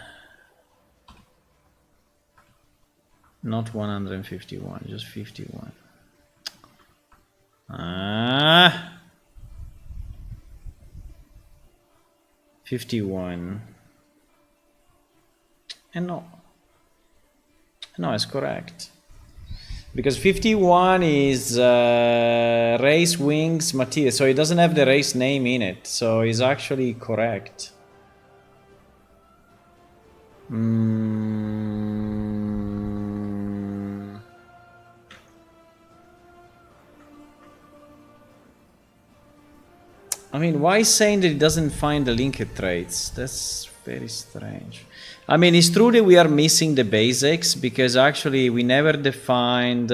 Not 151, just 51. 51. And no, it's correct. Because 51 is race wings material, so it doesn't have the race name in it, so it's actually correct. I mean, why saying that it doesn't find the linked traits? That's very strange. I mean, it's true that we are missing the basics, because actually we never defined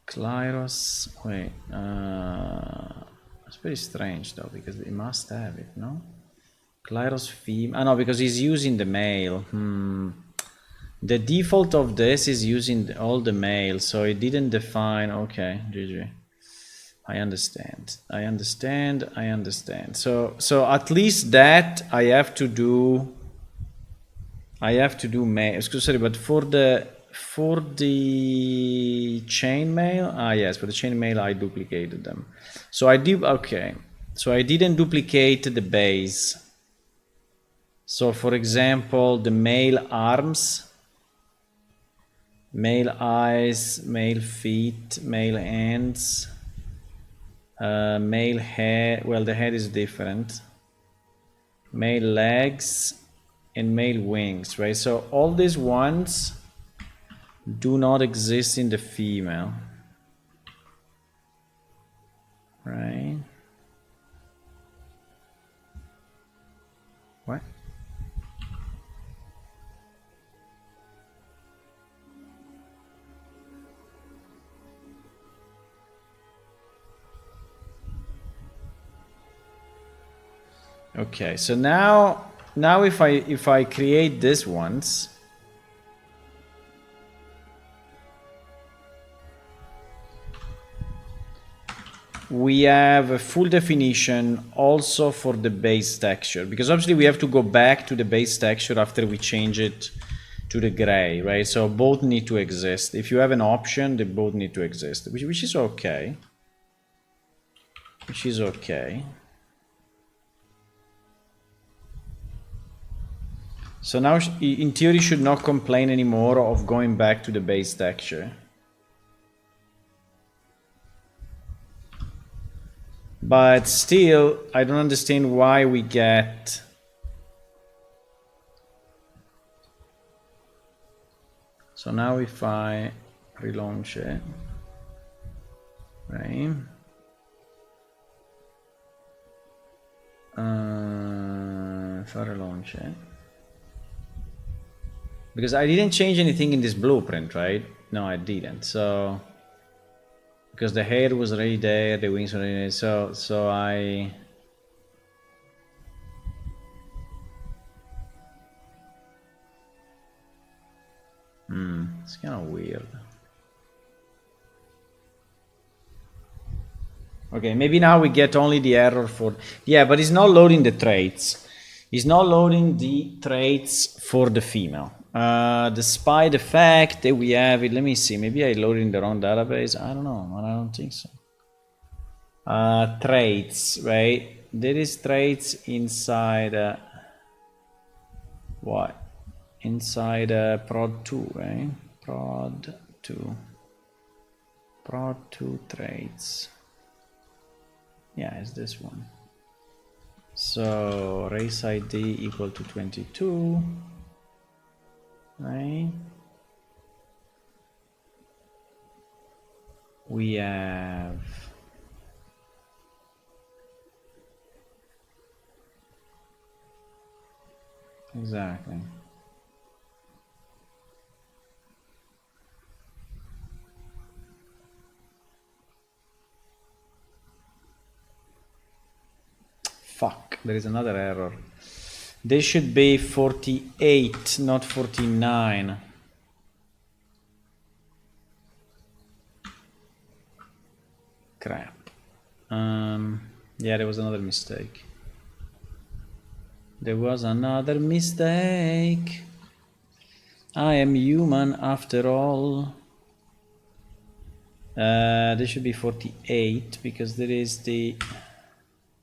Klyros. Wait, it's very strange though, because it must have it, no? Klyros female. No, because he's using the male. The default of this is using all the male, so it didn't define. Okay, GG. I understand. So at least that I have to do mail. Sorry, but for the chainmail, yes, for the chainmail I duplicated them. So I did. Okay, so I didn't duplicate the base. So for example, the male arms, male eyes, male feet, male hands. Male head, well, the head is different. Male legs and male wings, right? So all these ones do not exist in the female, right? What? Okay, so now if I create this ones, we have a full definition also for the base texture, because obviously we have to go back to the base texture after we change it to the gray, right? So both need to exist. If you have an option, they both need to exist, which is okay. Which is okay. So now, in theory, should not complain anymore of going back to the base texture. But still, I don't understand why we get... So now if I relaunch it, right? If I relaunch it, because I didn't change anything in this blueprint, right? No, I didn't. So because the hair was already there, the wings were already there, so I... It's kind of weird. Okay, maybe now we get only the error for... Yeah, but it's not loading the traits. It's not loading the traits for the female. Despite the fact that we have it, let me see, maybe I loaded in the wrong database. I don't know, I don't think so. Traits, right? There is traits inside what? Inside prod 2, right? Prod 2 traits. Yeah, it's this one. So race ID equal to 22, right? We have exactly. Fuck, there is another error. They should be 48, not 49. Crap. Yeah, there was another mistake. There was another mistake. I am human after all. There should be 48 because there is the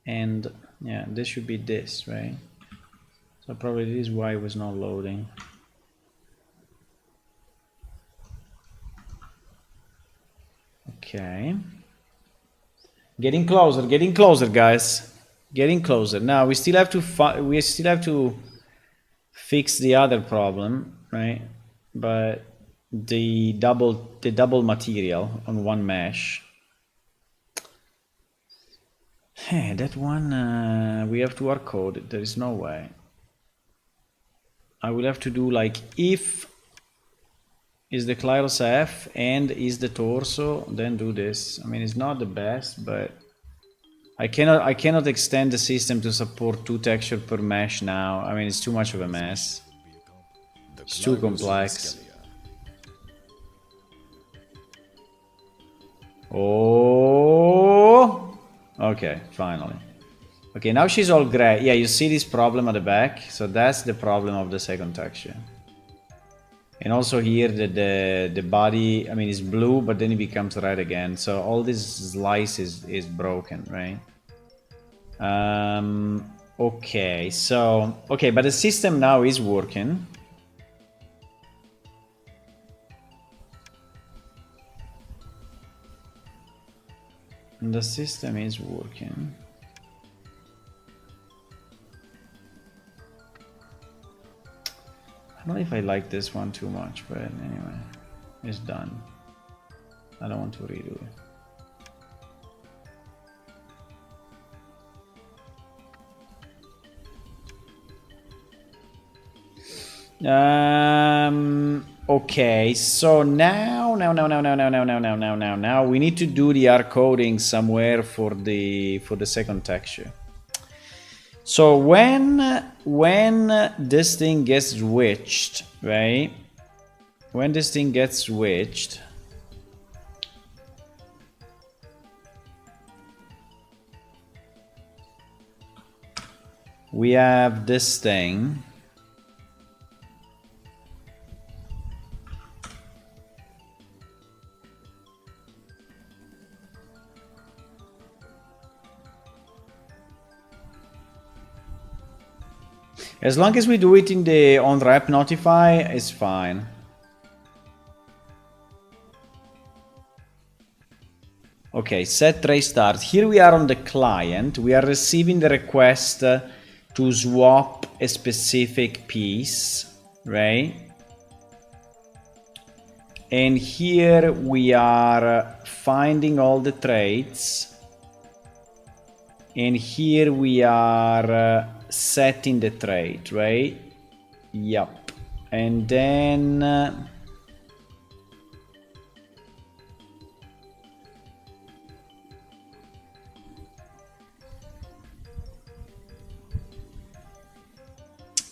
end. Yeah, this should be this, right? So probably this is why it was not loading. Okay. Getting closer, guys. Getting closer. Now we still have to fix the other problem, right? But the double material on one mesh. Hey, that one we have to hard code it. There is no way. I will have to do like if is the Clyros F and is the torso, then do this. I mean, it's not the best, but I cannot extend the system to support 2 textures per mesh now. I mean, it's too much of a mess. It's too complex. Oh, okay, finally. Okay, now she's all gray. Yeah, you see this problem at the back? So that's the problem of the second texture. And also here the body, I mean, it's blue, but then it becomes red again. So all this slice is broken, right? Okay, so, okay, but the system now is working. And the system is working. I don't know if I like this one too much, but anyway, it's done. I don't want to redo it. Okay, so now we need to do the hard coding somewhere for the second texture. So when this thing gets switched, right? When this thing gets switched, we have this thing. As long as we do it in the on-rep notify, it's fine. Okay, set trace start. Here we are on the client. We are receiving the request to swap a specific piece, right? And here we are finding all the traits. And here we are setting the trait, right? Yup. And then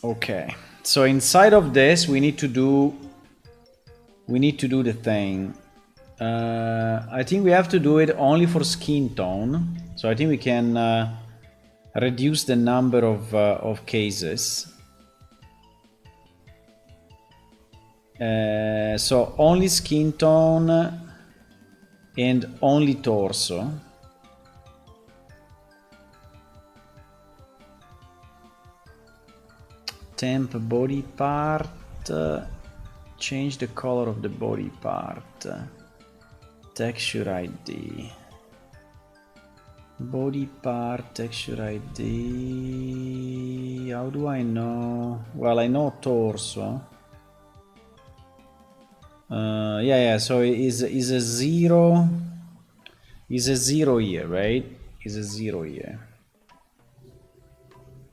okay, so inside of this we need to do the thing. I think we have to do it only for skin tone, so I think we can reduce the number of cases. So only skin tone and only torso. Temp body part. Change the color of the body part. Texture ID. Body part, texture ID. How do I know? Well, I know torso. Yeah. So is a 0. Is a 0 here, right? Is a 0 here.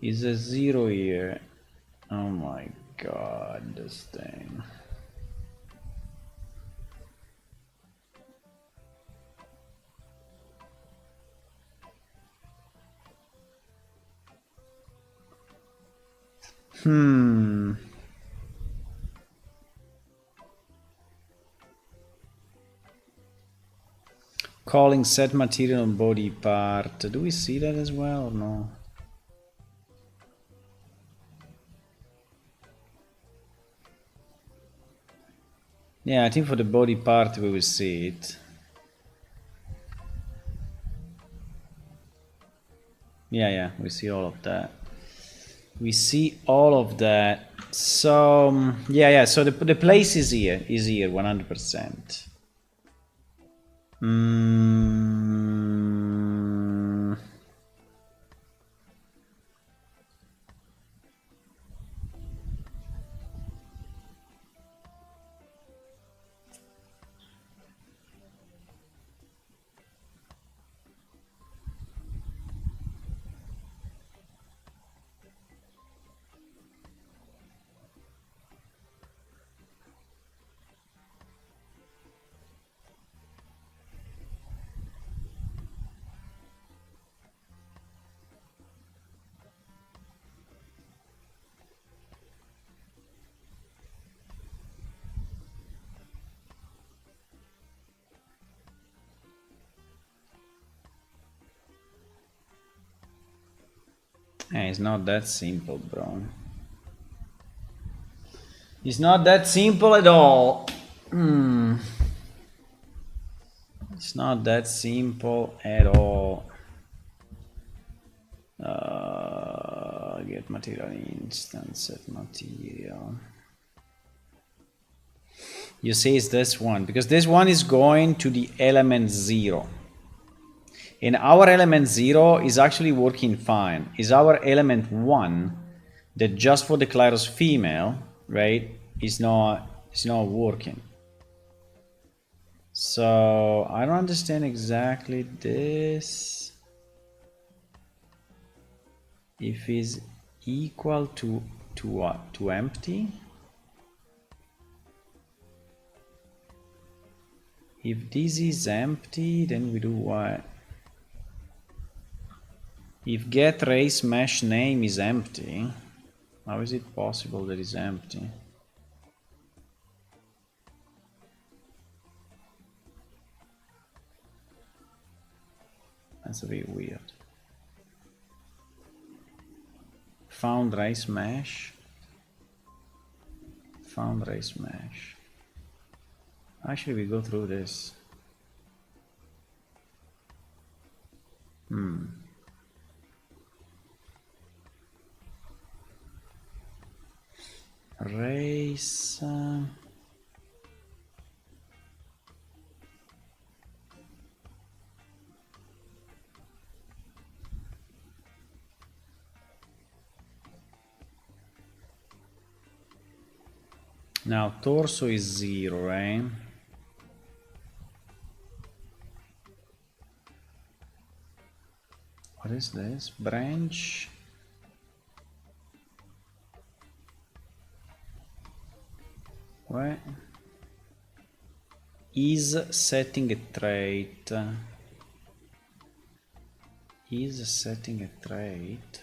Is a 0 here. Oh my god, this thing. Calling set material on body part. Do we see that as well or no? Yeah, I think for the body part we will see it. Yeah, we see all of that. We see all of that. So yeah. So the place is here 100%. Mm. It's not that simple, bro. It's not that simple at all. It's not that simple at all. Get material instance, set material. You say it's this one, because this one is going to the element 0. And our element 0 is actually working fine. Is our element 1 that just for the Klyros female, right, is not working. So I don't understand exactly this. If is equal to what? To empty? If this is empty, then we do what? If get race mesh name is empty, how is it possible that it's empty? That's a bit weird. Found race mesh. Found race mesh. Actually, we go through this. Race. Now torso is 0, right? What is this? Branch. What? Is setting a trait. Is setting a trait.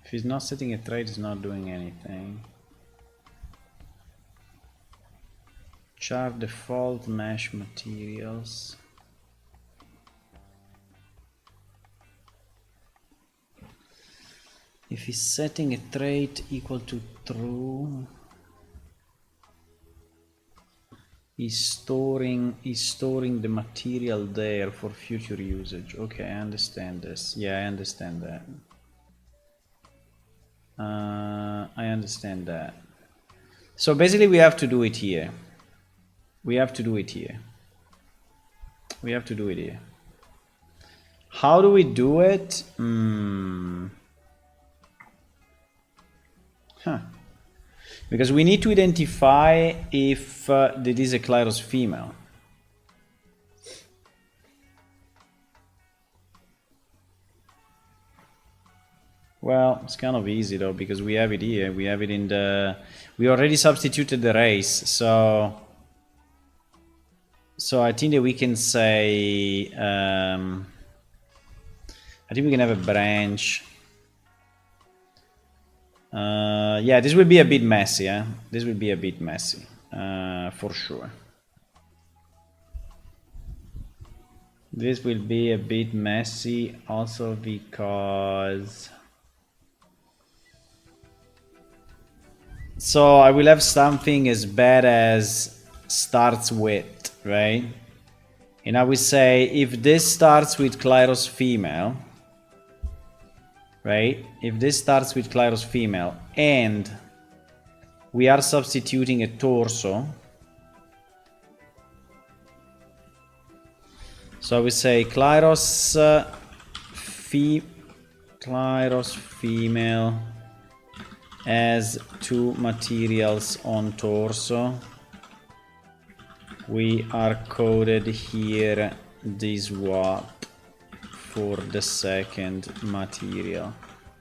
If he's not setting a trait, he's not doing anything. Chart default mesh materials. If he's setting a trait equal to true, he's storing the material there for future usage. Okay, I understand this. Yeah, I understand that. I understand that. So basically we have to do it here. We have to do it here. We have to do it here. How do we do it? Because we need to identify if that is a Klyros female. Well, it's kind of easy though, because we have it here. We have it in the... We already substituted the race, so I think that we can say... I think we can have a branch. Yeah, this will be a bit messy, eh? This will be a bit messy, for sure. This will be a bit messy also because... So I will have something as bad as starts with, right? And I will say if this starts with Klyros female, right? If this starts with Klyros female and we are substituting a torso. So we say Klyros, Klyros female has 2 materials on torso. We are coded here this swap for the second material.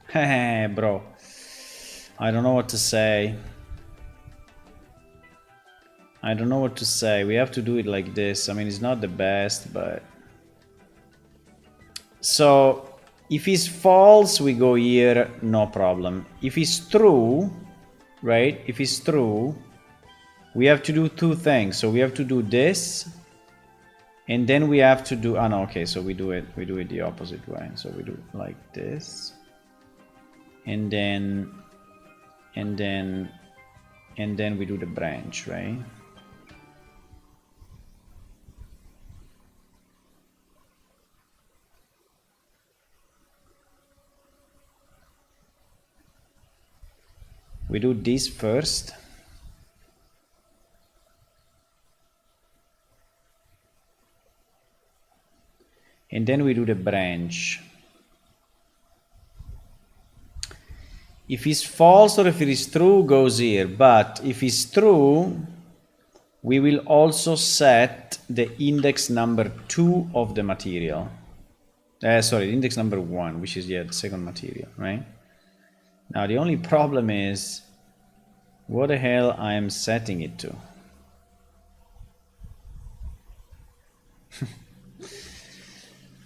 Heh, bro. I don't know what to say. I don't know what to say. We have to do it like this. I mean, it's not the best, but... So, if it's false, we go here, no problem. If it's true, right? If it's true, we have to do 2 things. So we have to do this, and then we have to do... Oh, no, okay, so we do it the opposite way. So we do like this, and then we do the branch, right? We do this first. And then we do the branch. If it's false or if it is true, goes here. But if it's true, we will also set the index number 2 of the material. Sorry, index number 1, which is the second material, right? Now the only problem is, what the hell I am setting it to?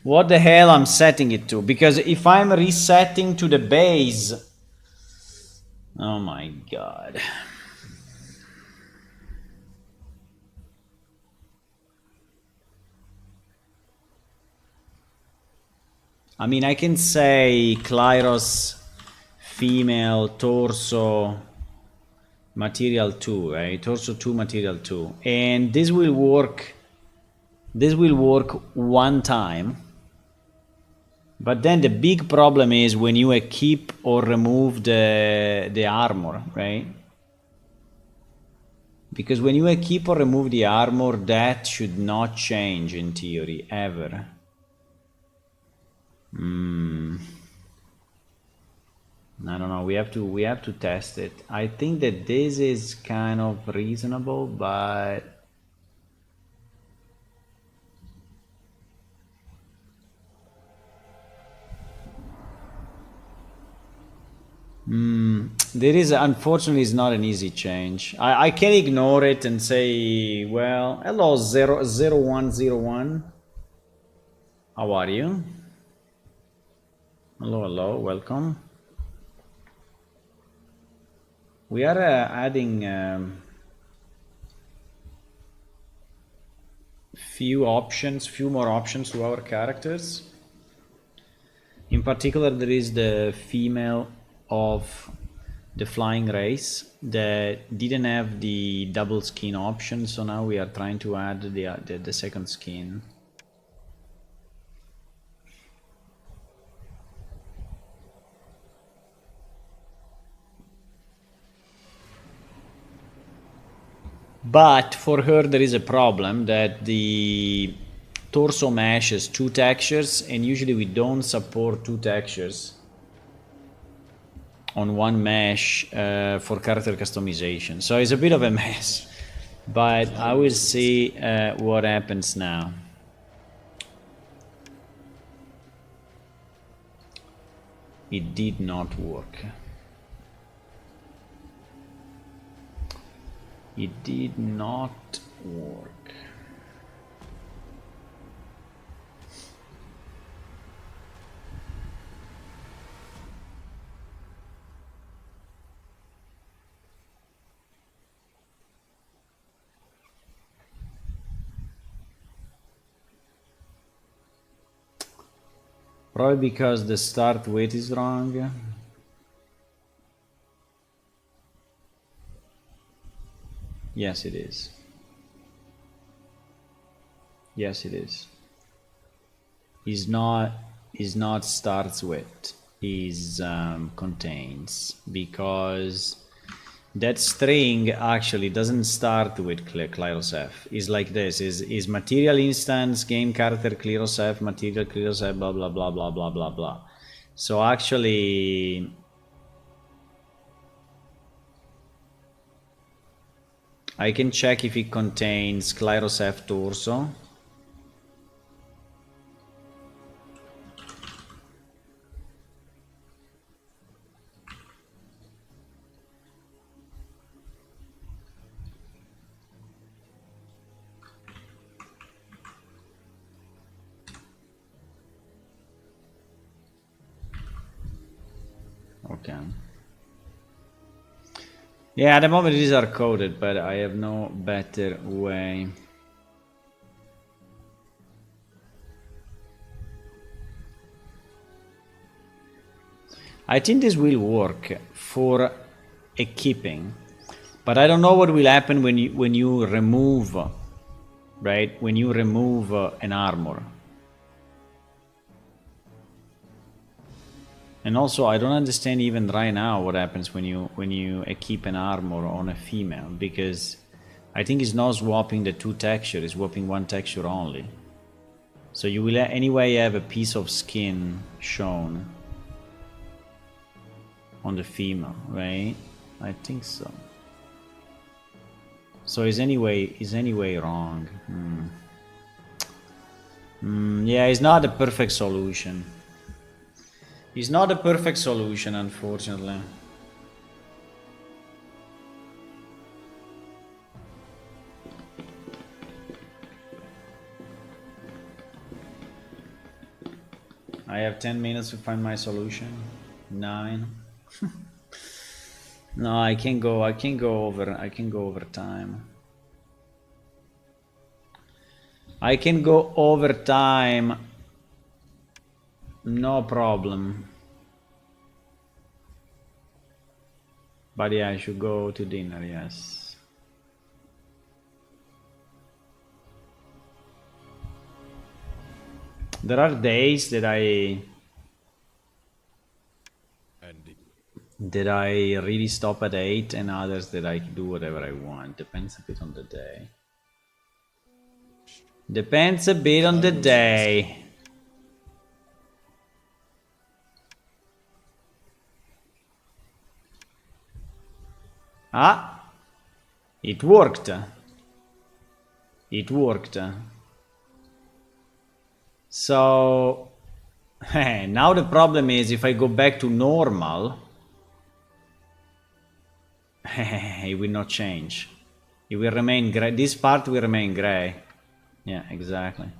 What the hell I'm setting it to? Because if I'm resetting to the base, oh my god. I mean, I can say Klyros female torso material 2, right? Torso 2 material 2, and this will work one time. But then the big problem is when you equip or remove the armor, right? Because when you equip or remove the armor, that should not change in theory, ever. I don't know, we have to test it. I think that this is kind of reasonable, but... There is, unfortunately, is not an easy change. I can ignore it and say, well, hello 0101. How are you? Hello, welcome. We are adding few more options to our characters. In particular, there is the female of the flying race that didn't have the double skin option, so now we are trying to add the second skin. But for her there is a problem that the torso mesh has 2 textures, and usually we don't support 2 textures on one mesh for character customization. So it's a bit of a mess, but I will see what happens now. It did not work. It did not work. Probably because the start weight is wrong. Yes, it is. Yes, it is. Is not starts with, is contains, because That string actually doesn't start with Cleros F. It's like this: is material instance game character Cleros F, material Cleros F, blah blah blah blah blah blah blah. So actually, I can check if it contains Cleros F torso. Okay. Yeah, at the moment these are coded, but I have no better way. I think this will work for equipping, but I don't know what will happen when you remove, right? When you remove an armor. And also, I don't understand even right now what happens when you equip an armor on a female, because I think it's not swapping the two textures, it's swapping one texture only. So you will anyway have a piece of skin shown on the female, right? I think so. So is anyway wrong. Yeah, it's not a perfect solution. It's not a perfect solution, unfortunately. I have 10 minutes to find my solution. 9. No, I can go over time. I can go over time. No problem. But yeah, I should go to dinner, yes. There are days that I really stop at 8, and others that I do whatever I want. Depends a bit on the day. Depends a bit on the day. Ah, it worked. It worked. So now the problem is if I go back to normal, it will not change. It will remain gray. This part will remain gray. Yeah, exactly.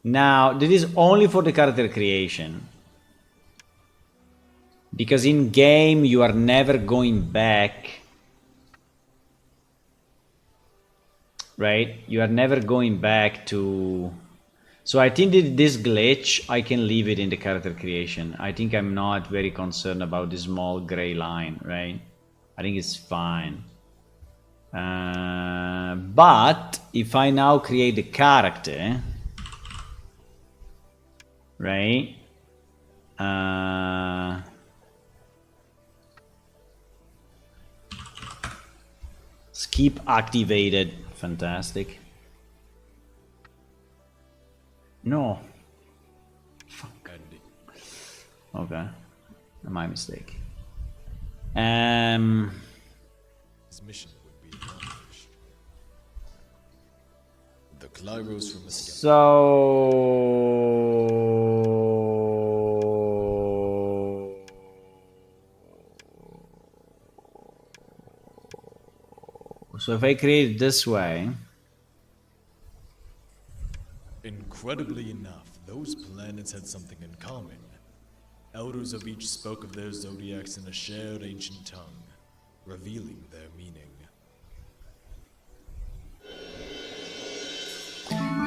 Now, this is only for the character creation. Because in game you are never going back, right? You are never going back to... So I think that this glitch, I can leave it in the character creation. I think I'm not very concerned about this small gray line, right? I think it's fine. But if I now create the character, right? Skip activated. Fantastic. No. Fuck. Okay. My mistake. His mission would be accomplished. The Clyros from the So if I create it this way... Incredibly enough, those planets had something in common. Elders of each spoke of their zodiacs in a shared ancient tongue, revealing their meaning.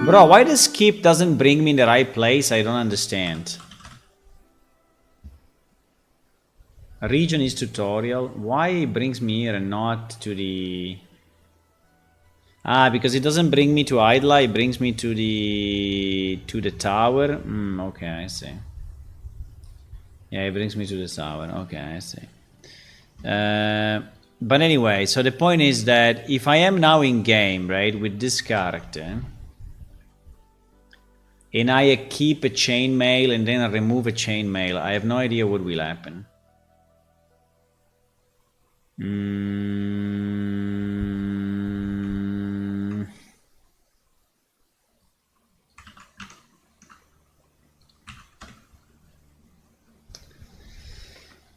Bro, why the skip doesn't bring me in the right place? I don't understand. Region is tutorial. Why it brings me here and not to the... Ah, because it doesn't bring me to Idla, it brings me to the tower. Okay, I see. Yeah, it brings me to the tower. Okay, I see. But anyway, so the point is that if I am now in game, right, with this character, and I keep a chainmail and then I remove a chainmail, I have no idea what will happen.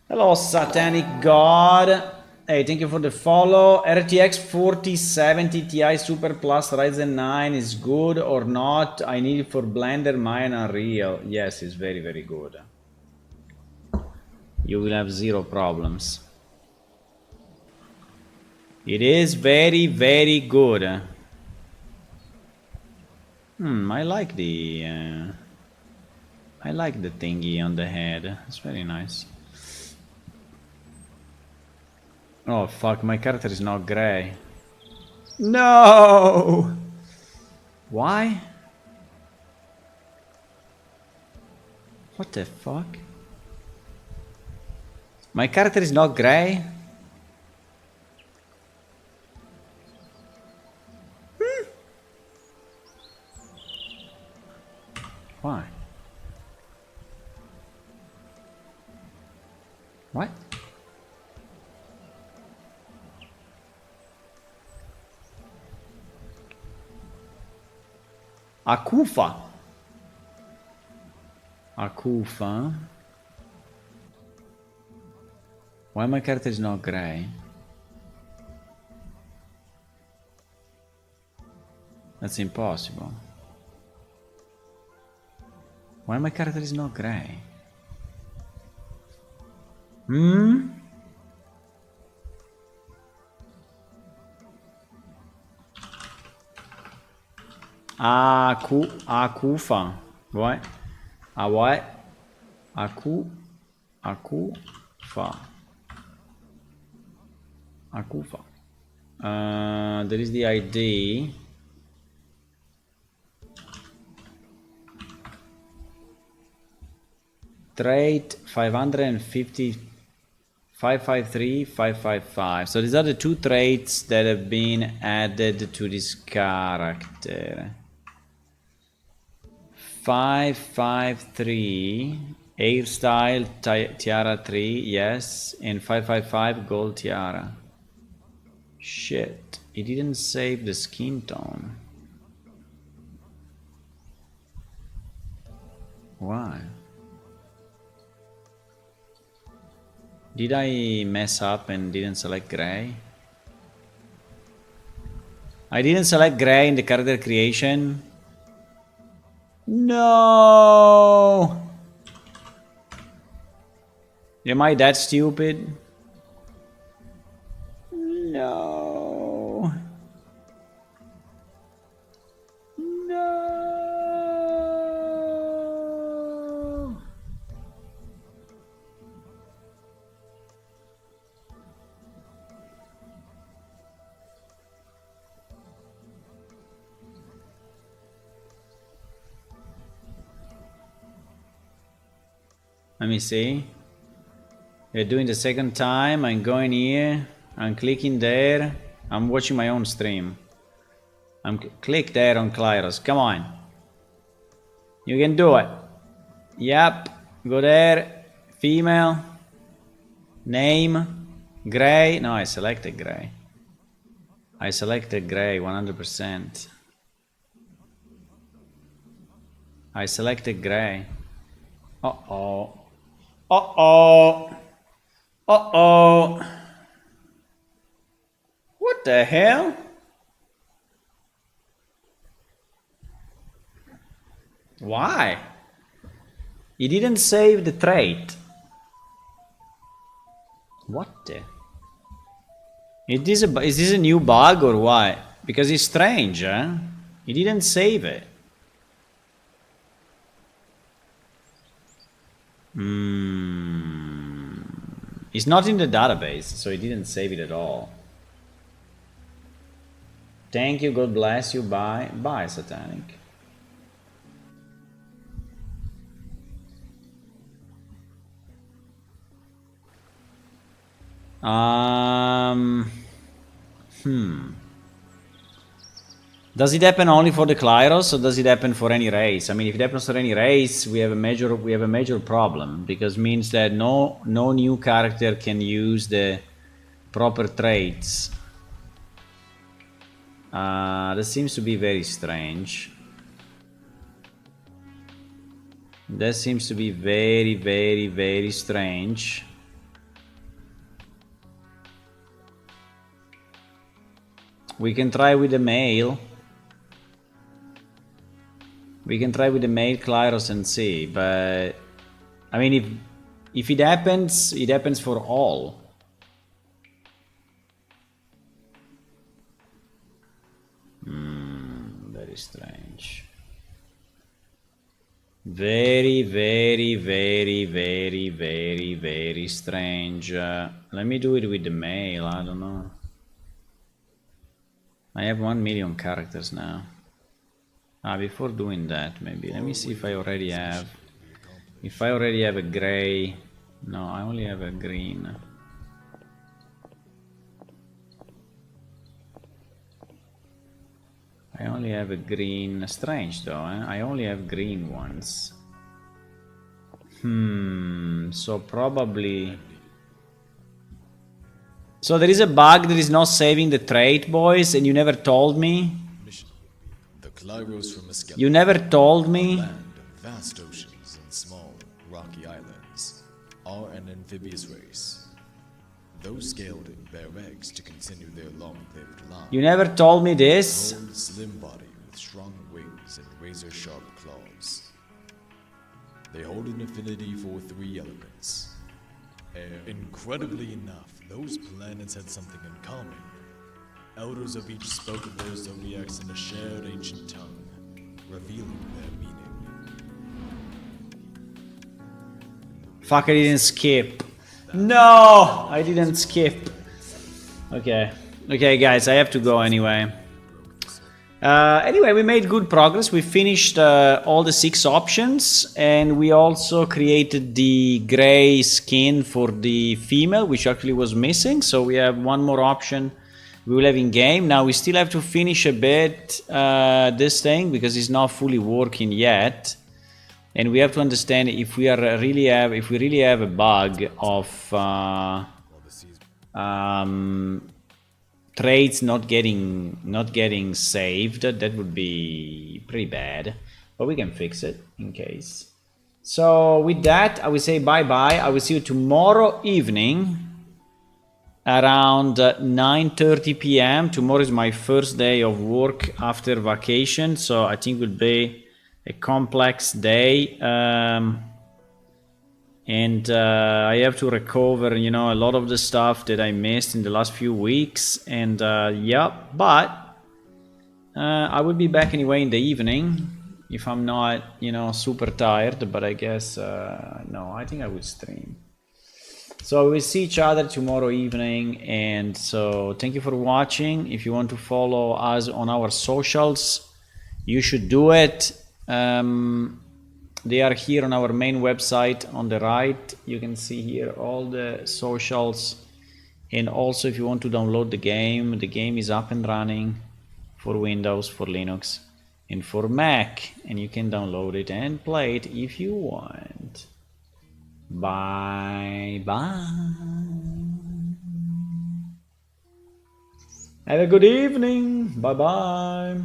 Hello, Satanic God. Hey, thank you for the follow. RTX 4070 Ti Super Plus Ryzen 9 is good or not? I need it for Blender, Maya, and Unreal. Yes, it's very, very good. You will have zero problems. It is very, very good. I like the thingy on the head. It's very nice. Oh fuck, my character is not gray. No! Why? What the fuck? My character is not gray? Why? What? Akufa. Akufa. Why my character is not gray? That's impossible. Why my character is not gray? Akufa. What? What? Akufa. Akufa. There is the ID. Trait 550 553 555. So these are the two traits that have been added to this character. 553 hairstyle tiara 3, yes, and 555 gold tiara. Shit, it didn't save the skin tone. Why? Did I mess up and didn't select gray? I didn't select gray in the character creation. No! Am I that stupid? No. No. Let me see. We're doing the second time. I'm going here. I'm clicking there. I'm watching my own stream. I'm click there on Klyros. Come on. You can do it. Yep. Go there. Female. Name. Gray. No, I selected gray. I selected gray 100%. I selected gray. Uh-oh. Uh-oh. Uh-oh. What the hell? Why? He didn't save the trait. What the? Is this a new bug or what? Because it's strange, huh? He didn't save it. It's not in the database, so he didn't save it at all. Thank you, God bless you, bye. Bye, Satanic. Does it happen only for the Klyros, or does it happen for any race? I mean, if it happens for any race, we have a major problem, because it means that no new character can use the proper traits. That seems to be very strange. That seems to be very strange. We can try with the male. We can try with the male Klyros and see, but I mean, if it happens for all. Very strange. Very strange. Let me do it with the male. I don't know. I have 1 million characters now. Before doing that, maybe let me see if I already have. If I already have a gray. No, I only have a green. I only have a green. Strange though, eh? I only have green ones. So probably. So there is a bug that is not saving the trait, boys, and you never told me. The Klyros from a skeleton. You never told me. Land, vast oceans, and small, rocky islands are an amphibious race. Those scaled and bear eggs to continue their long-lived lives. You never told me this. Old, slim body with strong wings and razor-sharp claws. They hold an affinity for 3 elements. Incredibly enough, those planets had something in common. Elders of each spoke of their zodiacs in a shared ancient tongue, revealing their meaning. Fuck, I didn't skip. No, I didn't skip. Okay. Okay, guys, I have to go anyway. Anyway, we made good progress. We finished all the 6 options, and we also created the gray skin for the female, which actually was missing. So we have 1 more option we will have in game. Now we still have to finish a bit this thing, because it's not fully working yet. And we have to understand if we really have a bug of traits not getting saved. That would be pretty bad, but we can fix it in case. So with that, I will say bye bye. I will see you tomorrow evening around 9:30 p.m. Tomorrow is my first day of work after vacation, so I think it will be a complex day, and I have to recover, you know, a lot of the stuff that I missed in the last few weeks. And yeah, but I will be back anyway in the evening if I'm not, you know, super tired. But I guess no, I think I will stream. So we'll see each other tomorrow evening, and so thank you for watching. If you want to follow us on our socials, you should do it. They are here on our main website on the right. You can see here all the socials, and also if you want to download the game is up and running for Windows, for Linux, and for Mac, and you can download it and play it if you want. Bye bye. Have a good evening. Bye bye.